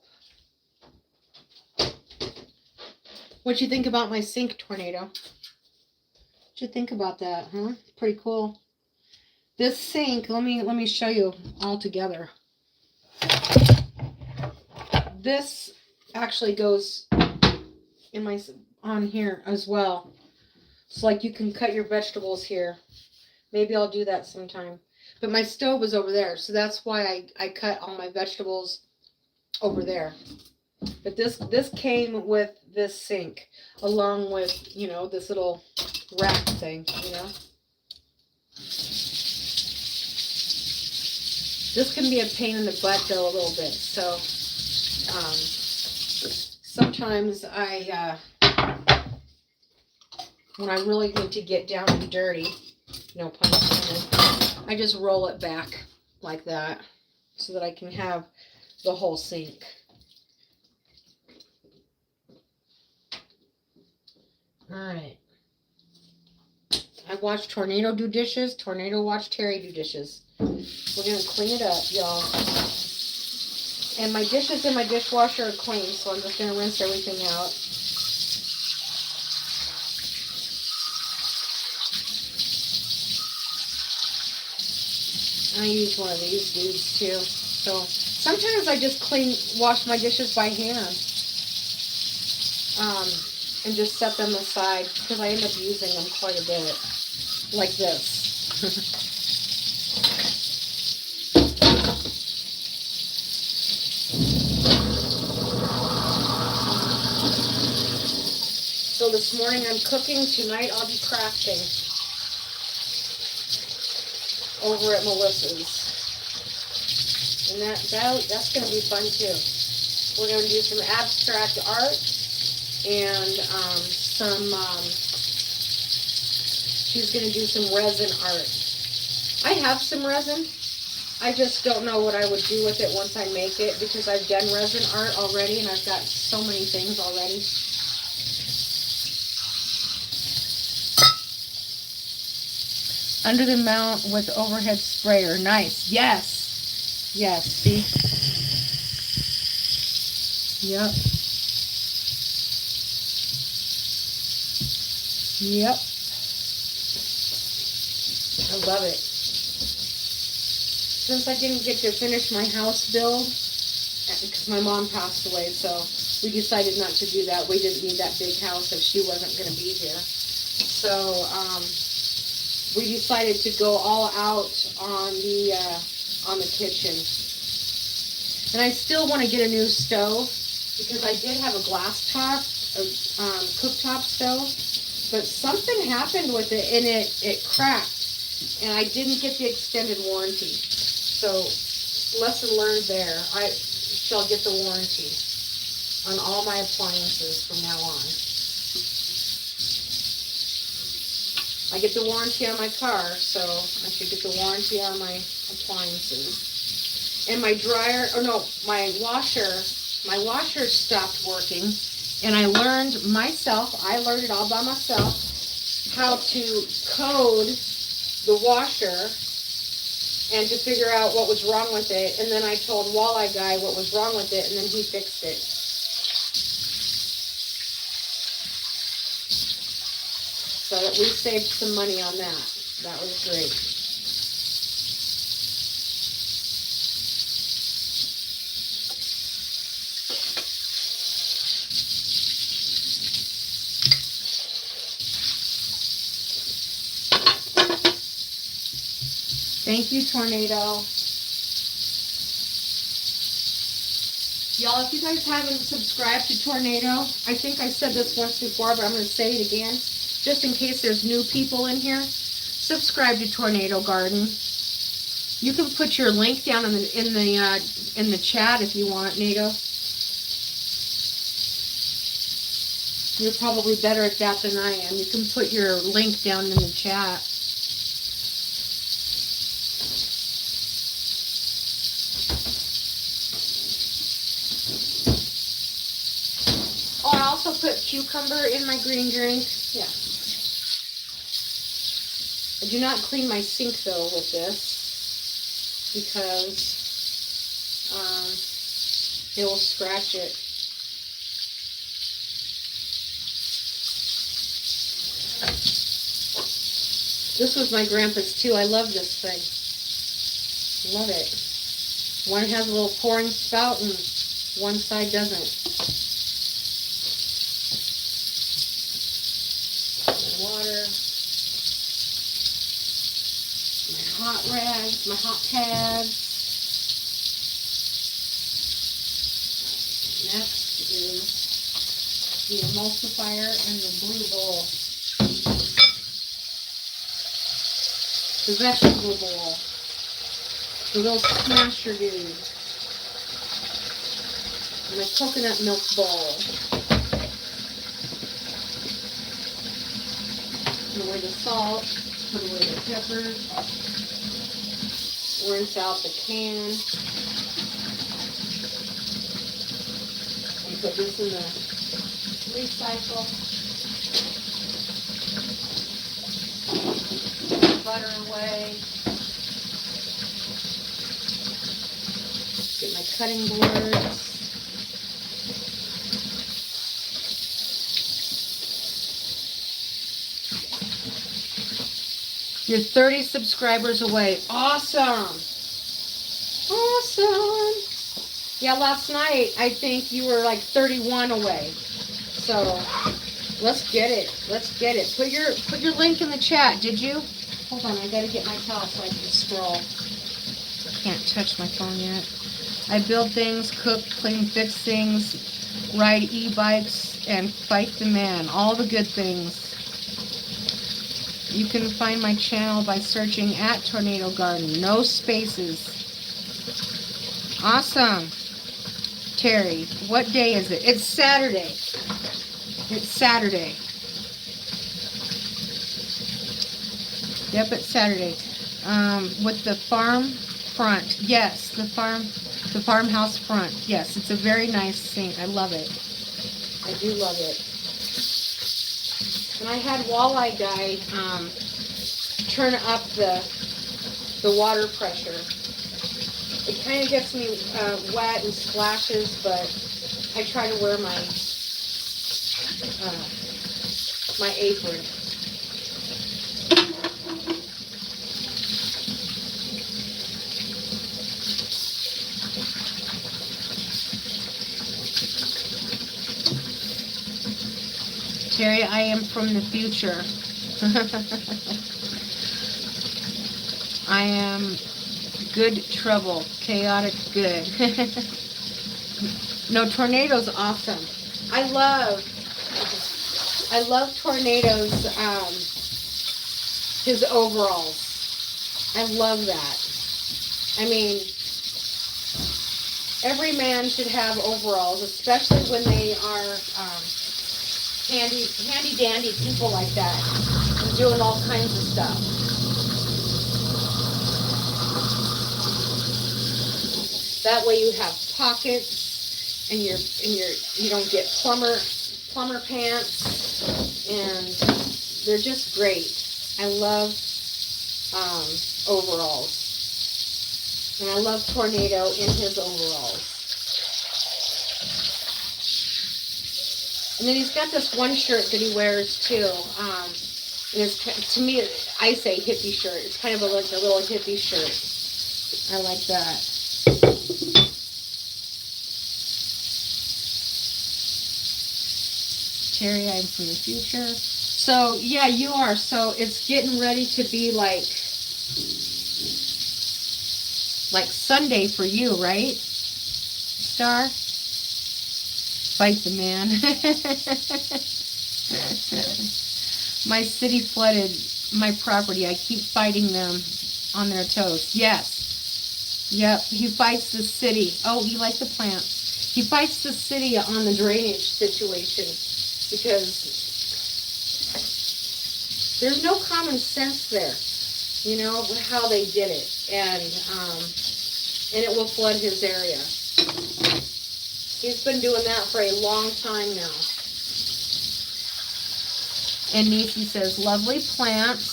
What'd you think about my sink, Tornado? What'd you think about that, huh? Pretty cool. This sink, let me show you all together. This actually goes in on here as well. It's like you can cut your vegetables here. Maybe I'll do that sometime. But my stove is over there, so that's why I cut all my vegetables over there. But this came with this sink, along with, this little rack thing, This can be a pain in the butt, though, a little bit. So, sometimes when I really need to get down and dirty, no pun intended, I just roll it back like that so that I can have the whole sink. All right. I watched Tornado do dishes. Tornado watched Terry do dishes. We're going to clean it up, y'all. And my dishes in my dishwasher are clean, so I'm just going to rinse everything out. I use one of these dudes too. So sometimes I just wash my dishes by hand. And just set them aside because I end up using them quite a bit. Like this. So this morning I'm cooking. Tonight I'll be crafting over at Melissa's. And that's going to be fun too. We're going to do some abstract art and she's going to do some resin art. I have some resin. I just don't know what I would do with it once I make it because I've done resin art already and I've got so many things already. Under the mount with overhead sprayer. Nice. Yes. Yes. See? Yep. Yep. I love it. Since I didn't get to finish my house build, because my mom passed away, so we decided not to do that. We didn't need that big house if she wasn't going to be here. So, we decided to go all out on the kitchen. And I still want to get a new stove because I did have a glass top, cooktop stove, but something happened with it and it cracked and I didn't get the extended warranty. So lesson learned there. I shall get the warranty on all my appliances from now on. I get the warranty on my car, so I should get the warranty on my appliances. And my dryer, my washer stopped working, and I learned it all by myself, how to code the washer and to figure out what was wrong with it. And then I told Walleye Guy what was wrong with it, and then he fixed it. at least saved some money on that. That was great. Thank you, Tornado. Y'all, if you guys haven't subscribed to Tornado, I think I said this once before, but I'm going to say it again, just in case there's new people in here. Subscribe to Tornado Garden. You can put your link down in the chat if you want, Nato. You're probably better at that than I am. You can put your link down in the chat. Oh, I also put cucumber in my green drink. Yeah. I do not clean my sink though with this because it will scratch it. This was my grandpa's too. I love this thing. Love it. One has a little pouring spout and one side doesn't. Water. My hot rags, my hot pads. Next is the emulsifier and the blue bowl. The vegetable bowl. The little smasher dude. And my coconut milk bowl. Put away the salt. Put away the peppers. Rinse out the can. And put this in the recycle. Butter away. Get my cutting boards. You're 30 subscribers away. Awesome. Awesome. Yeah, last night I think you were like 31 away. So let's get it. Let's get it. Put your link in the chat. Did you? Hold on, I gotta get my towel so I can scroll. I can't touch my phone yet. I build things, cook, clean, fix things, ride e-bikes, and fight the man. All the good things. You can find my channel by searching at Tornado Garden. No spaces. Awesome. Terry, what day is it? It's Saturday. It's Saturday. Yep, it's Saturday. With the farm front. Yes, the farmhouse front. Yes, it's a very nice thing. I love it. I do love it. And I had Walleye Guy turn up the water pressure. It kind of gets me wet and splashes, but I try to wear my my apron. Terry, I am from the future. I am good trouble, chaotic good. No, Tornado's awesome. I love Tornado's his overalls. I love that. I mean, every man should have overalls, especially when they are handy dandy people like that, and doing all kinds of stuff. That way you have pockets, and you don't get plumber pants, and they're just great. I love overalls, and I love Tornado in his overalls. And then he's got this one shirt that he wears too. And it's to me, I say hippie shirt. It's kind of like a little hippie shirt. I like that. Terry, I'm from the future. So yeah, you are. So it's getting ready to be like Sunday for you, right, Star? Fight the man. My city flooded my property. I keep fighting them on their toes. Yes. Yep. He fights the city. Oh, he likes the plants. He fights the city on the drainage situation because there's no common sense there. You know how they did it, and it will flood his area. He's been doing that for a long time now. And Nisi says, lovely plants.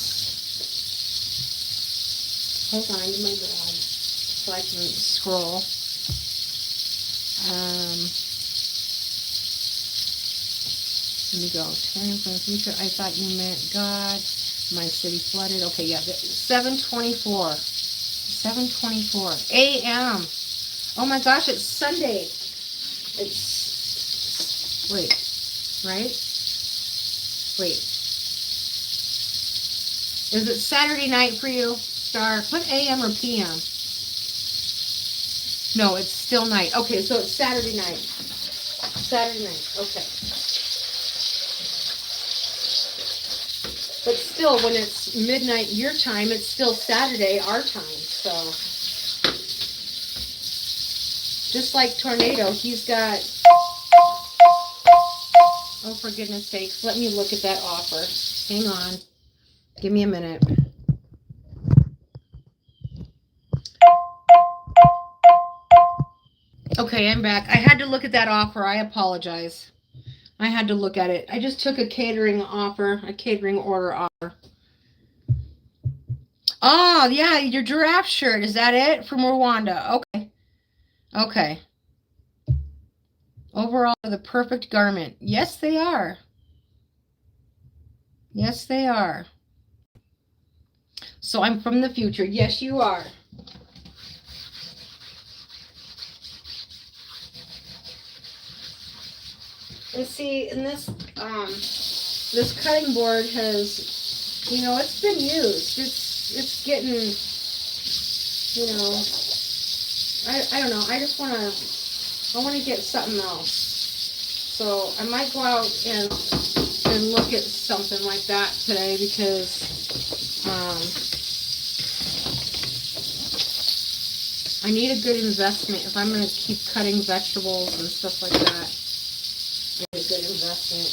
Hold on, give my dog so I can scroll. Let me go. Terry from the future. I thought you meant God. My city flooded. Okay, yeah. 7:24. 7:24 a.m. Oh my gosh, it's Sunday. It's, wait, right? Wait. Is it Saturday night for you, Star? Put AM or PM? No, it's still night. Okay, so it's Saturday night. Saturday night, okay. But still, when it's midnight your time, it's still Saturday our time, so. Just like Tornado, he's got, oh, for goodness sakes, let me look at that offer. Hang on. Give me a minute. Okay, I'm back. I had to look at that offer. I apologize. I had to look at it. I just took a catering order offer. Oh, yeah, your giraffe shirt. Is that it? From Rwanda. Okay. Okay. Overall, the perfect garment. Yes, they are. Yes, they are. So I'm from the future. Yes, you are. And see, in this cutting board has, you know, it's been used. It's getting, you know, I don't know. I want to get something else. So I might go out and look at something like that today because I need a good investment if I'm going to keep cutting vegetables and stuff like that. I need a good investment.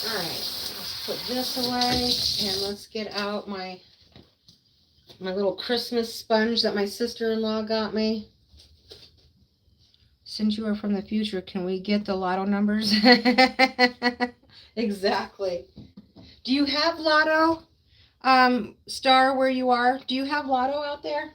All right, let's put this away and let's get out my little Christmas sponge that my sister-in-law got me. Since you are from the future, can we get the lotto numbers? Exactly. Do you have lotto, Star, where you are? Do you have lotto out there?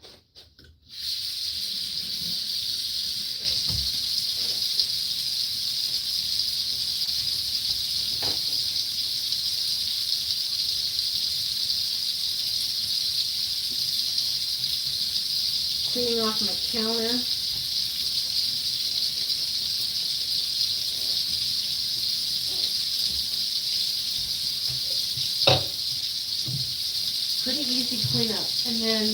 Cleaning off my counter. Pretty easy cleanup. And then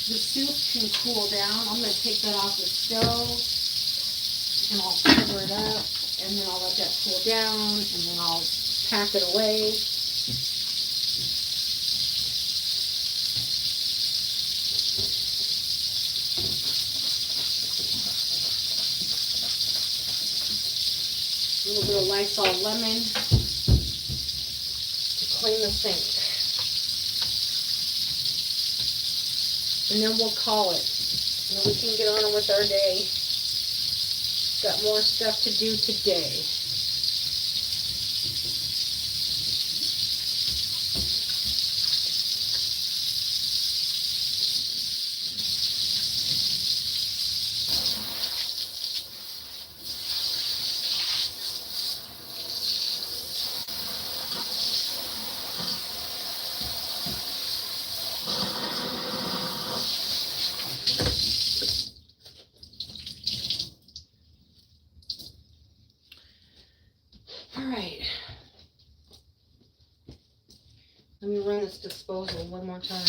the soup can cool down. I'm going to take that off the stove and I'll cover it up and then I'll let that cool down and then I'll pack it away. A little bit of Lysol lemon to clean the sink. And then we'll call it. And then we can get on with our day. Got more stuff to do today. this disposal one more time.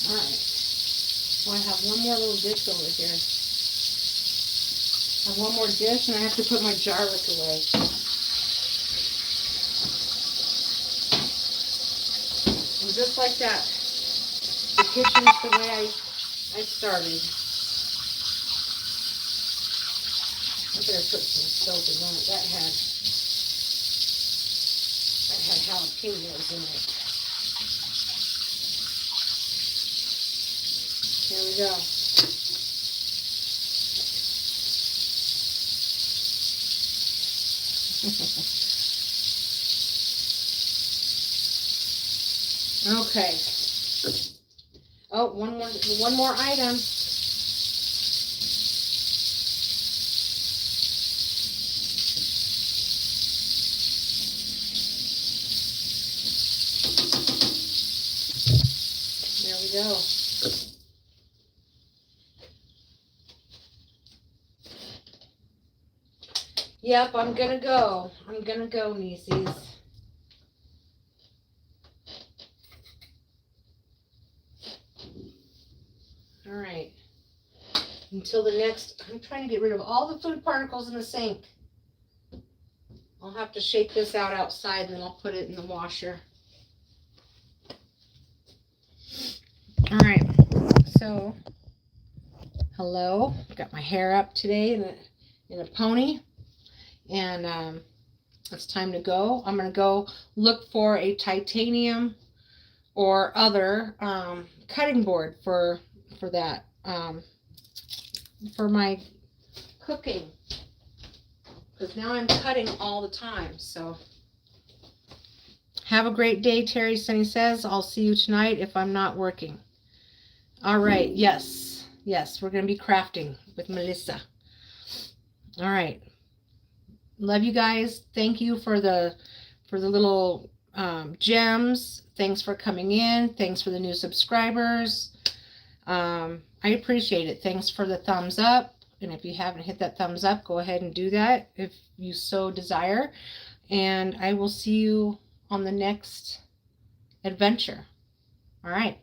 Alright. Well, I have one more little dish over here. I have one more dish and I have to put my garlic away. And just like that, the kitchen's the way I started. I better put some soap in that. That had jalapenos in it. Here we go. Okay. Oh, one more item. There we go. Yep, I'm gonna go. I'm gonna go, nieceys. All right. Until the next, I'm trying to get rid of all the food particles in the sink. I'll have to shake this out outside and then I'll put it in the washer. All right. So, hello. Got my hair up today in a pony. And it's time to go. I'm going to go look for a titanium or other cutting board for that, for my cooking. Because now I'm cutting all the time. So have a great day, Terry. Sunny says. I'll see you tonight if I'm not working. All right. Yes. Yes. We're going to be crafting with Melissa. All right. Love you guys. Thank you for the little gems. Thanks for coming in. Thanks for the new subscribers. I appreciate it. Thanks for the thumbs up. And if you haven't hit that thumbs up, go ahead and do that if you so desire. And I will see you on the next adventure. All right.